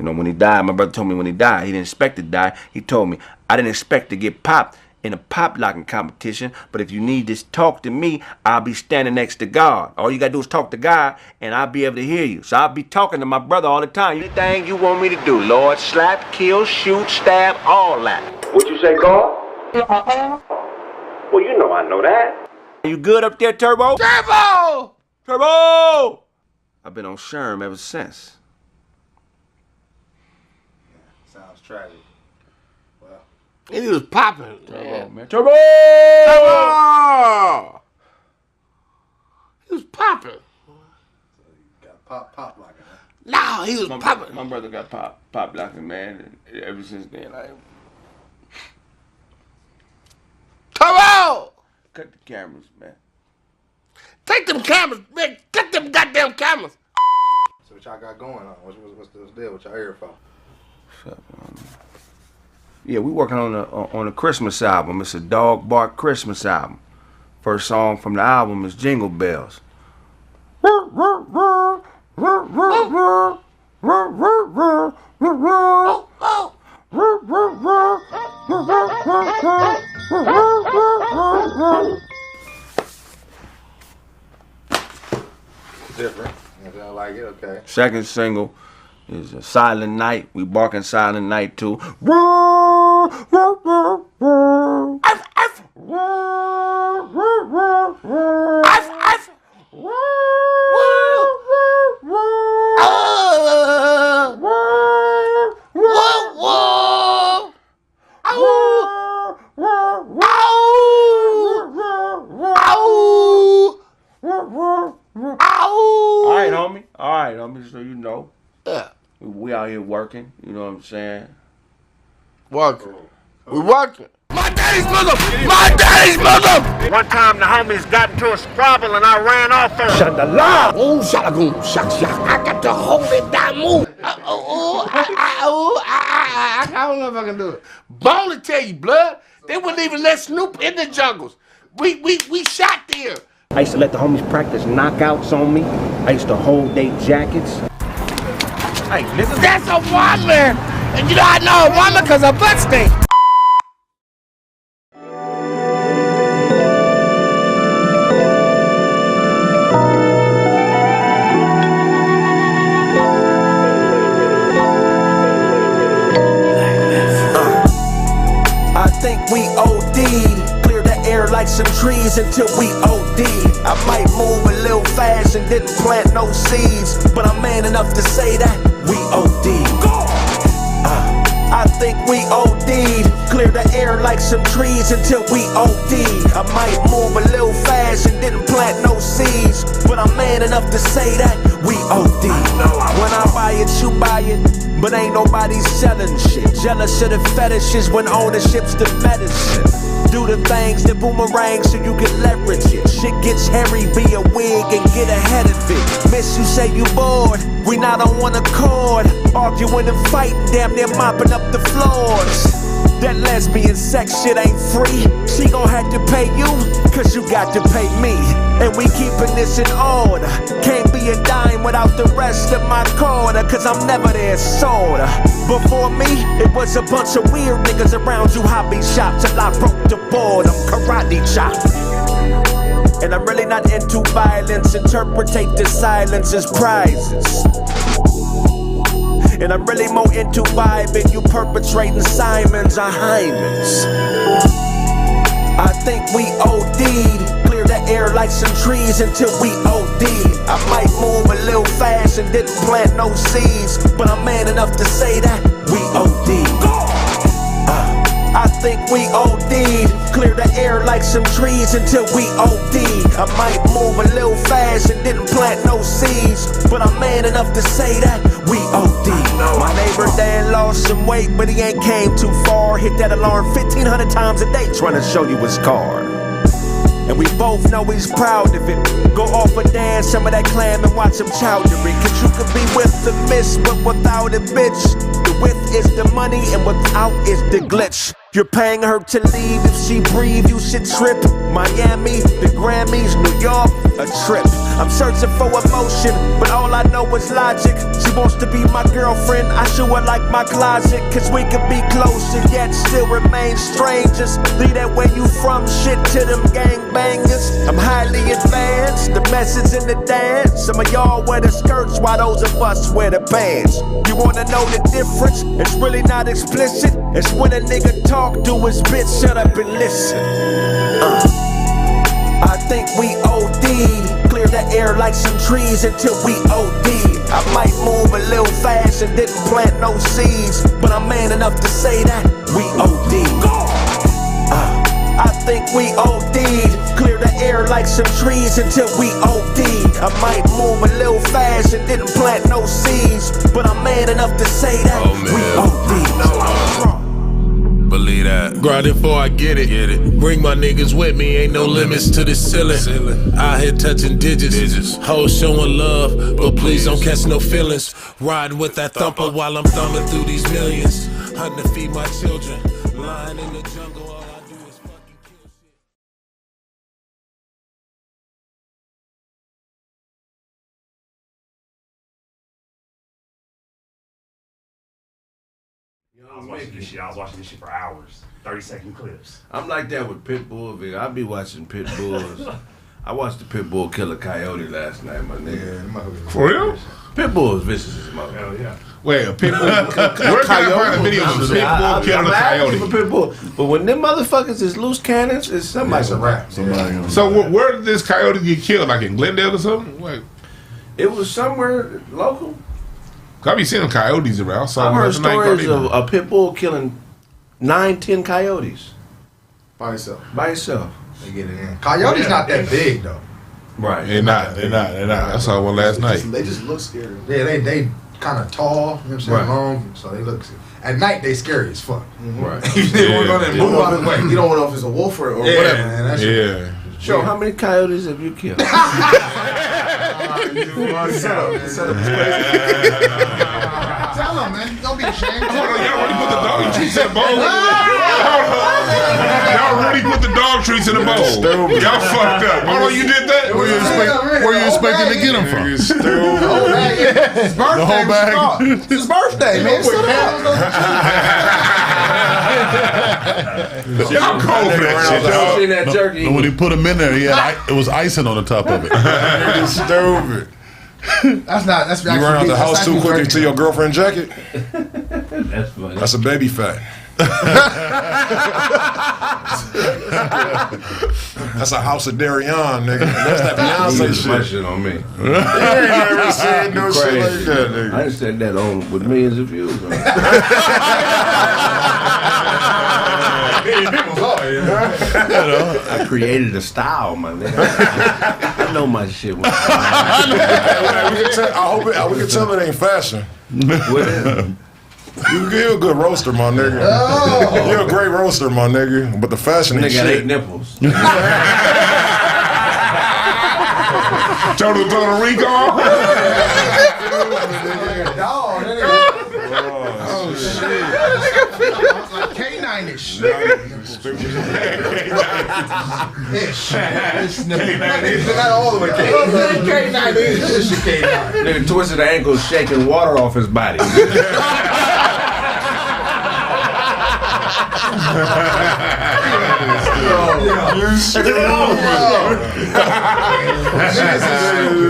When he died, my brother told me when he died, he didn't expect to die. He told me, I didn't expect to get popped in a pop locking competition, but if you need to talk to me, I'll be standing next to God. All you gotta do is talk to God, and I'll be able to hear you. So I'll be talking to my brother all the time. Anything you want me to do, Lord, slap, kill, shoot, stab, all that. What you say, God? Well, you know I know that. You good up there, Turbo? Turbo! Turbo! I've been on Sherm ever since. Sounds tragic. And he was popping. Turbo, man. Turbo! Turbo! He was popping. Got pop like it. Nah, he was popping. My brother got pop locking, man. And ever since then, like. Turbo! Cut the cameras, man. Take them cameras, man. Cut them goddamn cameras. So what y'all got going on? What's the deal? What y'all here for? Yeah, we working on a Christmas album. It's a dog bark Christmas album. First song from the album is Jingle Bells. Different. I like it. Okay. Second single is a Silent Night. We barking Silent Night too. All right, homie, so you know. Yeah. We out here working, you know what I'm saying? Working. We working. My daddy's mother! My daddy's mother! One time the homies got into a squabble and I ran off her. Shandala! Oh, shalagoon, shak. I got to hold it down, move. I don't know if I can do it. Bone to tell you, blood. They wouldn't even let Snoop in the jungles. We shot there. I used to let the homies practice knockouts on me. I used to hold their jackets. Hey, nigga, that's a woman! And you know I know a woman because her butt stink. I think we OD'd. Clear the air like some trees until we OD. I might move a little fast and didn't plant no seeds, but I'm man enough to say that we OD'd. I think we OD'd. Clear the air like some trees until we OD. I might move a little fast and didn't plant no seeds, but I'm man enough to say that we OD. When I buy it, you buy it, but ain't nobody selling shit. Jealous of the fetishes when ownership's the medicine. Do the things that boomerang so you can leverage it. Shit gets hairy, be a wig and get ahead of it. Miss, you say you bored, we not on one accord. Arguing and fighting, damn near mopping up the floors. That lesbian sex shit ain't free. She gon' have to pay you, cause you got to pay me. And we keepin' this in order. Can't be a dime without the rest of my quarter, cause I'm never there, sorta. Before me, it was a bunch of weird niggas around you hobby shop till I broke the board, I'm karate chop. And I'm really not into violence, interpretate the silence as prizes. And I'm really more into vibing, you perpetrating Simons or Hymens. I think we OD'd. Clear the air like some trees until we OD. I might move a little fast and didn't plant no seeds, but I'm man enough to say that we OD'd. I think we OD'd. Clear the air like some trees until we OD. I might move a little fast and didn't plant no seeds, but I'm man enough to say that we OD. My neighbor Dan lost some weight, but he ain't came too far. Hit that alarm 1,500 times a day trying to show you his card. And we both know he's proud of it. Go off a dance, some of that clam and watch him chowdery. Cause you could be with the miss, but without a bitch. The with is the money and without is the glitch. You're paying her to leave, if she breathe you should trip. Miami, the Grammys, New York, a trip. I'm searching for emotion, but all I know is logic. She wants to be my girlfriend, I show her like my closet. Cause we could be closer, yet still remain strangers. Leave that where you from shit to them gangbangers. I'm highly advanced, the message in the dance. Some of y'all wear the skirts while those of us wear the pants. You wanna know the difference? It's really not explicit. It's when a nigga talk to his bitch, shut up and listen. I think we OD'd. Clear the air like some trees until we OD'd. I might move a little fast and didn't plant no seeds, but I'm man enough to say that we OD'd. I think we OD'd. Clear the air like some trees until we OD'd. I might move a little fast and didn't plant no seeds, but I'm man enough to say that we OD'd. Believe that. Grinding before I get it. Bring my niggas with me, ain't no limits to the ceiling. Out here touching digits. Hoes showing love, but please don't catch no feelings. Riding with that thumper while I'm thumbing through these millions. Hunting to feed my children. Lying in the jungle, all I do is fucking kill shit. I was watching this shit for hours. 30-second clips. I'm like that with pit bulls. I be watching pit bulls. I watched the pit bull kill a coyote last night, my nigga. For real? Pit bull is vicious as mother. Hell yeah. Wait, a pit bull? Where can I find a video of a pit bull killing a coyote? Pit bull. But when them motherfuckers is loose cannons, it's somebody's a rap. So where did this coyote get killed? Like in Glendale or something? Wait. It was somewhere local. I be seeing coyotes around. So I heard stories of a pit bull killing 9-10 coyotes by itself. They get it in. Coyotes not that big though. Right. They're not. I saw one last night. They just look scary. Yeah, they kind of tall, you know what I'm saying, Right. long, so they look. At night they scary as fuck. Right. They won't go there and move out of the way. You don't know if it's a wolf or Yeah, whatever. man, that's Joe, how many coyotes have you killed? Set up. Tell him, man. Don't be ashamed. Hold on, y'all already put the dog treats in the bowl. Y'all already put the dog treats in the bowl. Y'all fucked up. Hold on, you did that? Where you expecting to get them from? His birthday. The whole bag. It's his birthday, man. Sit down. Y'all cold for that shit, dog. Seen that turkey. When he put them in there, it was icing on the top of it. Nigga stupid. That's You run out the house too quickly to your girlfriend jacket? That's funny. That's a baby fat. That's a house of Darion, nigga. That's that Beyonce My shit. shit on me. You ain't never said no shit like that, nigga. I ain't said that on with millions of views. I created a style, my nigga. I know my shit. I hope we can tell it ain't fashion. You're a good roaster, my nigga. Oh. You're a great roaster, my nigga. But the fashion ain't Nigga got 8 shit. nipples. Total recall? Oh, shit. Like K9-ish. Not all the way K9-ish. Nigga twisted ankles, shaking water off his body.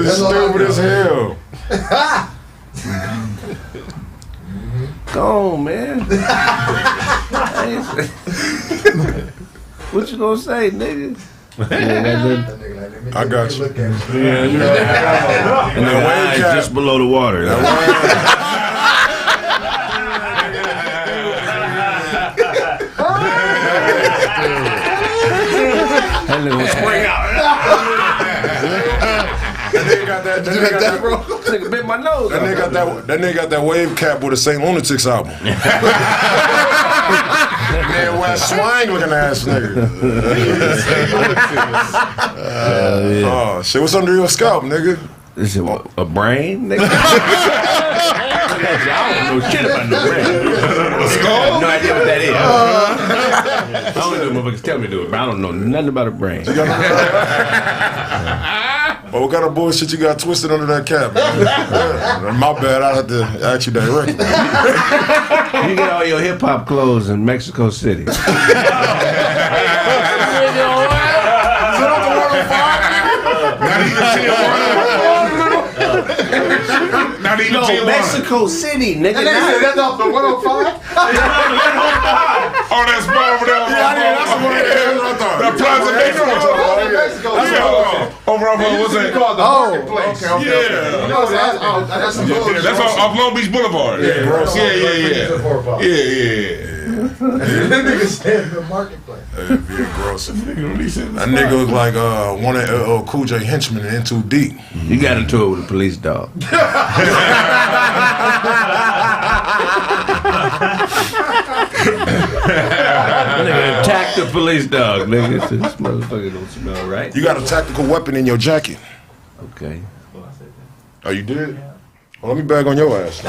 Stupid as hell. Go on, man. What you gonna say, nigga? I got you. And the eyes just below the water. That nigga will spring out. That nigga got that. Nigga bit my nose. That nigga got that wave cap with a St. Lunatics album. Man, wear swang looking ass nigga. Oh shit, what's under your scalp, nigga? Is it a brain, nigga? I don't know shit about no brain. I have no idea what that is. I only know motherfuckers tell me to do it, but I don't know nothing about a brain. Oh, what kind of bullshit you got twisted under that cap, man? My bad, I had to ask you directly. You get all your hip hop clothes in Mexico City. Not even no, Mexico City, nigga. That's off the 105? Oh, that's over there. That's what I thought. The Plaza Mexico. Over on what's that? Okay. You know, that's off Long Beach Boulevard. Yeah. That nigga said the marketplace. Very gross. That nigga was like one of Cool J henchmen in Too Deep. You got into it with a police dog. Nigga attack the police dog, nigga. This motherfucker don't smell right. You got a tactical weapon in your jacket. Okay. Oh, you did? Well, let me bag on your ass.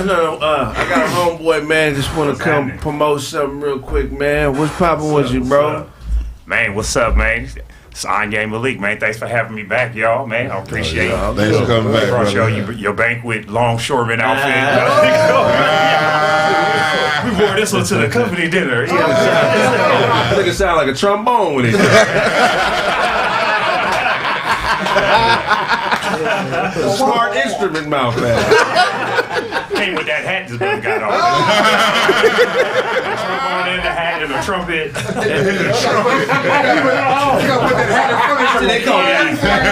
No, I got a homeboy, man. Just want to come promote something real quick, man. What's poppin' with you, bro? Man, what's up, man? It's Anye Malik, man. Thanks for having me back, y'all, man. I appreciate it. Thanks for coming back, brought brother. your banquet longshoreman outfit. We wore this one to the company dinner. Nigga sound like a trombone when he smart instrument mouth, man. Came with that hat just got on. Trombone in the hat and a trumpet. You gotta put that hat in front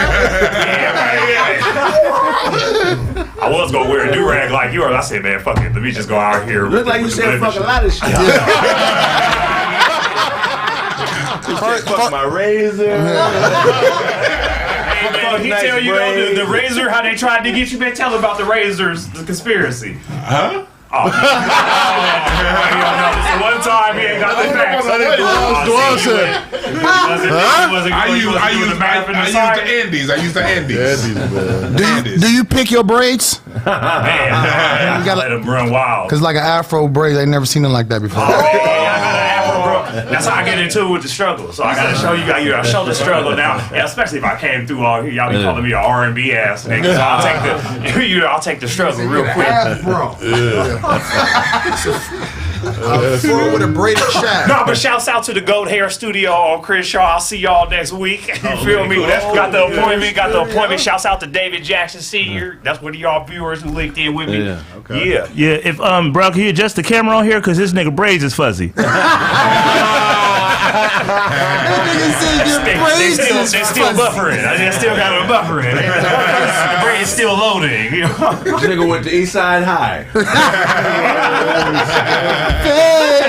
of I was gonna wear a do-rag like yours. I said, man, fuck it. Let me just go out here. Look like you said fuck a lot of shit. Fuck my razor. He tell you the razor, how they tried to get you, man. Tell about the razors, the conspiracy. Huh? Oh. One time he ain't got the facts. I used the Andes. Do you pick your braids? Man, you gotta let them run wild. Cause like an afro braid, I never seen them like that before. That's how I get into it with the struggle. So I gotta show you guys. I show the struggle now, and especially if I came through all here, y'all be calling me an R&B ass nigga. So I'll take the struggle real quick. With a braided shaft. No, but shouts out to the Goat Hair Studio on Crenshaw. I'll see y'all next week. You feel me? Got the appointment. Shouts out to David Jackson Sr. That's one of y'all viewers who linked in with me. Yeah. If bro, can you adjust the camera on here? Cause this nigga braids is fuzzy. They still buffering. I still got a buffering. The braid is still loading. You know? This nigga went to East Side High.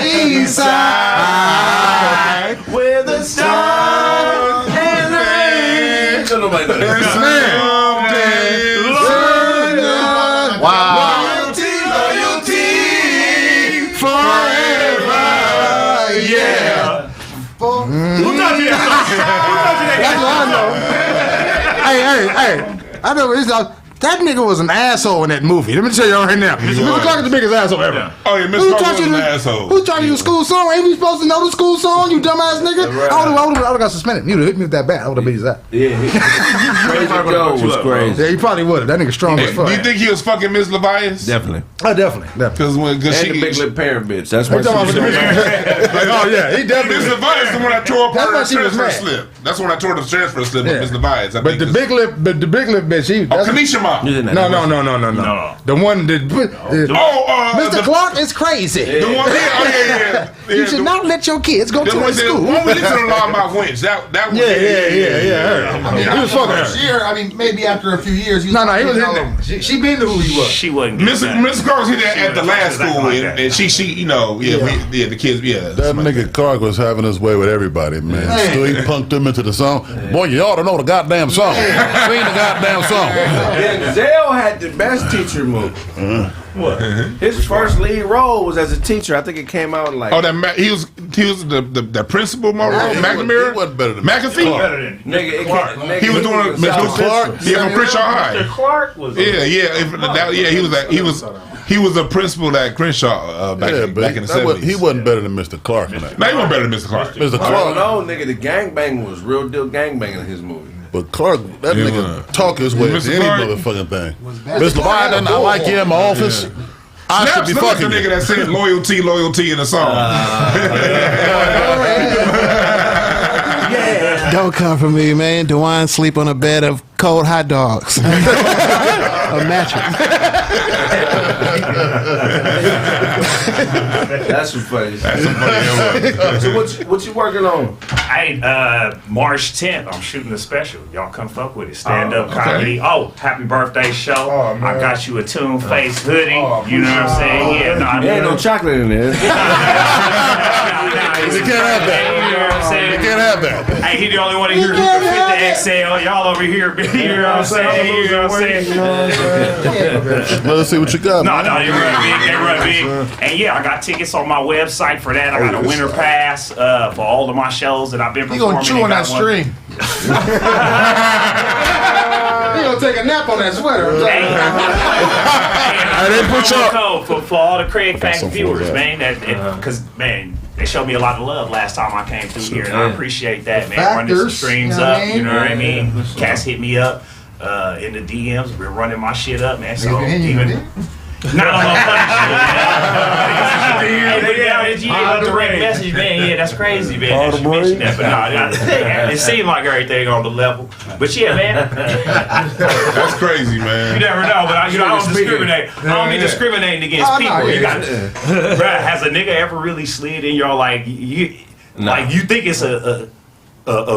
East Side, where the sun and rain. Don't nobody know this. Wow. Loyalty, forever, yeah. Who taught you that? That's what I know. Hey, I know that nigga was an asshole in that movie. Let me tell y'all right now. Mr. Clark is the biggest asshole ever. Oh yeah, Mr. Clark was an asshole. Who taught you a school song? Ain't we supposed to know the school song, you dumbass nigga? Right. I would have got suspended. You'd have hit me with that bat. I would have beat his ass. Yeah, Crazy Joe was crazy. Yeah, he probably would have. That nigga strong as fuck. Do you think he was fucking Miss Levias? Definitely. Oh, definitely. Because And the big lip parent bitch. That's What what you talking about? Oh yeah, he definitely. Miss Levias, the one I tore apart her That's why she was transfer mad. slip. That's when I tore the transfer slip Yeah. of Miss Levias. But the big lip bitch. Kanisha mom. No. The one that. Mr. Clark is crazy. The one yeah. You should not let your kids go to a school. One we listened to a lot about Winch. That was Yeah. I mean, He was fucking her. maybe after a few years. No, he was in there. She been to who he was. She wasn't. Miss Clark was here at the last school, and she, the kids, That nigga Clark was having his way with everybody, man. So he punked them into the song. Boy, you ought to know the goddamn song. Sing the goddamn song. Denzel had the best teacher movie. What? His first lead role was as a teacher. I think it came out in like. Oh, he was the principal, McNamara. He wasn't better than McAfee. Nigga, He was doing Mr. Clark. Yeah, from Crenshaw High. Mr. Clark was. Yeah. He He was a principal at Crenshaw back in the 70s. He wasn't better than Mr. Clark in that. No, he wasn't better than Mr. Clark. Mr. I Clark. don't know, nigga. The gangbang was real deal gangbanging in his movie. But Clark, that nigga talk his way Mr. to any Clark motherfucking thing. Mr. Biden, I like you in my office. I should be fucking the you. nigga that said loyalty in the song. Don't come for me, man. DeWine sleep on a bed of cold hot dogs. A mattress. That's some funny. So what you working on? March 10th, I'm shooting a special. Y'all come fuck with it. Stand up comedy. Oh, happy birthday show. I got you a Tune Face hoodie. You know what I'm saying? Yeah, there ain't no chocolate in there. You can't have that. You know what I'm saying? You can't have that. Hey, he the only one in here who can fit the XL. Y'all over here, you know what I'm saying? You know what I'm saying? Let's see what you got. No, they run big. And yeah, I got tickets on my website for that. I got a winter pass for all of my shows that I've been performing. You gonna chew on that string? You gonna take a nap on that sweater? They put code for all the Kraig Facts viewers, man. Because man, they showed me a lot of love last time I came through here, and I appreciate that, man. Running some streams up, you know what I mean? Cats hit me up in the DMs. We're running my shit up, man. So even. Not on no funny shit, man. Direct message, man. Yeah, that's crazy, man. That you mentioned that, but it seemed like everything on the level. But yeah, man. That's crazy, man. You never know, but I don't discriminate. I don't be discriminating against people. You got, bruh, has a nigga ever really slid in your like you think it's a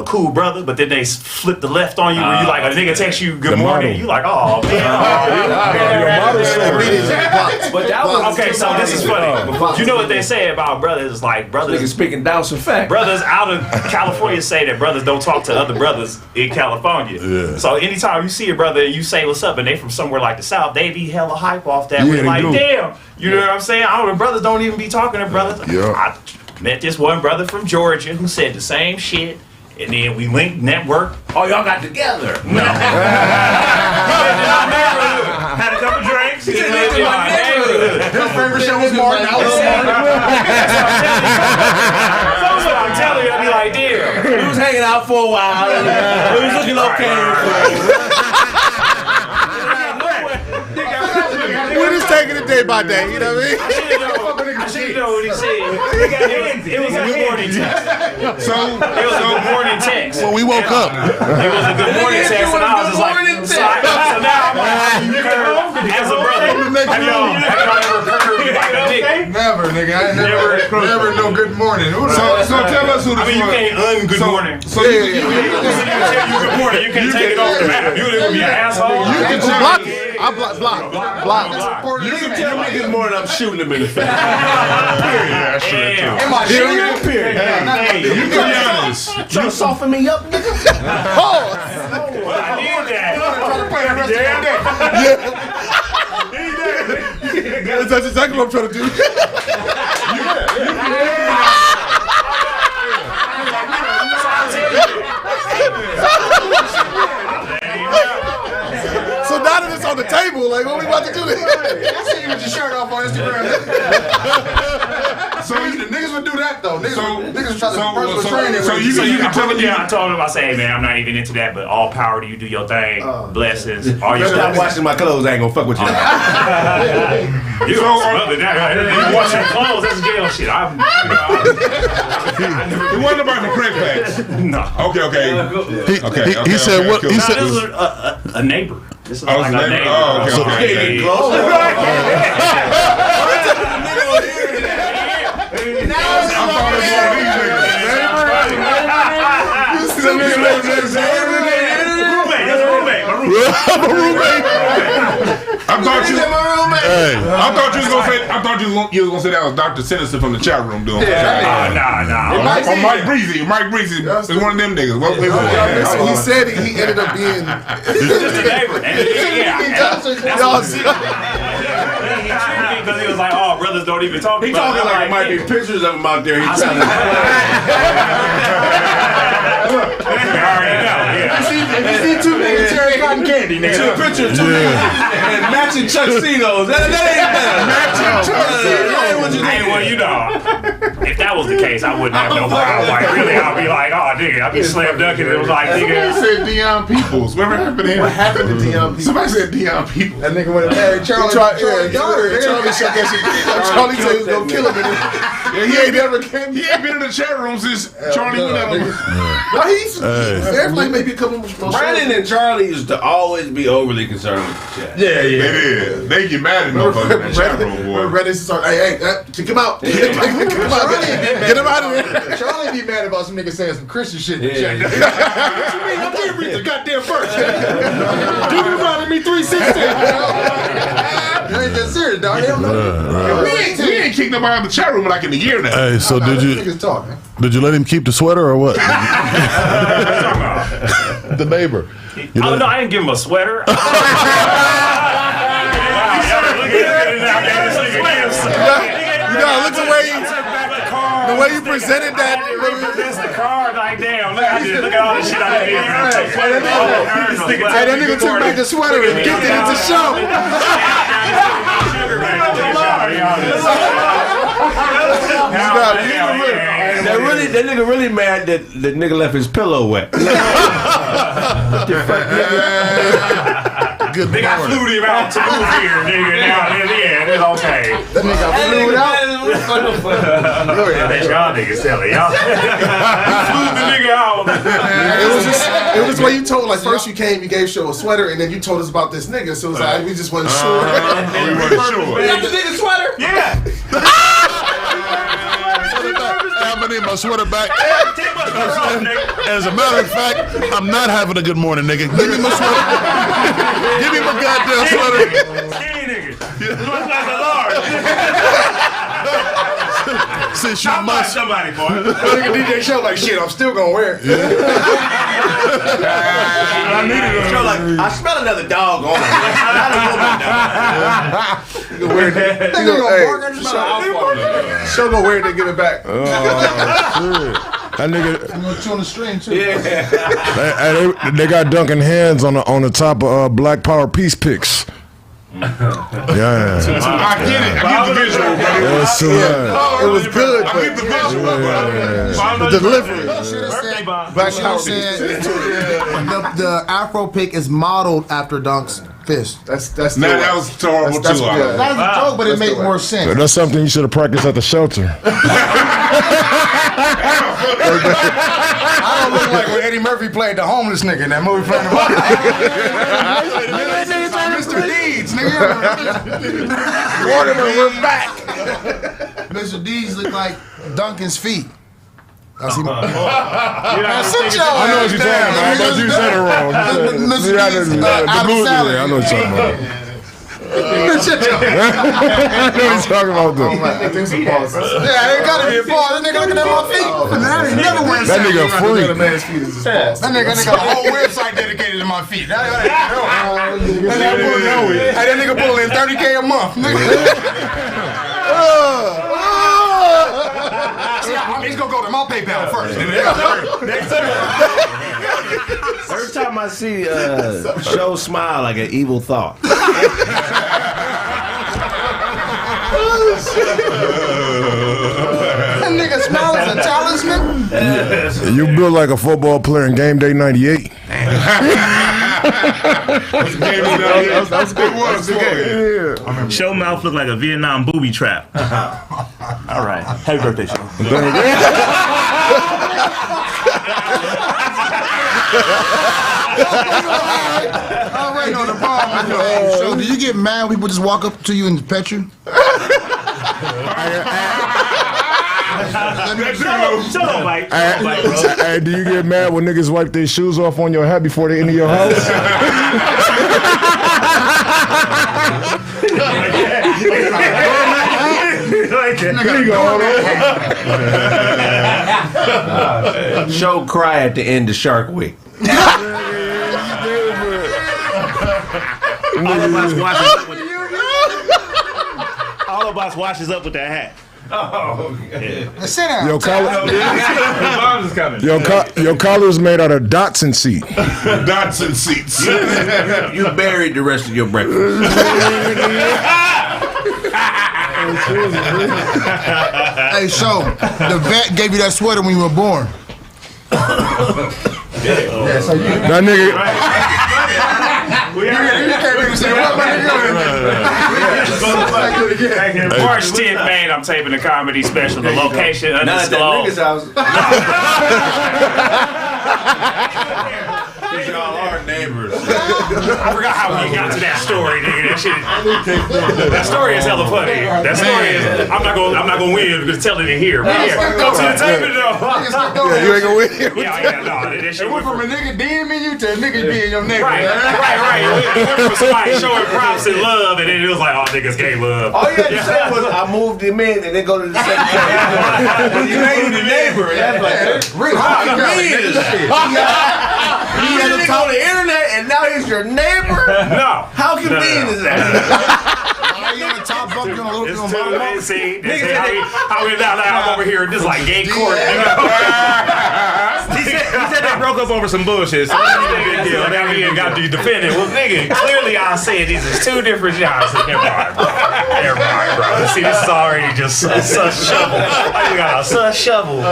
cool brother, but then they flip the left on you where you like a nigga text you good morning, you like, oh man. But that was okay. So this is funny. You know what they say about brothers? Like brothers niggas speaking down some facts. Brothers out of California say that brothers don't talk to other brothers in California. Yeah. So anytime you see a brother and you say what's up, and they from somewhere like the South, they be hella hype off that. We're like, damn, you know what I'm saying? Brothers don't even be talking to brothers. I met this one brother from Georgia who said the same shit. And then we linked, network. Oh, y'all got together. No. Had a couple drinks. He lived in my neighborhood. His favorite show was Martin. That's what I'm telling you. I be like, damn. We was hanging out for a while. It was looking okay. We're just taking it day by day, you know what I mean? I should know what he said. It was a good morning text. So it was a good morning text. When we woke up. It was a good morning text, and I was just like, so now I'm like, as a brother, have y'all ever heard like a nigga? Never, nigga. I never no good morning. So tell us who the you can't good morning. So you tell you good morning. You can't take it off the map. You would be an asshole. You can block it. I block. You can tell me good morning. I'm shooting him in the face. Period. Am I shooting? Period. Hey, you can be honest. Trying to soften me up, nigga? I did that. That's exactly what I'm trying to do. So now that it's on the table, like, what we about to do this? I see you with your shirt off on Instagram. So the niggas would do that though. Niggas try to personal training. So you can tell him. Yeah, I told him. I say, hey man, I'm not even into that, but all power to you. Do your thing. Blessings. All your Stop washing my clothes. I ain't gonna fuck with you. You wash your clothes. That's jail shit. It wasn't about the Kraig Facts. No. Okay. He said what? He said this is a neighbor. This is like a neighbor. Oh, okay. I thought you was gonna say that was Dr. Sinister from the chat room doing. Nah. Or Mike Breezy. Mike Breezy is one of them niggas. He said he ended up being just a neighbor. Because he was like, oh, brothers don't even talk. He talking like it might be pictures of him out there. He's trying to. If you see two niggas cherry cotton candy, nigga. See a picture of two niggas and matching tuxedos. That ain't better. Matching tuxedos. Hey, well, you know, if that was the case, I wouldn't have no problem. Like, really, I'd be like, oh, nigga, I'd be slam dunking. It was like, nigga. Somebody said Deion Peoples. What happened to him? What happened to Deion Peoples? Somebody said Deion Peoples. That nigga went married Charlie Charlie daughter. Charlie shut that shit. Charlie said he was gonna kill him. Yeah, he ain't never came. He ain't been in the chat room since Charlie went out. No, he's there for like maybe a couple more Brandon and Charlie used to always be overly concerned with the chat. Yeah. They get mad at motherfuckers in the chat room, boy. Brandon started, hey, kick him out. Get him out of there. Charlie be mad about some niggas saying some Christian shit in the chat. What you mean? I did read the goddamn verse. Dude, you running me 360. You ain't that serious, dog. They don't know. We ain't kicked nobody out of the chat room like in a year now. Hey, so did you let him keep the sweater or what? The neighbor. Oh, no, I didn't give him a sweater. Look the way you presented that. Presents the card like damn. Look at all this shit I did. Hey, that nigga took back the sweater and gifted it to show. That nigga really mad that the nigga left his pillow wet. Good nigga, I flew him out to move here, nigga. Now, yeah, it's okay. That nigga flew out. That y'all niggas silly, y'all. Flew the nigga out. It was when you told, like, first you came, you gave Show a sweater, and then you told us about this nigga, so it was like, we just wasn't sure. We wasn't sure. You got the nigga sweater? Yeah. I'm gonna need my sweater back. As a matter of fact, I'm not having a good morning, nigga. Give me my sweater. Give me my goddamn sweater. Skinny nigga. Looks like a large. Since you must. Somebody, boy. Nigga DJ Show like, shit, I'm still gonna wear it. I needed it. Like, I smell another dog on it. Not a woman, Nigga, Show gonna wear it and give it back. That nigga. I'm gonna chew on the string too. Yeah. They got Duncan hands on the top of Black Power peace picks. Yeah. I get it. I get the visual, bro. Yes, it was good. I get the visual, The delivery. Black Power said the Afro pick is modeled after Dunk's fist. That's now that was horrible too. That was a joke, but it made more sense. That's something you should have practiced at the shelter. I don't look like when Eddie Murphy played the homeless nigga in that movie. Mr. Deeds, nigga. Waterman, we're back. Mr. Deeds look like Duncan's feet. I see. I know what you're talking about, but you said it wrong. The movie, I know what you're talking about. I know what he's talking about though. Yeah, it gotta be a pause. That nigga looking at my feet. I ain't never wearing that nigga free. That nigga got a whole website dedicated to my feet. That nigga pulling in $30K a month. He's gonna go to my PayPal first. Every time I see Show smile like an evil thought. That nigga smile is a talisman. You built like a football player in Game Day '98. That's a good one. Yeah. Show mouth look like a Vietnam booby trap. All right. Happy birthday, Show. I'm waiting on the ball. So, do you get mad when people just walk up to you and pet you? Hey, do you get mad when niggas wipe their shoes off on your hat before they enter your house? Show cry at the end of Shark Week. All of us washes up with that hat. Oh, okay. Sit down. Your collar's made out of Datsun seat. Datsun seats. You buried the rest of your breakfast. Hey, so the vet gave you that sweater when you were born. Yeah, so that nigga. March 10th, man, I'm taping a comedy special. The location undisclosed. Y'all are neighbors. I forgot how we got to that story, nigga. That story is hella funny. That story is. I'm not gonna win because telling it here. But yeah, go to the table though. Yeah, you ain't gonna win. No. That shit went from a nigga DMing you to a nigga being your neighbor. Right. It went from somebody showing props and love, and then it was like, oh, niggas gave love. All you had to say was, I moved him in, and then go to the second place. You made him the neighbor. That's like, Rick, how you mean this shit? You didn't go on the internet, and now he's your neighbor? No. How convenient is that? You on the top bunk, you on a little bit on It's bottom bunk. see, how we now I'm over here just like gay court. He said they broke up over some bullshit. So now he ain't got to defend it. Well, nigga, clearly I said these is two different jobs. Never mind, bro. See, this is already just a sus shovel. You got a sus shovel.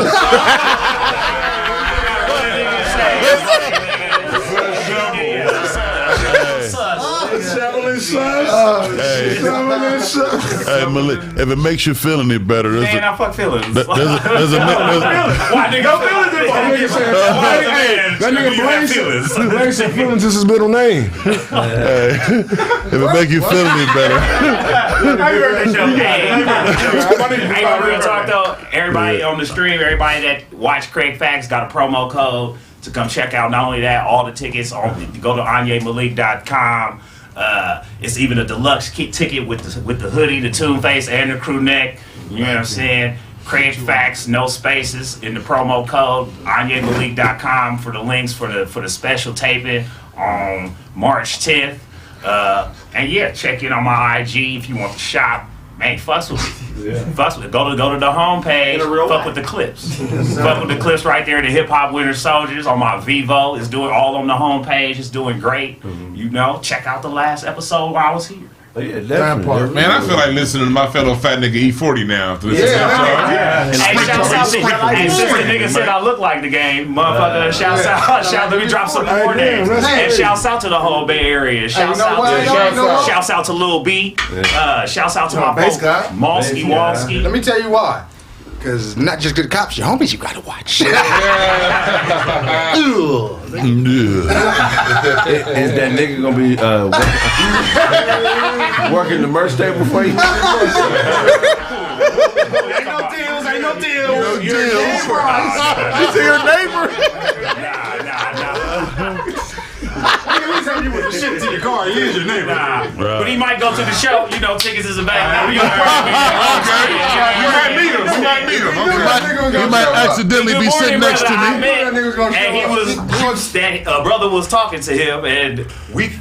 Hey, Malik, if it makes you feel any better, Man, I fuck feelings. Why, nigga, I'm feeling it. That nigga Blaze said feelings is his middle name. Hey, if it make you feel any better. Hey, real talk though, everybody on the stream, everybody that watch Kraig Facts got a promo code to come check out. Not only that, all the tickets go to AnyeMalik.com. It's even a deluxe ticket with the hoodie, the tune face, and the crew neck. You know what I'm saying? Kraig Facts, no spaces in the promo code. AnyeMalik.com for the links for the special taping on March 10th. And yeah, check in on my IG if you want to shop. Man, fuss with me. Fuss with it. Go to the homepage. Fuck with the clips. Fuck with the clips right there. The Hip Hop Winter Soldiers on my Vivo is doing all on the homepage. It's doing great. You know, check out the last episode while I was here. Oh, yeah, definitely. Man, I feel like listening to my fellow fat nigga E40 now. Hey, shouts out to since the nigga said I look like the game, motherfucker. Shouts out. Let me drop some more names. And shouts out to the whole Bay Area. Shouts out to Lil B. Shouts out to my folks, Malsky Walsky. Let me tell you why. Because not just good cops, your homies you gotta watch. Is that nigga gonna be working the merch table for you? Ain't no deals. You see your neighbor? At least have you with the shit to your car. He is your neighbor. But he might go to the show. You know, tickets is available. We might meet him. He might accidentally be sitting next to me. And he was, that brother was talking to him, and we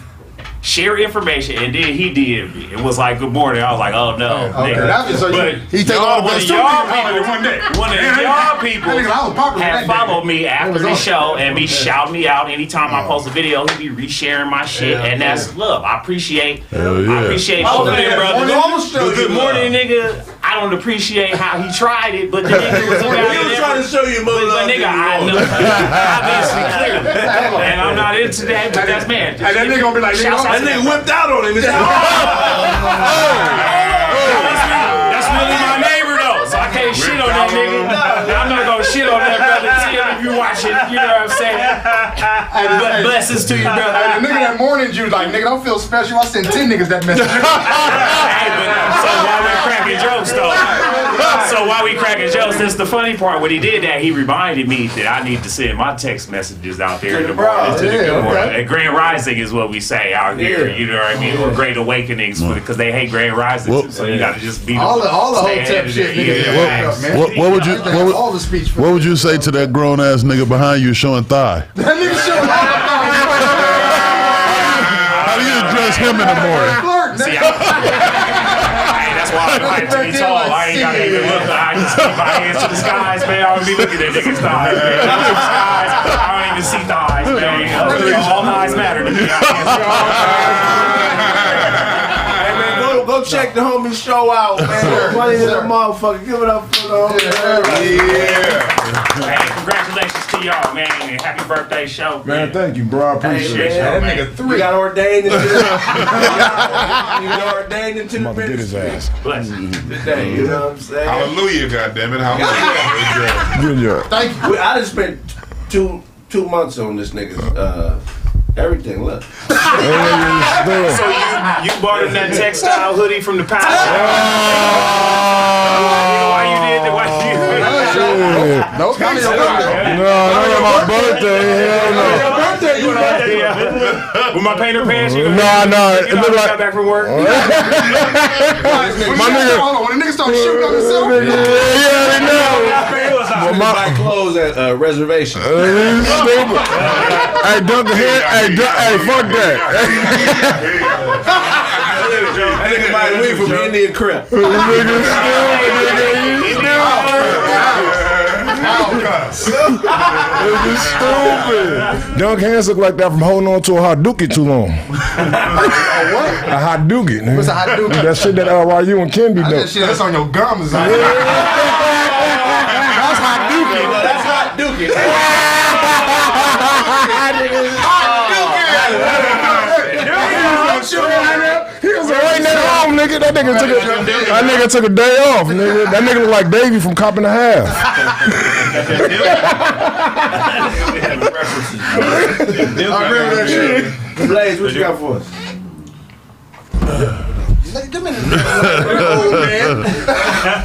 share information, and then he did me. It was like, good morning. I was like, oh no. He take all the best one of y'all people have followed me after the show and be shouting me out anytime I post a video. He be resharing my shit, and that's love. I appreciate both of them brothers. Good morning, nigga. I don't appreciate how he tried it, but the nigga was about He was trying to show you mother love. But nigga, I know obviously clearly, and I'm not into that. But that's man. Hey, that nigga gonna be like, that nigga whipped out on him. That's really my neighbor though, so I can't shit on that nigga. I'm not gonna shit on that brother. Tim, if you watching, you know what I'm saying. Blessings to you, brother. Hey, the nigga that morning you like, nigga, don't feel special. I sent 10 niggas that message. So while we cracking jokes though, that's the funny part. When he did that, he reminded me that I need to send my text messages out there in the morning to the good morning. And Grand Rising is what we say out here. You know what I mean? Or Great Awakenings because they hate Grand Rising. So you got to just be all the Hotep shit. What would you say to that grown ass nigga behind you showing thigh? That nigga showing How do you address him in the morning? See, that's why height to be tall. I ain't gotta even look. I just keep my hands to the skies, man. I don't be looking at niggas' thighs, man. I don't even see thighs, man. All thighs matter to me. Hey man, go check the homie show out, man. Funny as a motherfucker. Give it up for the homie. Hey, congratulations to y'all, man. And happy birthday show. Man, thank you, bro. I appreciate That it. nigga 3. You got ordained into the You got ordained into the Get his ass. Bless you. today, you know what I'm saying? Hallelujah, goddammit. Hallelujah. Good job. Thank you. I just spent two months on this nigga's everything. Look. So you bought him that textile hoodie from the past? Why you did that? Why you did that? No, not my birthday. Hell no. Your birthday, you with my painter pants? No. It looked like back from work. my nigga. Hold on, when the nigga started shooting on himself. Yeah, they know. My clothes at reservation. Hey, Duncan here. Hey, fuck that. That nigga might leave from Indian Crip. It's stupid. Dunk hands look like that from holding on to a hot dookie too long. A hot dookie. What's a hot dookie? That shit that you and Ken be doing. That shit that's on your gums. That's hot dookie. That's hot dookie. He was right there home, nigga. That nigga took a day off, nigga. That nigga look like Davey from Cop and a Half. I remember that shit. Blaze, what you got for us?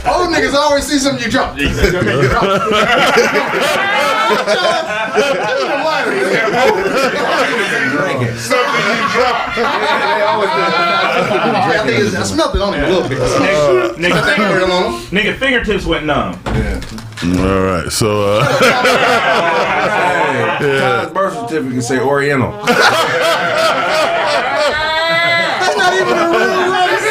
Old niggas always see something you drop. I smelled it on him a little bit. Nigga, fingertips went numb. All right, so Kyle's birth certificate say Oriental. That's not even a real race.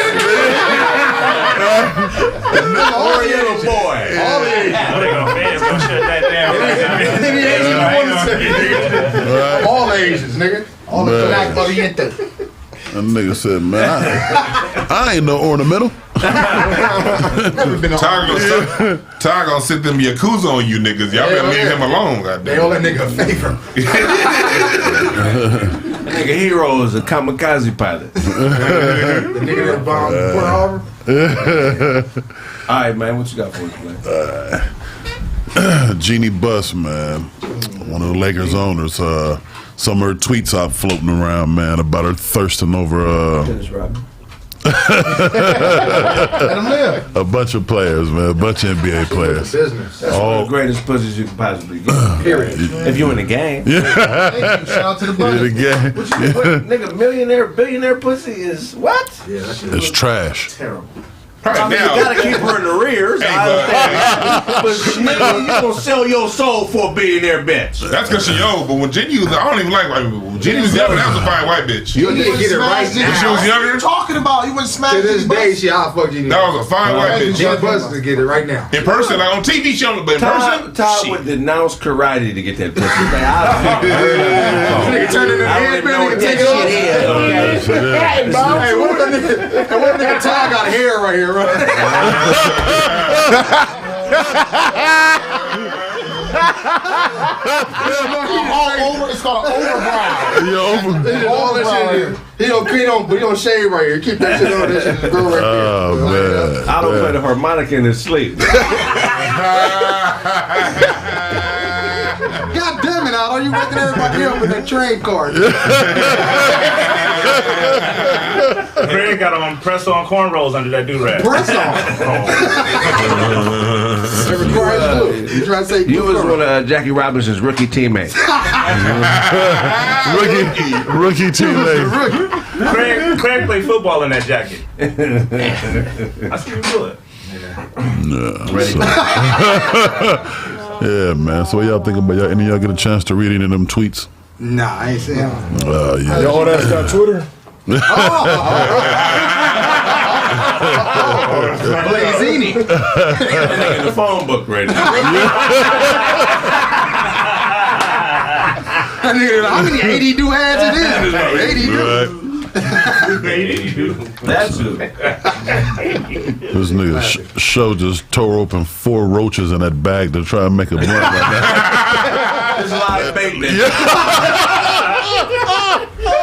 Oriental boy. All the Fans gonna shut that down. All Asians, nigga. All the black Oriental. that nigga said, man, I ain't no ornamental. Never been on. Ty gonna sit them Yakuza on you niggas. Y'all better leave him alone, goddamn. They owe that nigga a favor. Nigga Hero is a kamikaze pilot. The nigga that bombed Pearl Harbor. All right, man, what you got for us, man? Jeannie Buss, man, one of the Lakers owners. Some of her tweets out floating around, man, about her thirsting over a bunch of players, man, a bunch of NBA players. That's one of the greatest pussies you can possibly get. Period. If you in the game. Yeah. Shout out to the bunch. Nigga, billionaire pussy is what? Yeah, that shit It's trash. terrible. I mean, you gotta keep her in the rears. I understand. But nigga, you gonna sell your soul for a billionaire bitch. That's because she old, but when Jenny was, I don't even like white people. When Jenny was younger, that was a fine white bitch. You need to get it right now. When she was younger, Talking about you wouldn't smash To this day, I'll fuck you. that was a fine white bitch. Jenny Buss to get it right now. In person, like on TV show, but in person, Todd would denounce karate to get that pussy. Nigga turn in the head, man. Nigga take it off. Hey, what nigga Todd got hair right here, right? It's called an overbrow. All that shit. He don't shave right here. Keep that shit on. That shit just grow right there. Oh, man. I don't play the harmonica in his sleep. God damn it, Otto. You waking everybody up with that trade card. Kraig got on press-on cornrows under that do-rag. Press on. It requires glue. You trying to say You was one of Jackie Robinson's rookie teammates. Rookie teammate. Kraig played football in that jacket. I see you do it. Yeah, man. So what y'all think about y'all? Any of y'all get a chance to read any of them tweets? Nah, I ain't saying that. Yeah. Y'all that's got Twitter? Blazini. In the phone book right now. How many 80 do ads it is? 80 do. That's it. This nigga show just tore open 4 roaches in that bag to try and make a blunt right now. It's live bait, man.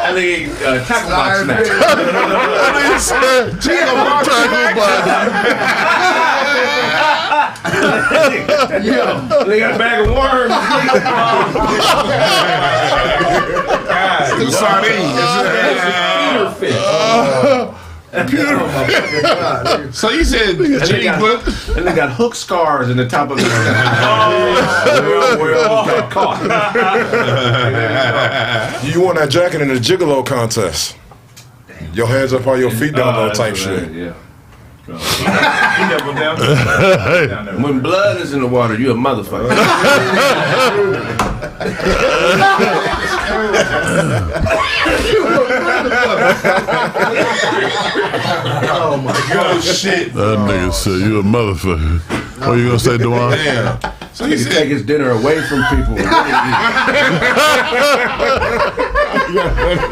I think tackle box snack. They got a bag of worms. So you said Genie Book, and they got hook scars in the top of their head. Got caught. You won that jacket in the Gigolo contest. Your hands up on your feet down low type shit. Yeah. When blood is in the water, you a motherfucker. oh my god, shit. That nigga said you a motherfucker. What you gonna say, Dewan? Damn. So he take his dinner away from people.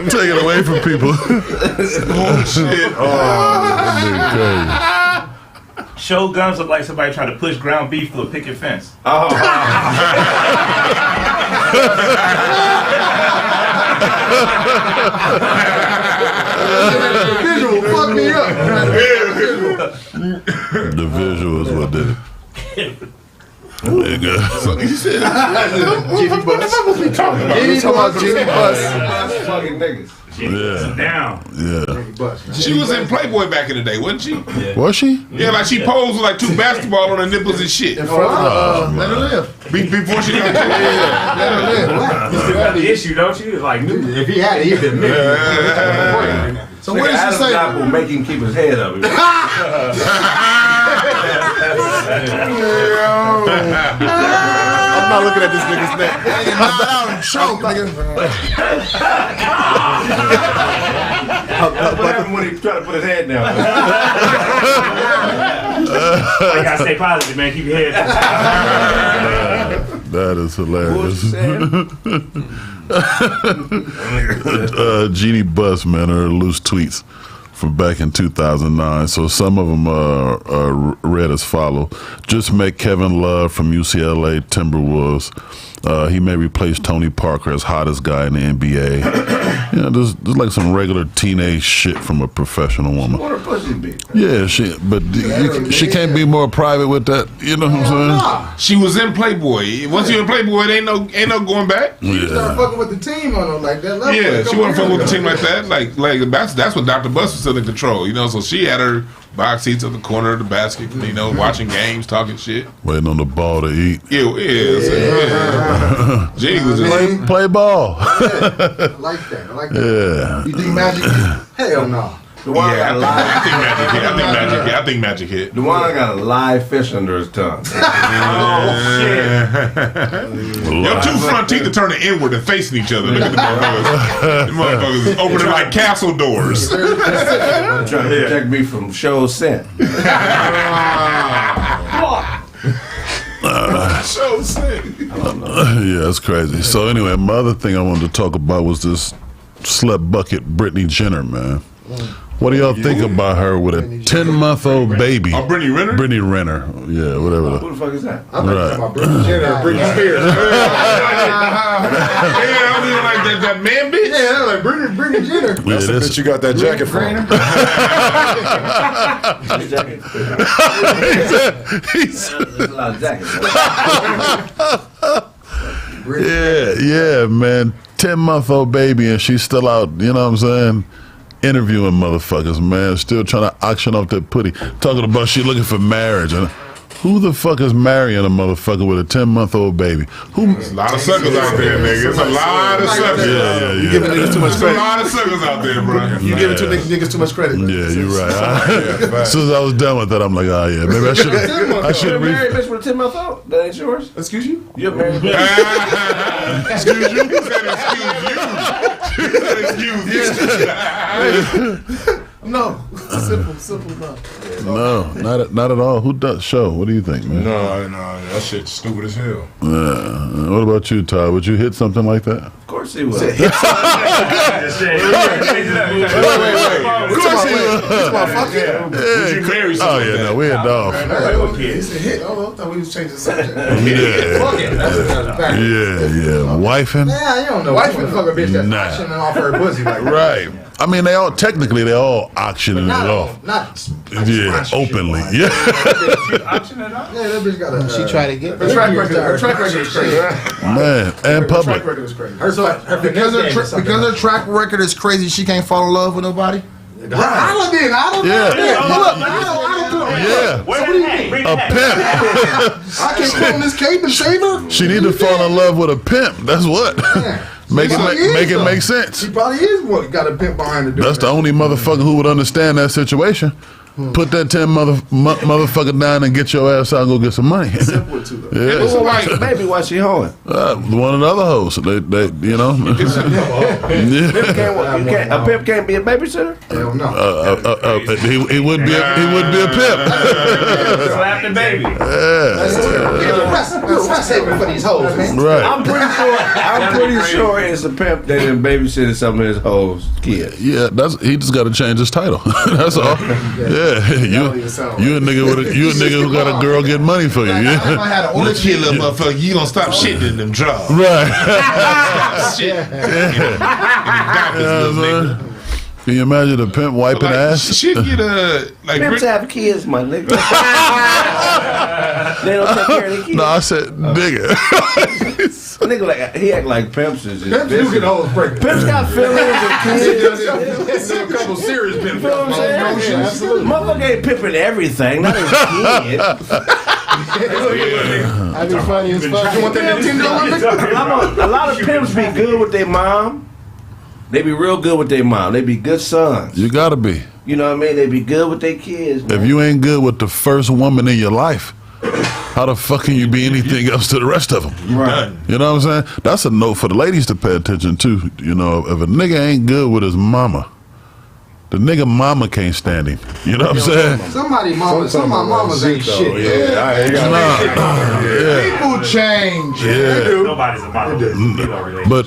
Take it away from people. Oh shit. Shoguns look like somebody trying to push ground beef through a picket fence. Visual fuck me up. The visual is what did it. Nigga. So he said, Jimmy Bus. Jimmy Bus. Fucking niggas. Yeah. Down. Yeah. She was in Playboy back in the day, wasn't she? Yeah. Was she? Yeah, like she posed with like 2 basketball on her nipples and shit. Let her live. Before she got Let her live. You still got the issue, don't you? It's like, if he had it, he'd been married. So what did she say? Adam will make him keep his head up. I'm not looking at this nigga's neck. I'm down and choke, nigga. What happened when he tried to put his head down? you gotta stay positive, man. Keep your head up. That is hilarious. Jeannie Buss, man, her loose tweets from back in 2009. So some of them are read as follow. Just met Kevin Love from UCLA Timberwolves. He may replace Tony Parker as hottest guy in the NBA. You know, there's like some regular teenage shit from a professional woman. What her pussy be? Yeah, she can't be more private with that. You know what I'm saying? She was in Playboy. Once you in Playboy, it ain't no going back. You start fucking with the team on like that level. Yeah, she wasn't fucking with the team like that. Like that's when Dr. Buss was still in control. You know, so she had her box seats at the corner of the basket. You know, watching games, talking shit, waiting on the ball to eat. Yeah. Jay was just play ball. I like that. Yeah. You think Magic? Hell no. I think Magic hit. The one got a live fish under his tongue. Your 2 front teeth are turning inward and facing each other. Look at the motherfuckers opening like castle doors. Trying to protect me from show scent. Yeah, it's crazy. So anyway, my other thing I wanted to talk about was this slut bucket Brittany Jenner, man. What do y'all think about her with a 10-month-old baby? Oh, Brittany Renner? Brittany Renner. Yeah, whatever. Who the fuck is that? I'm talking about Brittany Jenner and Britney Spears. Yeah, I mean like that man bitch. Yeah, like Brittany Jenner. That's the bitch you got that jacket from. Yeah, man. 10-month-old baby and she's still out, you know what I'm saying? Interviewing motherfuckers, man. Still trying to auction off that putty. Talking about she looking for marriage. And who the fuck is marrying a motherfucker with a 10-month-old baby? There's a lot of suckers out there, nigga. It's a lot of suckers. Yeah. You giving niggas too much There's a credit. lot of suckers out there, bro. You giving niggas too much credit. Yeah, you're right. As soon as I was done with that, I'm like, oh yeah, maybe I should You're married bitch with a 10-month-old? That ain't yours? Excuse you? You're married bitch. Excuse you? Who said excuse you? She said excuse you. No. Simple enough. No, not at all. Who does show? What do you think, man? No, that shit's stupid as hell. What about you, Todd? Would you hit something like that? Of course he would. Of course he would. Would you marry Oh yeah, no, we had Dolph. It's a hit. I thought we was changing the subject. Fuck it. Yeah. Wifing? Yeah, you don't know. Wife would fuck a bitch that's auctioning off her pussy like that. Right. I mean, they all auctioning it off. Not openly. Yeah. Yeah, that bitch got a. She tried to get her track record is crazy. Man, and public. Track record is crazy. Because her track record is crazy, she can't fall in love with nobody. I don't know. Yeah. A pimp. I can put on this cape and save her. She need to fall in love with a pimp. That's what. Make it make sense. She probably is what got a pimp behind her. That's the only motherfucker who would understand that situation. Put that 10 motherfucker down and get your ass out and go get some money. Simple too, though. Yeah. Maybe why she hoeing? One of the other hoes. They you know. A pimp can't be a babysitter. Hell no. He would be a pimp. Slap the baby. That's saving for these hoes, man. Right. I'm pretty sure it's a pimp that done babysitting some of his hoes' kids. Yeah, he just got to change his title. That's all. Yeah, you a nigga who got a girl getting money for you. Yeah. Look here, little motherfucker, you gonna stop shitting in them drugs. Right. Stop shit. Can you imagine a pimp wiping ass? She'd get a Pimps have kids, my nigga. They don't take care of their kids. No, I said nigga. A nigga he act like pimps is just Pimps do get hoes pregnant. Pimps got feelings and kids. A couple serious pimps. You know what I'm saying? Motherfucker ain't pimping everything, not his kid. I'd be funny as fuck. A lot of pimps be good with their mom. They be real good with their mom. They be good sons. You gotta be. You know what I mean? They be good with their kids. Man. If you ain't good with the first woman in your life, how the fuck can you be anything else to the rest of them? Right. You know what I'm saying? That's a note for the ladies to pay attention to. You know, if a nigga ain't good with his mama, the nigga mama can't stand him. You know what I'm saying? Some of my mamas ain't shit. People change. Yeah. Nobody's a monolith. But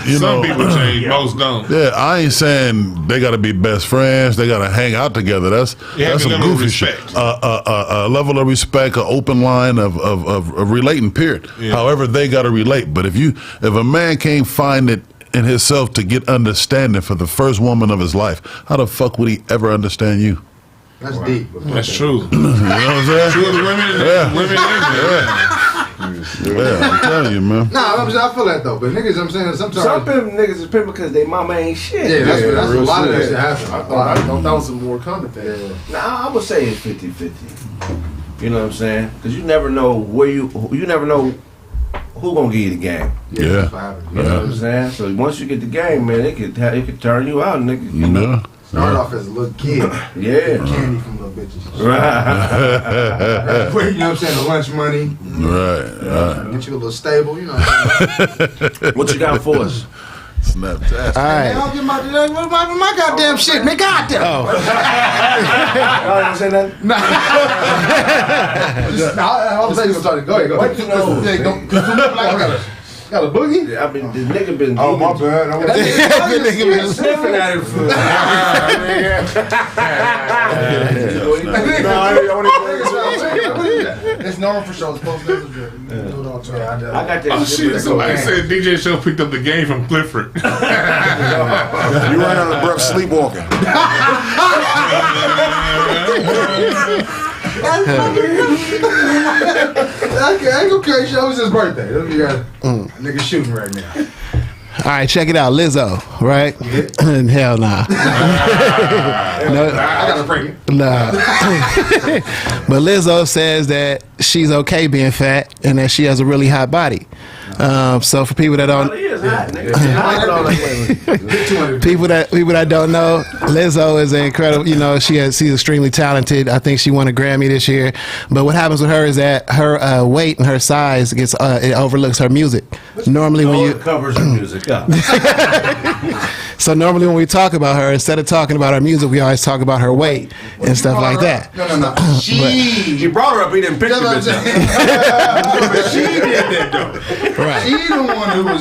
you know, some people change, most don't. Yeah, I ain't saying they got to be best friends. They got to hang out together. That's some goofy shit. A level of respect, an open line of relating. Period. Yeah. However, they got to relate. But if a man can't find it in himself to get understanding for the first woman of his life, how the fuck would he ever understand you? That's deep. That's true. You know what I'm saying? True of the women. Yeah, I'm telling you, man. Nah, I feel that though. But niggas, I'm saying sometimes some niggas is pimping because they mama ain't shit. Yeah, that's a lot of that shit happen. I thought that was a more common thing. Nah, I would say it's 50-50. You know what I'm saying? Because you never know you never know who gonna give you the game. Yeah. You know what I'm saying? So once you get the game, man, it could turn you out, nigga. You know? Start off as a little kid. Yeah. Candy from little bitches. Right. You know what I'm saying? The lunch money. Right. Get you a little stable, you know what I'm saying? What you got for us? Snapchat. All right. I'll get my goddamn shit, man. Goddamn. Oh. I didn't say nothing? I'll say you gonna go ahead. What you know? Got a boogie? I mean, the nigga been. Oh, my bad. The nigga been sniffing at it for. It's normal for shows. I got that. Oh shit! Somebody said DJ Show picked up the game from Clifford. You run out of breath sleepwalking. Okay, show was his birthday. Nigga shooting right now. All right, check it out, Lizzo, right? Hell nah. No, I gotta bring it. Nah. But Lizzo says that she's okay being fat and that she has a really hot body. So for people that don't, people that don't know, Lizzo is incredible. You know, she's extremely talented. I think she won a Grammy this year. But what happens with her is that her weight and her size it overlooks her music. Normally, when you covers her music up. So normally when we talk about her, instead of talking about her music, we always talk about her weight and stuff like that. No. He brought her up. He didn't pick the bitch up. She did that though. Right. She the one who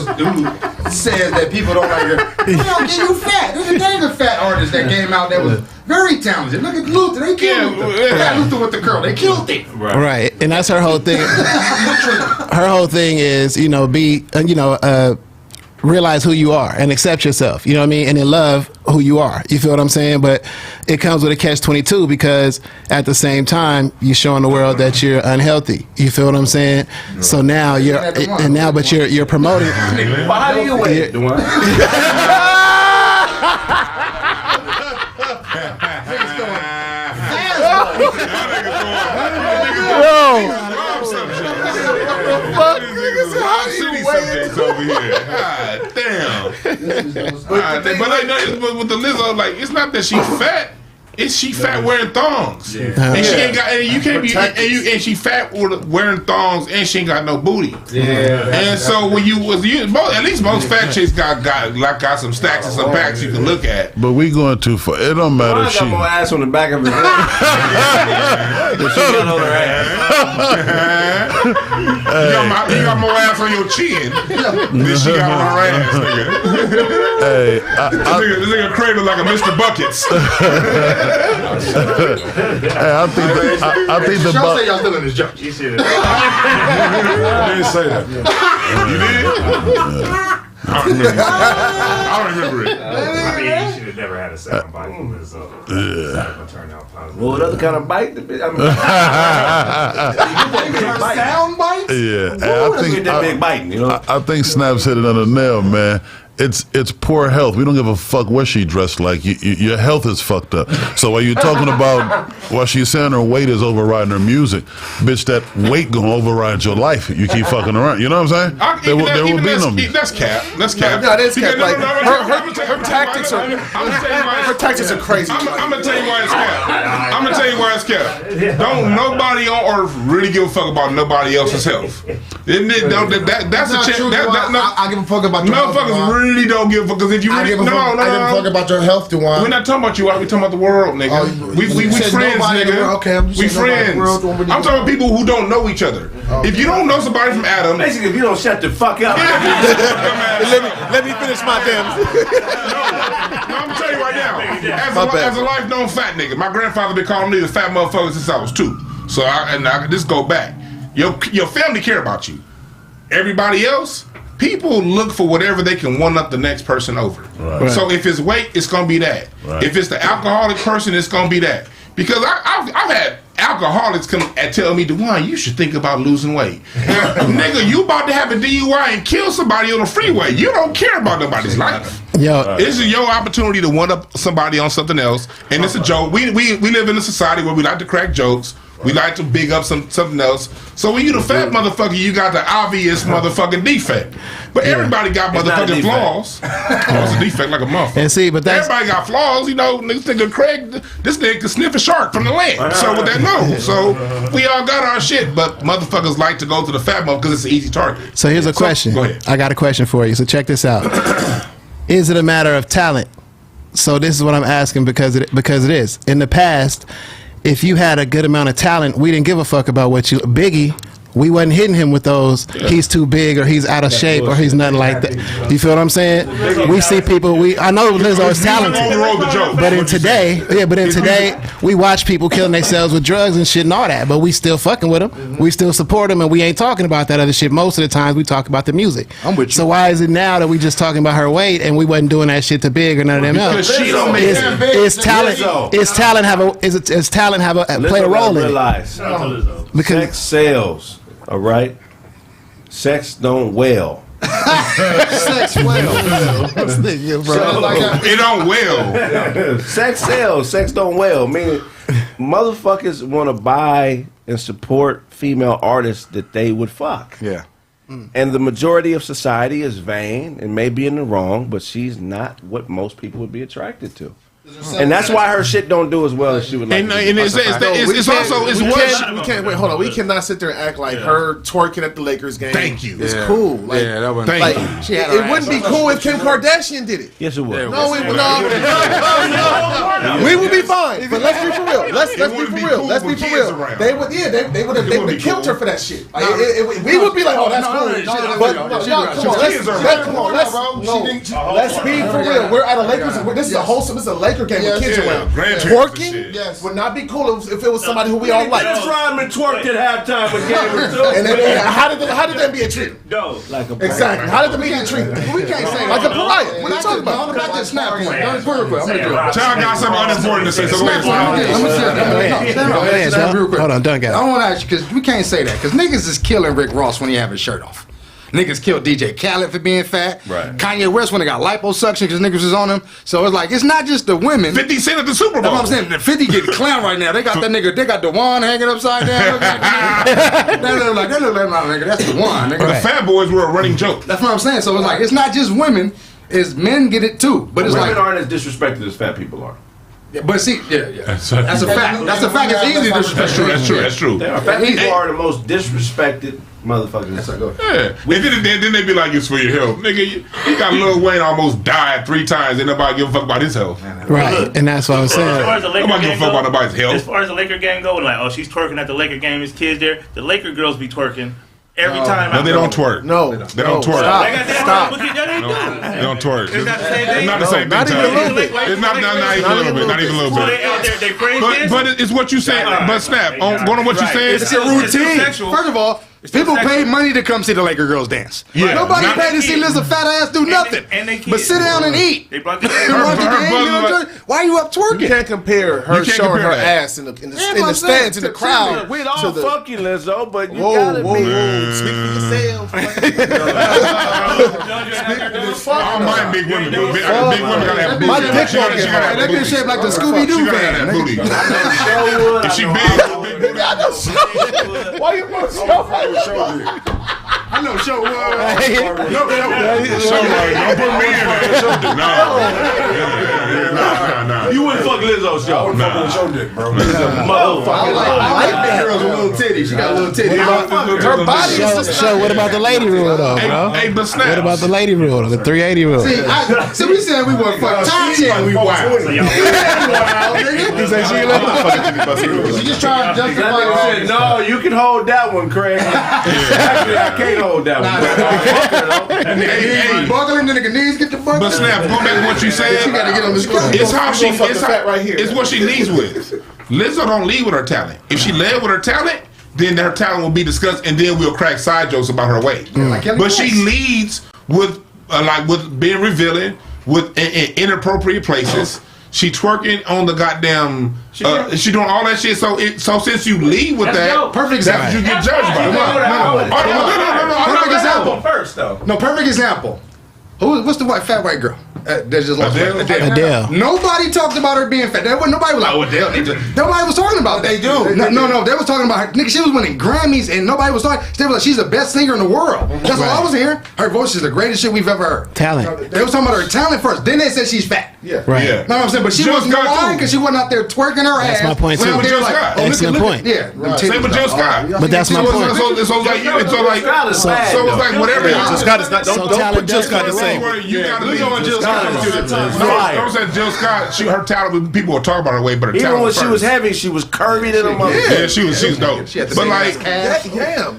says that people don't like her. You fat. There's a fat artist that came out that was very talented. Look at Luther. They killed Luther. Fat Luther with the curl. They killed him. Right. And that's her whole thing. Her whole thing is, realize who you are and accept yourself, you know what I mean, and then love who you are, you feel what I'm saying? But it comes with a catch-22 because at the same time you're showing the world that you're unhealthy, you feel what I'm saying? So now you're promoting. How do you wait? Over here. God damn. But with the Lizzo, like, it's not that she fat. It's she fat wearing thongs. And she ain't got, and you can't be, and she fat wearing thongs and she ain't got no booty. And so when at least most fat chicks got some stacks and some packs you can look at. But we going too far. It don't matter. I got more ass on the back of his head. She got on her ass. You got more ass on your chin than she got on her ass, nigga. Hey, this nigga Kraig like a Mr. Buckets. Hey, I think the Y'all say y'all still in this joke. You should I didn't say that. You did? I don't remember it. I mean, you should have never had a sound bite from this. So turn out positive. Well, what other kind of bite? Sound bites? Yeah, that big biting, you know? I think Snaps hit it on the nail, man. It's poor health. We don't give a fuck what she dressed like. Your health is fucked up. So while you're talking about while she's saying her weight is overriding her music, bitch, that weight gonna override your life. You keep fucking around. You know what I'm saying? There will be no music. That's cap. That's cap. No, that's cap. Like her tactics are crazy. I'm gonna tell you why it's cap. I'm gonna tell you why it's cap. Don't nobody on earth really give a fuck about nobody else's health. That's a chance. I give a fuck about your motherfuckers. Really don't give a fuck because if you really, I give a fuck about your health, Dewan. We're not talking about you. We talking about the world, nigga. We friends, nigga. Okay, we friends. I'm talking about people who don't know each other. If you don't know somebody from Adam, basically, if you don't shut the fuck up, let me finish my damn. No, I'm gonna tell you right now. As a life-known fat nigga, my grandfather been calling me the fat motherfucker since I was 2. So I just go back. Your family care about you. Everybody else. People look for whatever they can one up the next person over. Right. So if it's weight, it's gonna be that. Right. If it's the alcoholic person, it's gonna be that. Because I've had alcoholics come and tell me, Dewan, you should think about losing weight. Nigga, you about to have a DUI and kill somebody on the freeway. You don't care about nobody's life. This is your opportunity to one up somebody on something else, and it's a joke. We live in a society where we like to crack jokes. We like to big up something else. So when you the fat motherfucker, you got the obvious motherfucking defect. But everybody got motherfucking flaws. It's a defect like a motherfucker. And see, but everybody got flaws. You know, this nigga Kraig, this nigga can sniff a shark from the land. So with that nose. So we all got our shit, but motherfuckers like to go to the fat motherfucker because it's an easy target. So here's a question. Go ahead. I got a question for you. So check this out. Is it a matter of talent? So this is what I'm asking because it is. In the past, if you had a good amount of talent, we didn't give a fuck about what you. Biggie, we wasn't hitting him with those. He's too big, or he's out of shape, or he's nothing like that. You feel what I'm saying? We see people. I know Lizzo is talented, but in today, we watch people killing themselves with drugs and shit and all that. But we still fucking with them. We still support them, and we ain't talking about that other shit. Most of the times, we talk about the music. I'm with you. So why is it now that we just talking about her weight and we wasn't doing that shit to Big or none of them else? Because she don't make is talent play a role in it? Because sex sells. All right, sex don't well. Sex well. It don't well. Sex sells. Sex don't well. Meaning, motherfuckers want to buy and support female artists that they would fuck. Yeah. And the majority of society is vain and may be in the wrong, but she's not what most people would be attracted to. And that's why her shit don't do as well as she would like. And it's also we can't wait. Hold on, we cannot sit there and act like her twerking at the Lakers game. Thank you. It's cool. Like, that wasn't. Thank like you. it wouldn't be cool if Kim Kardashian did it. Yes, it would. No, it would not. We would be fine. But let's be for real. Let's be for real. Let's be for real. They would have killed her for that shit. Like, we would be like, oh, that's cool. But come on, let's be for real. We're at a Lakers. This is a wholesome. This is a Laker game with kids around. Twerking would not be cool if it was somebody who we all like. Dennis Rodman twerked at halftime with gamers too. And then, how did that be treated? No, Like a Exactly. How did the media treat them? We can't say Like a pariah. What are you talking about? About this snap point. I'm gonna do it. Child got something unimportant to say. So go ahead. Hold on, done, guys. I want to ask you because we can't say that because niggas is killing Rick Ross when he have his shirt off. Niggas killed DJ Khaled for being fat. Right. Kanye West when they got liposuction because niggas was on him. So it's like it's not just the women. 50 Cent at the Super Bowl. That's what I'm saying. The 50 get clown right now. They got that nigga. They got the wand hanging upside down. That look like my nigga. That's the wand. Nigga. The Fat Boys were a running joke. That's what I'm saying. So it's like it's not just women. It's men get it too. But it's women like aren't as disrespected as fat people are. Yeah, but see, that's a fact. That's a fact. It's easy to disrespect. That's true. Fat people are the most disrespected motherfuckers. That's how it goes. Yeah. Then they be like, it's for your health. Nigga, you got Lil Wayne almost died 3 times and nobody give a fuck about his health. Right, and that's what I'm saying. As far as the Laker Nobody give a fuck about nobody's health. As far as the Laker game go, like, oh, she's twerking at the Laker game, his kids there. The Laker girls be twerking every time. No, they don't twerk. No, they don't twerk. Stop. They don't twerk. It's not the same thing. It's not the same thing. Not even a little bit. It's not even a little bit. Not even a little bit. They crazy. But it's what you said. But Snap, going on what you said. It's a routine. First of all, people pay money to come see the Laker girls dance. Yeah. Nobody paid to see Liz a fat ass do nothing. But sit down and eat. They brought the Why are you up twerking? You can't compare her showing her ass in the stands in the crowd. We'd all fuck you, Lizzo, but you Whoa, gotta whoa, be. whoa! Speak for yourself. All my big women. Big women gotta have booty. My dick She gotta have That booty. bitch shaped like the Scooby Doo She gotta have van. that booty. If she big, Why you want to show? I know show don't put me in there. No. You wouldn't fuck Lizzo's show. Show dick, bro. I like that girls with little titties. She got a little titty. Her body is just. So what about the lady rule though, bro? Hey, but Snap. What about the lady rule, the 380 rule? See, we said we want fuck Tati. We wild. He said She just trying to justify it. No, you can hold that one, Craig. Actually, I can't hold that one. Hey, Buckling, the nigga knees get the buckle. but Snap, going back to what you said, She gotta get on this club. it's how she, Fuck the fat right here. it's what she leads with. Lizzo don't lead with her talent. If she led with her talent, then her talent will be discussed, and then we'll crack side jokes about her weight. But she leads with with being revealing, with in inappropriate places. She twerking on the goddamn. She doing all that shit. So since you lead with that, Perfect that's what you get judged by. No. Perfect example. First, though. No, perfect example. What's the fat white girl? That's just lost weight. Adele. Nobody talked about her being fat. Nobody was like, oh, Adele. Nobody was talking about that. They do. No. They was talking about her. Nigga, she was winning Grammys and nobody was talking. They was like, she's the best singer in the world. That's all I was hearing. Her voice is the greatest shit we've ever heard. Talent. They was talking about her talent first. Then they said she's fat. Yeah. Right. Yeah. Know what I'm saying? But she wasn't lying because she wasn't out there twerking her ass. That's my point, too. When they were like, Scott. oh, look Excellent at point. Yeah. Same with Jill Scott. But that's my point. So it's like whatever. Jill Scott is not. Don't put Jill Scott in the same. You gotta be Jill Scott. Don't say Jill Scott. Her talent. People will talk about her way, but her Even talent when she first. was heavy, she was curvy to the mother. Yeah, she was dope. But like,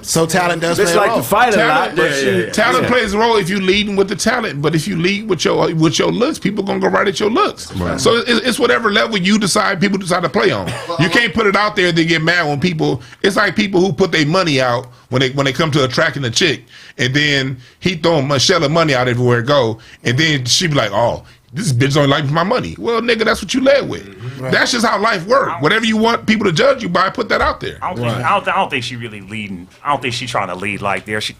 So talent does It's play a like role. to fight a lot, but talent plays a role if you leading with the talent. But if you lead with your looks, people gonna go right at your looks. Right. So it's whatever level you decide. People decide to play on. You can't put it out there and then get mad when people. It's like people who put their money out when they come to attracting a chick, and then he throwing a shell of money out everywhere it go, and then she be like, oh, this bitch only like my money. Well, nigga, that's what you led with. Right. That's just how life works. Whatever you want people to judge you by, put that out there. I don't think she really leading. I don't think she's trying to lead like there. She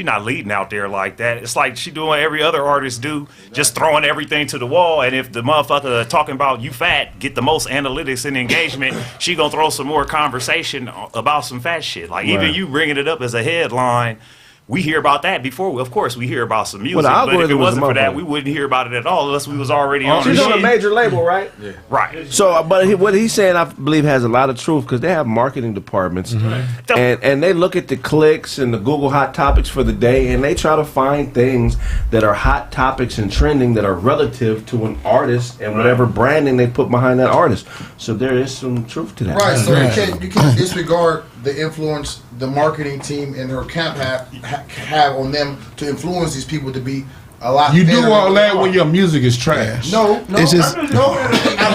not leading out there like that. It's like she doing what every other artist do, just throwing everything to the wall. And if the motherfucker talking about you fat get the most analytics and engagement, she gonna throw some more conversation about some fat shit. Like even you bringing it up as a headline we hear about that before. Of course, we hear about some music, Well, the but if it algorithm was wasn't a for that, motherfucker. we wouldn't hear about it at all unless we was already on the She's on a shit. major label, right? Yeah. Right. So, but what he's saying, I believe, has a lot of truth because they have marketing departments, and they look at the clicks and the Google Hot Topics for the day, and they try to find things that are hot topics and trending that are relative to an artist and whatever branding they put behind that artist. So there is some truth to that. Right, so you can't disregard the influence the marketing team and her camp have on them to influence these people to be a lot. You better do all than that they when are. your music is trash. No, It's just- I'm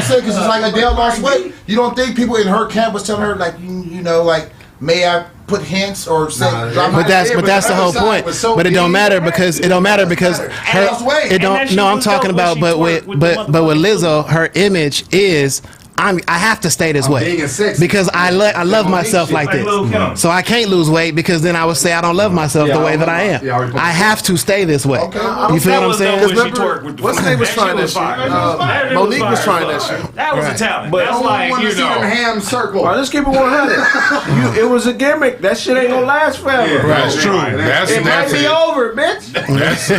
saying because it's like Adele lost weight. You don't think people in her camp was telling her like you know like may I put hints or say drop my But that's head, the whole her point. side was so But it don't big. matter because her. lost weight. It don't. No, I'm talking about. But with Lizzo, her image is. I have to stay this way big and sexy. because I love myself like this. Lil' Kim. So I can't lose weight because then I would say I don't love myself the way that I am. I have to stay this way. You feel what I'm saying? What's name was trying that shit? Monique was trying that shit. That was a talent. But That's like, you know. ham circle. All right, let's keep it 100. It was a gimmick. That shit ain't gonna last forever. That's true. It might be over, bitch.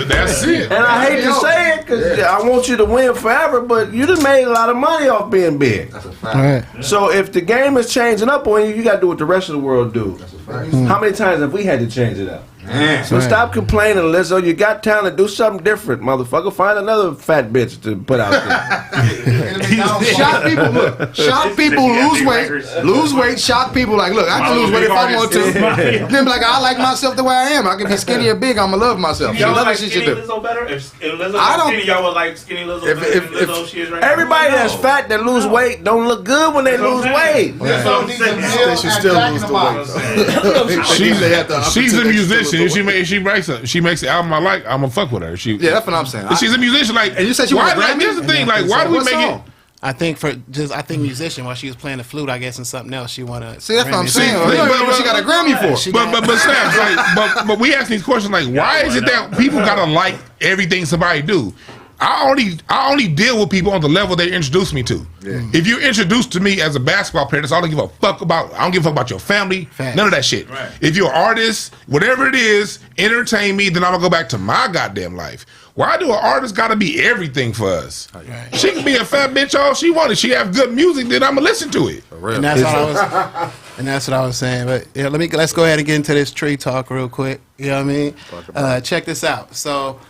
That's it. And I hate to say it because I want you to win forever, but you done made a lot of money off being big. That's a fact. Right. So if the game is changing up on you, you got to do what the rest of the world do. That's a fact. How many times have we had to change it up? Man. So stop complaining, Lizzo. You got talent. Do something different, motherfucker. Find another fat bitch to put out there. Shock people, look. Shock people, lose weight. Shock people, like, look, I can lose weight if I want to. Then be like, I like myself the way I am. I can be skinny or big. I'ma love myself. Y'all Another like shit skinny you do. Lizzo better? If Lizzo I was don't- skinny, y'all would like skinny Lizzo better than Lizzo she is right now? Everybody that's fat that lose weight don't look good when they lose weight. That's what I'm saying. They should still lose the weight. She's a musician. If she makes an album I like, I'm gonna fuck with her. Yeah, that's what I'm saying. She's a musician. Like, And you said she why? won a Like, Grammy? here's the thing. Like, why do we What make song? it? I think musician while she was playing the flute, I guess, and something else she won a. See, that's what I'm Grammy. saying. You don't even know what she got a Grammy for. But Snaps, like, but we ask these questions like, why is it that people gotta like everything somebody do? I only deal with people on the level they introduce me to. Yeah. If you're introduced to me as a basketball player, that's all I give a fuck about. I don't give a fuck about your family, none of that shit. Right. If you're an artist, whatever it is, entertain me, then I'm gonna go back to my goddamn life. Why do an artist gotta be everything for us? Right. She can be a fat bitch all she wanted. She have good music, then I'm gonna listen to it. And that's what I was saying. But yeah, let's go ahead and get into this tree talk real quick. You know what I mean? Check this out. So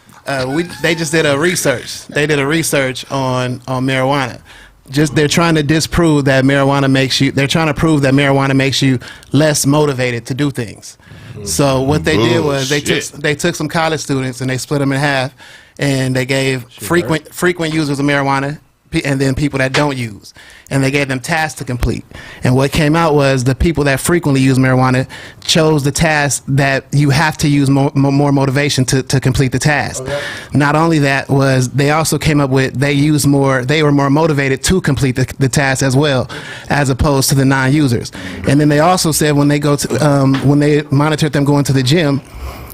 they just did a research. They did a research on marijuana. They're trying to disprove that marijuana makes you. They're trying to prove that marijuana makes you less motivated to do things. So what they did was they took some college students and they split them in half, and they gave frequent users of marijuana and then people that don't use, and they gave them tasks to complete. And what came out was the people that frequently use marijuana chose the task that you have to use more motivation to complete the task. Okay. Not only that, was they also came up with they were more motivated to complete the task as well, as opposed to the non-users. And then they also said when they when they monitored them going to the gym,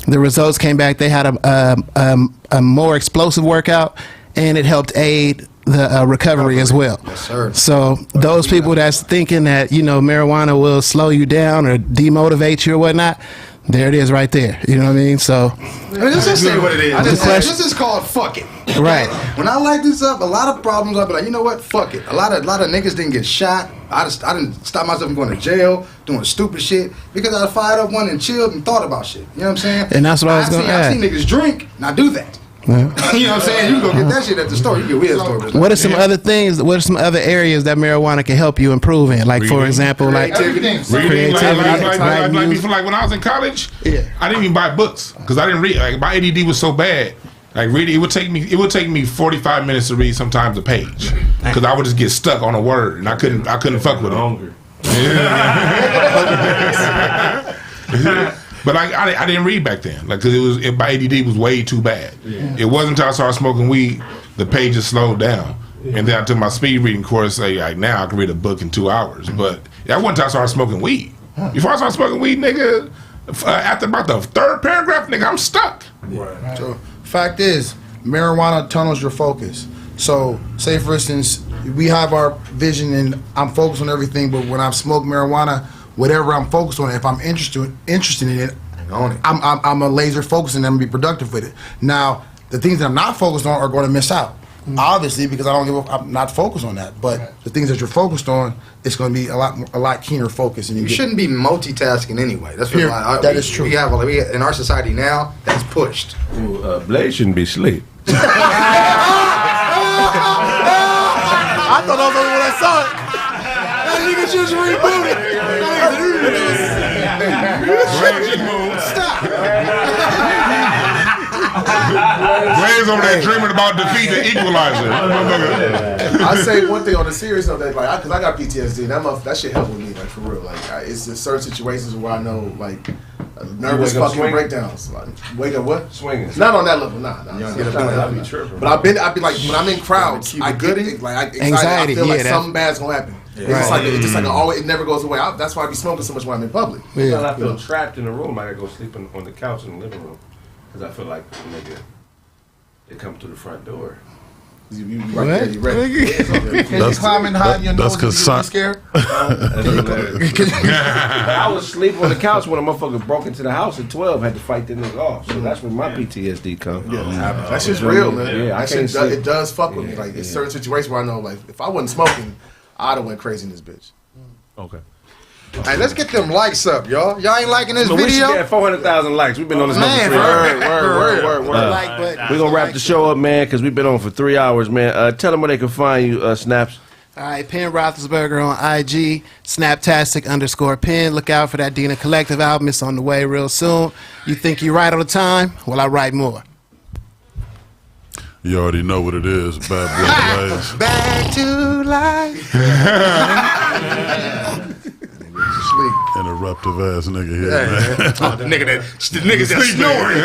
the results came back. They had a more explosive workout, and it helped aid the recovery as well. Yes, sir. So those people that's thinking that marijuana will slow you down or demotivate you or whatnot, there it is right there. You know what I mean? So let's just say what it is. This is called fuck it. Right. When I light this up, a lot of problems I'll be like, you know what? Fuck it. A lot of niggas didn't get shot. I didn't stop myself from going to jail, doing stupid shit because I fired up one and chilled and thought about shit. You know what I'm saying? And that's what I was going to add. I've seen niggas drink. Now do that. Yeah. You know what I'm saying? You can go get that shit at the store. You can get weed at the store. What are some other things? What are some other areas that marijuana can help you improve in? Like, for example, creativity. Like before, like when I was in college, I didn't even buy books because I didn't read. Like my ADD was so bad. Like reading, it would take me 45 minutes to read sometimes a page because I would just get stuck on a word and I couldn't fuck with it. But I didn't read back then, like because my ADD was way too bad. Yeah. It wasn't until I started smoking weed the pages slowed down, and then I took my speed reading course. Like now I can read a book in 2 hours. But that wasn't until I started smoking weed. Before I started smoking weed, nigga, after about the third paragraph, nigga, I'm stuck. Right. So fact is, marijuana tunnels your focus. So say for instance, we have our vision and I'm focused on everything, but when I smoke marijuana, whatever I'm focused on, if I'm interested in it, I'm a laser focus and I'm gonna be productive with it. Now, the things that I'm not focused on are going to miss out. Obviously, because I'm not focused on that. But the things that you're focused on, it's going to be a lot keener focus. And you shouldn't be multitasking anyway. That's Here, what that is true. We have in our society now. That's pushed. Blaze shouldn't be asleep. I thought I was the only one that saw it. That nigga just rebooted. Stop. Blaze over there dreaming about defeat the equalizer. I say one thing on the serious note, that like, because I got PTSD, that shit helped with me, like for real. Like, it's just certain situations where I know, like, nervous fucking breakdowns. Like, wake up, what? Swinging. Not on that level, nah. But I've been like, when I'm in crowds, I get it. Like, anxiety. I feel like something bad's gonna happen. Yeah. It's just like always, it never goes away. That's why I be smoking so much when I'm in public. Yeah. I feel trapped in the room. I gotta go sleep on the couch in the living room because I feel like nigga, they come through the front door. You right there, you ready? Can you climb and hide in your nose when you get scared? I was asleep on the couch when a motherfucker broke into the house at 12. Had to fight the nigga off. So that's where my PTSD comes. That's just real, man. Yeah, it does fuck with me. Like, it's certain situations where I know, like, if I wasn't smoking, I'd have went crazy in this bitch. Okay. Hey, let's get them likes up, y'all. Y'all ain't liking this We should video? be at 400,000 likes. We've been on this Man, word. We're going to wrap the show up, man, because we've been on for 3 hours, man. Tell them where they can find you, Snaps. All right, Penn Roethlisberger on IG, Snaptastic_Penn. Look out for that Dina Collective album. It's on the way real soon. You think you write all the time? Well, I write more. You already know what it is, Bad Boy Blaze. Back to life. Interruptive ass nigga here, man. The niggas that snoring.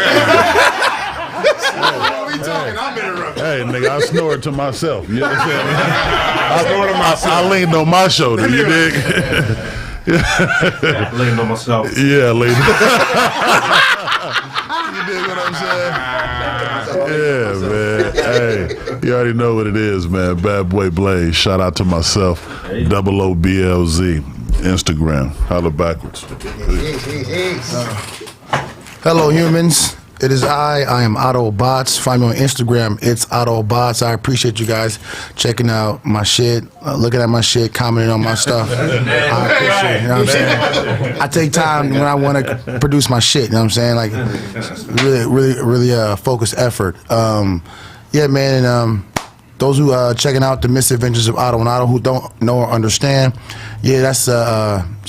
What we talking? I'm interrupting. Hey, nigga, I snored to myself. You know what I'm saying? I snored to myself. I leaned on my shoulder. You dig? Leaned on myself. Yeah, leaned. You dig what I'm saying? Yeah, man. Hey, you already know what it is, man. Bad Boy Blaze. Shout out to myself. OOBLZ. Instagram. Holla backwards. Hello, humans. It is I am Otto Bots. Find me on Instagram. It's Otto Bots. I appreciate you guys checking out my shit, looking at my shit, commenting on my stuff. I appreciate it. You know what I'm saying? I take time when I want to produce my shit. You know what I'm saying? Like, really focused effort. Yeah, man. And those who checking out the misadventures of Otto and Otto who don't know or understand, yeah, that's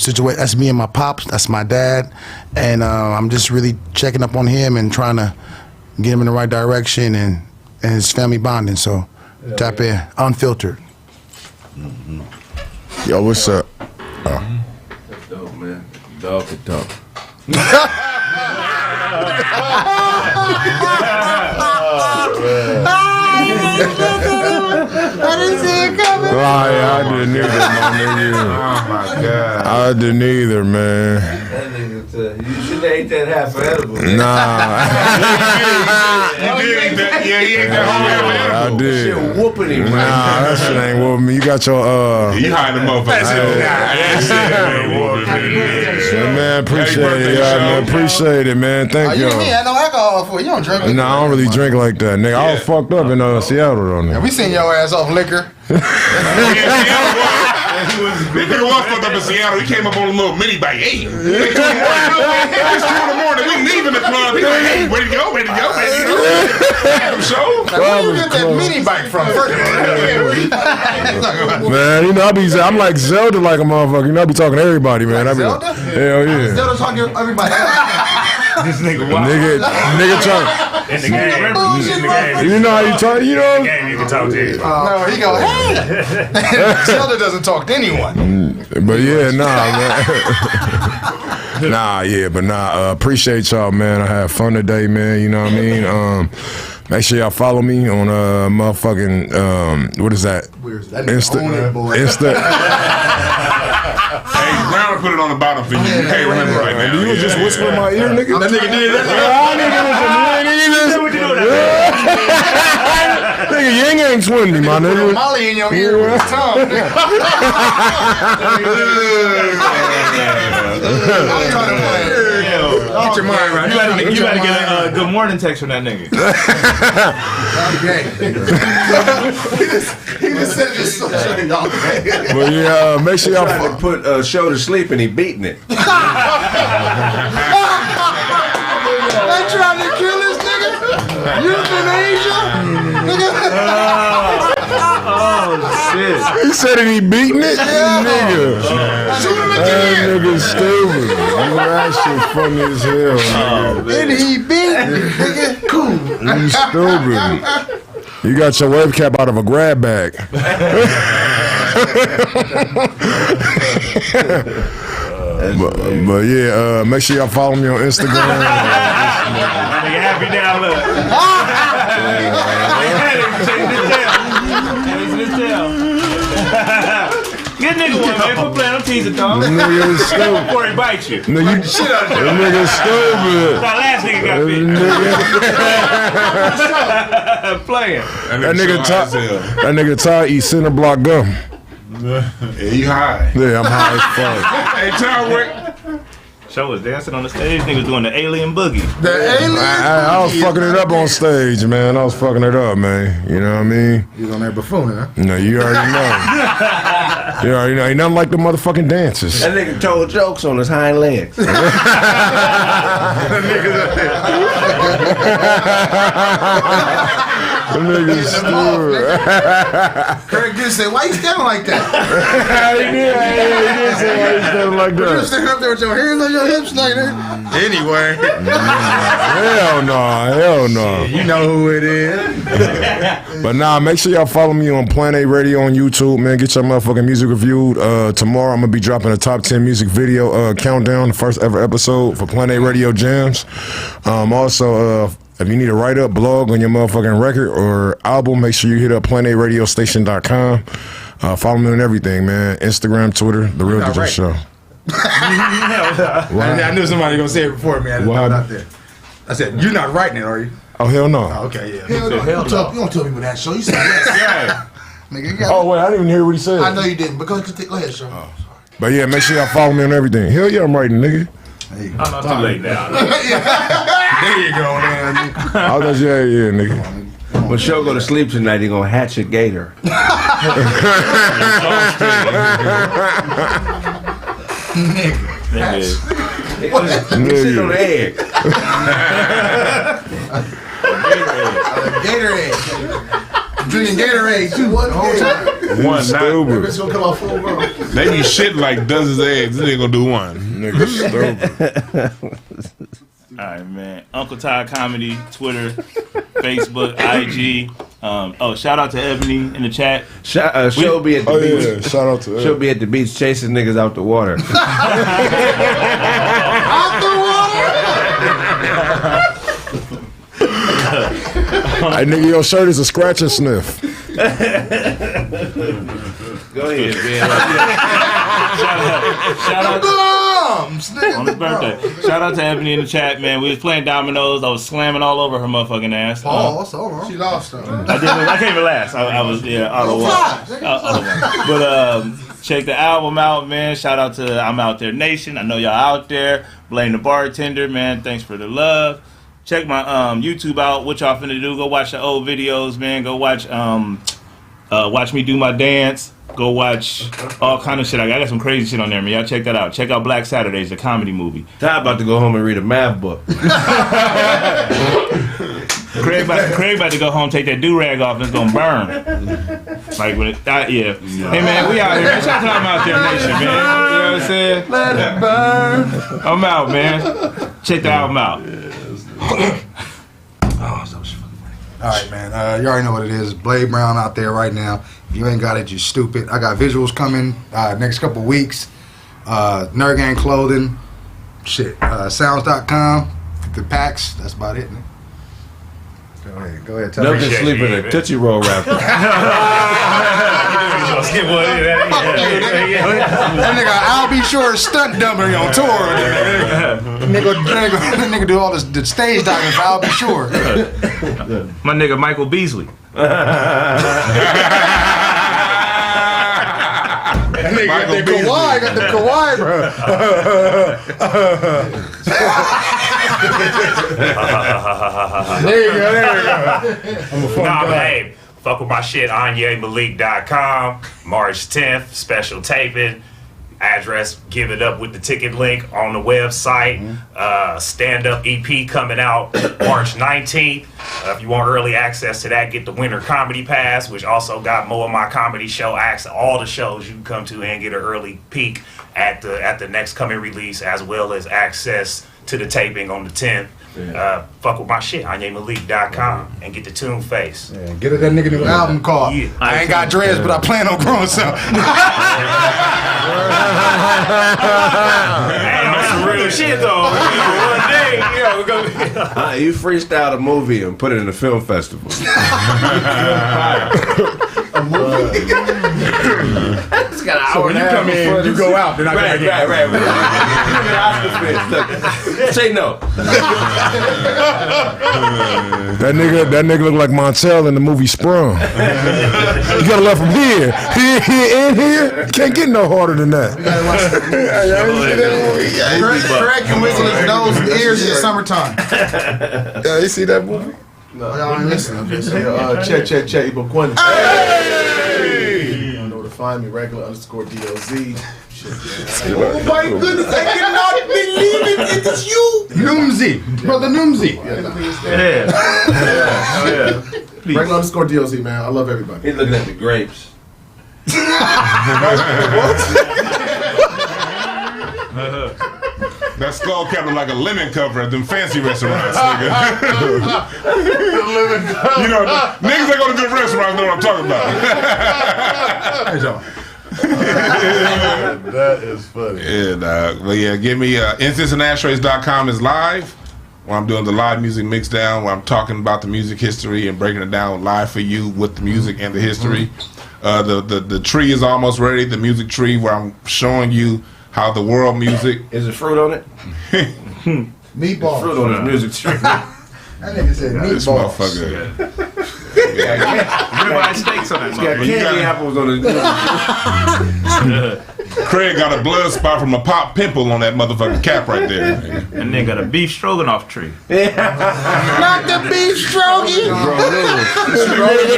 situation. That's me and my pops. That's my dad, and I'm just really checking up on him and trying to get him in the right direction and his family bonding. So tap in, unfiltered. Mm-hmm. Yo, what's up? That's dope, man. Dog to dog. I didn't see it coming. I didn't either, my nigga. Oh my God. I didn't either, man. That nigga, you should have ate that half edible. Nah. You did eat that. Yeah, he ate that whole half edible. I did. Shit whooping him. Nah, that shit ain't whooping me. You got your You hiding the motherfucker. man, appreciate it, y'all, man. Appreciate it, man. Thank You y'all. ain't had no alcohol for you. Don't drink liquor. Nah, I don't really drink like that, nigga. I was fucked up in Seattle, though, nigga. Yeah, we seen your ass off liquor. If he was fucked up in Seattle, he came up on a little mini bike. Hey, it's 2 in the morning. We leaving the club. He's like, hey, where to go? Where to go? Where to go? Show. Like, where you get that mini bike from? Man, you know, I'm like Zelda like a motherfucker. You know, I be talking to everybody, man. Like I be Zelda? like, hell yeah. Zelda talking to everybody. This nigga wild. Nigga trying. In the game, You know how you talk, you know? In the game, you can talk to you. No, he go, hey. Zelda doesn't talk to anyone. But yeah, nah, man. Appreciate y'all, man. I had fun today, man. You know what I mean? Make sure y'all follow me on motherfucking what is that? Insta. Hey, Brown put it on the bottom for you. You can't remember right now. You was just whispering in my ear, nigga. That nigga did that. Nigga, Yang ain't swing me, my nigga. Molly in your ear with his tongue. Get your mind right. You better get a good morning text from that nigga. He just said this so y'all gay. But yeah, make sure y'all trying to put show to sleep and he beating it. They trying to kill this nigga. Euthanasia. Oh shit! He said it, he beating it? Nigga. Shoot him That nigga stupid. That shit funny as hell. And he beat nigga. Cool. You stupid. You got your wave cap out of a grab bag. but yeah, make sure y'all follow me on Instagram. Nigga happy now, look. Good nigga one, man. Quit playing. I'm teasing, Tom. Nigga stupid. Before he bites you. No, you shit out there. That nigga stupid. That last nigga got bit. Playing. That nigga Todd eat cinder block gum. Yeah, you high. Yeah, I'm high as fuck. Hey, Tom, Rick. Show was dancing on the stage. Niggas doing the alien boogie. The alien. I was fucking it up on stage, man. I was fucking it up, man. You know what I mean? You was on there buffooning, huh? No, you already know. You already know. Ain't nothing like the motherfucking dances. That nigga told jokes on his hind legs. Kraig did say, "Why you standing like that?" He did say, "Why you standing like You that?" standing up there with your hands on your hips like that. Anyway. Hell no. You know who it is. But nah, make sure y'all follow me on Planet Radio on YouTube, man. Get your motherfucking music reviewed. Tomorrow I'm gonna be dropping a top 10 music video countdown, the first ever episode for Planet Radio Jams. Also, if you need a write-up blog on your motherfucking record or album, make sure you hit up planetradiostation.com. Follow me on everything, man. Instagram, Twitter, The Real DJ Show. I knew somebody gonna say it before me. I didn't know it out there. I said, "You're not writing it, are you?" Oh hell no. Oh, okay, yeah. Hell no. You don't tell people that, show. You said yes. Nigga, you got Oh wait, I didn't even hear what he said. I know you didn't, but go ahead, show. But yeah, make sure y'all follow me on everything. Hell yeah, I'm writing, nigga. I'm not too late now. There you go, man. I was yeah, nigga. When Show go to sleep tonight, he gonna hatch a gator. Nigga. He's sitting on the egg. Gatorade. Drinking Gatorade too. One night. It's gonna come out full grown. They be shit like dozens of eggs. They ain't gonna do one. Nigga stupid. All right, man. Uncle Todd Comedy, Twitter, Facebook, IG. Shout out to Ebony in the chat. She'll be at the beach. Yeah. Shout out to She'll be at the beach chasing niggas out the water. Out the Hey nigga, your shirt is a scratch and sniff. Go ahead, man. Shout out on his birthday. Shout out to Ebony in the chat, man. We was playing dominoes. I was slamming all over her motherfucking ass. She lost though. I came in last. I was out of one. But check the album out, man. Shout out to I'm Out There Nation. I know y'all out there. Blame the bartender, man. Thanks for the love. Check my YouTube out. What y'all finna do? Go watch the old videos, man. Go watch watch me do my dance. Go watch all kind of shit. I got some crazy shit on there, man. Y'all check that out. Check out Black Saturdays, the comedy movie. Ty about to go home and read a math book. Kraig about to go home, take that do-rag off, and it's gonna burn. Like when it, yeah. Hey man, we out here. Man. Shout out to I'm Out There Nation, man. You know what I'm saying? Let it burn. I'm out, man. Check the album out. All right, man. You already know what it is. Blade Brown out there right now. If you ain't got it, you stupid. I got visuals coming next couple weeks. Nerd Gang clothing. Shit. Sounds.com. The packs. That's about it, man. Go ahead. Tell Nothing sleeping in a Tootsie Roll wrapper. That nigga, I'll be sure stunt dumber on tour. Nigga do all this the stage diving for I'll be sure. My nigga Michael Beasley. Nigga got the Kawhi, bro. There you go. I'm a fun guy. But hey, fuck with my shit, AnyeMalik.com. March 10th, special taping. Address, give it up with the ticket link on the website. Stand-up EP coming out March 19th. If you want early access to that, get the Winter Comedy Pass, which also got more of my comedy show acts, all the shows you can come to and get an early peek at the next coming release, as well as access to the taping on the 10th. Fuck with my shit, AnyeMalik.com, and get the Tune Face. Yeah, get that nigga new album called I Ain't Got Dreads, but I plan on growing some. Hey, on some real shit though. One day, we're gonna you freestyle a movie and put it in a film festival. A movie? It's got an So hour when and you a half come in, before you this- go out, then I right, come back right, in. right. Say no. That nigga look like Montel in the movie Sprung. You gotta left from here, and here. Can't get no harder than that. Kraig can whistle his nose and ears in the summertime. Yeah, you see that movie? No, y'all ain't listening. Check, Ibo Quinn. Hey! You don't know where to find me, regular_DLZ. Oh my goodness, I cannot believe it. It is you. Numzi. Brother Numzi. Regular_DLZ, man. I love everybody. He's looking at the grapes. That skull cap look like a lemon cover at them fancy restaurants, nigga. You know, niggas that go to good restaurants know what I'm talking about. That is funny. Yeah, dog. But yeah, give me IncenseandAshtrays.com is live. Where I'm doing the live music mix down, where I'm talking about the music history and breaking it down live for you with the music and the history. The tree is almost ready, the music tree, where I'm showing you how the world music. Is there fruit on it? Meatballs. Fruit on his music tree. That nigga said This meatballs. motherfucker. Ribeye steaks on that He's got candy apples on his Kraig got a blood spot from a pop pimple on that motherfucking cap right there. And then got a beef stroganoff tree. Not the beef strogie.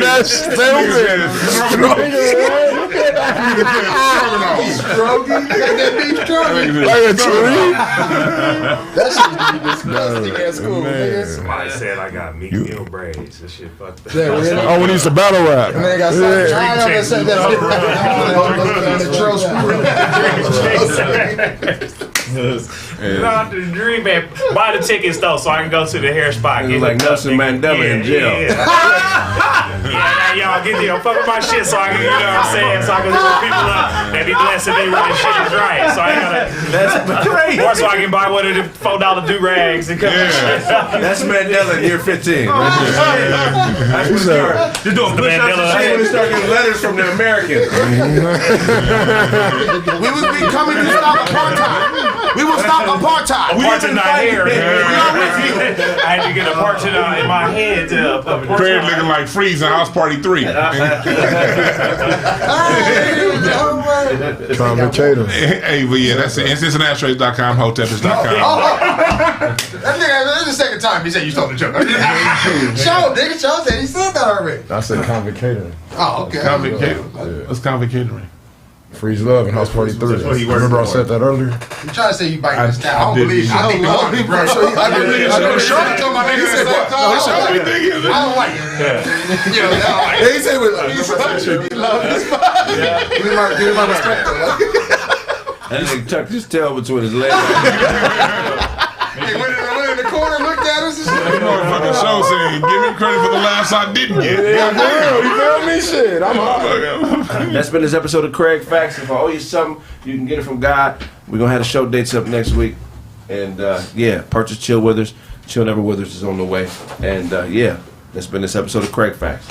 That's stupid. Strogie. Got that beef strogie. Like a tree? That shit be disgusting at school, nigga. Somebody said I got meat meal braids. This shit fucked up. Oh, when he used to battle rap. And then got some trying to say that on the trail screw. Not the dream, man. Buy the tickets though, so I can go to the hair spot. He's like Nelson Mandela in jail. Yeah, y'all get there. Fuck with my shit, so I can, you know what I'm saying, so I can hook people up. They be blessed if they run this shit is right. So I gotta. That's great. Or so I can buy one of the $4 do rags and come. That's Mandela in year 15. That's when You're doing That's when they start getting letters from the Americans. We will be coming to stop apartheid. We will stop apartheid. Apartheid not here. I had to get apartheid in my head to Kraig looking like Freeze in House Party 3. Convocator. Hey, but yeah, that's it. IncenseandAshtrays.com, Hotepis.com. That nigga, this is the second time he said you stole the joke. Show, nigga, Show said he said that already. I said convocator. Oh, okay. Convocator. What's convocating? Freeze Love in House Party 3. Remember I said that earlier? You trying to say you biting this down? I don't believe you. I think you want me, bro. I told my nigga the same time. I don't like it. Yeah, he said he love this spot. Give me my respect. That nigga tucked his tail between his legs. He went in the corner, looked at us and shit. That motherfucking show saying, give me credit for the laughs I didn't get. Yeah, you feel me? Shit, I'm hard. That's been this episode of Kraig Facts. If I owe you something, you can get it from God. We're going to have the show dates up next week. And yeah, purchase Chill Withers. Chill Never Withers is on the way. And yeah, that's been this episode of Kraig Facts.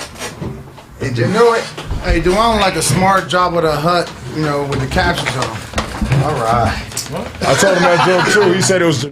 Did you know it? Hey, Duane like a smart job with a hut, you know, with the captions on. All right. I told him that joke too. He said it was.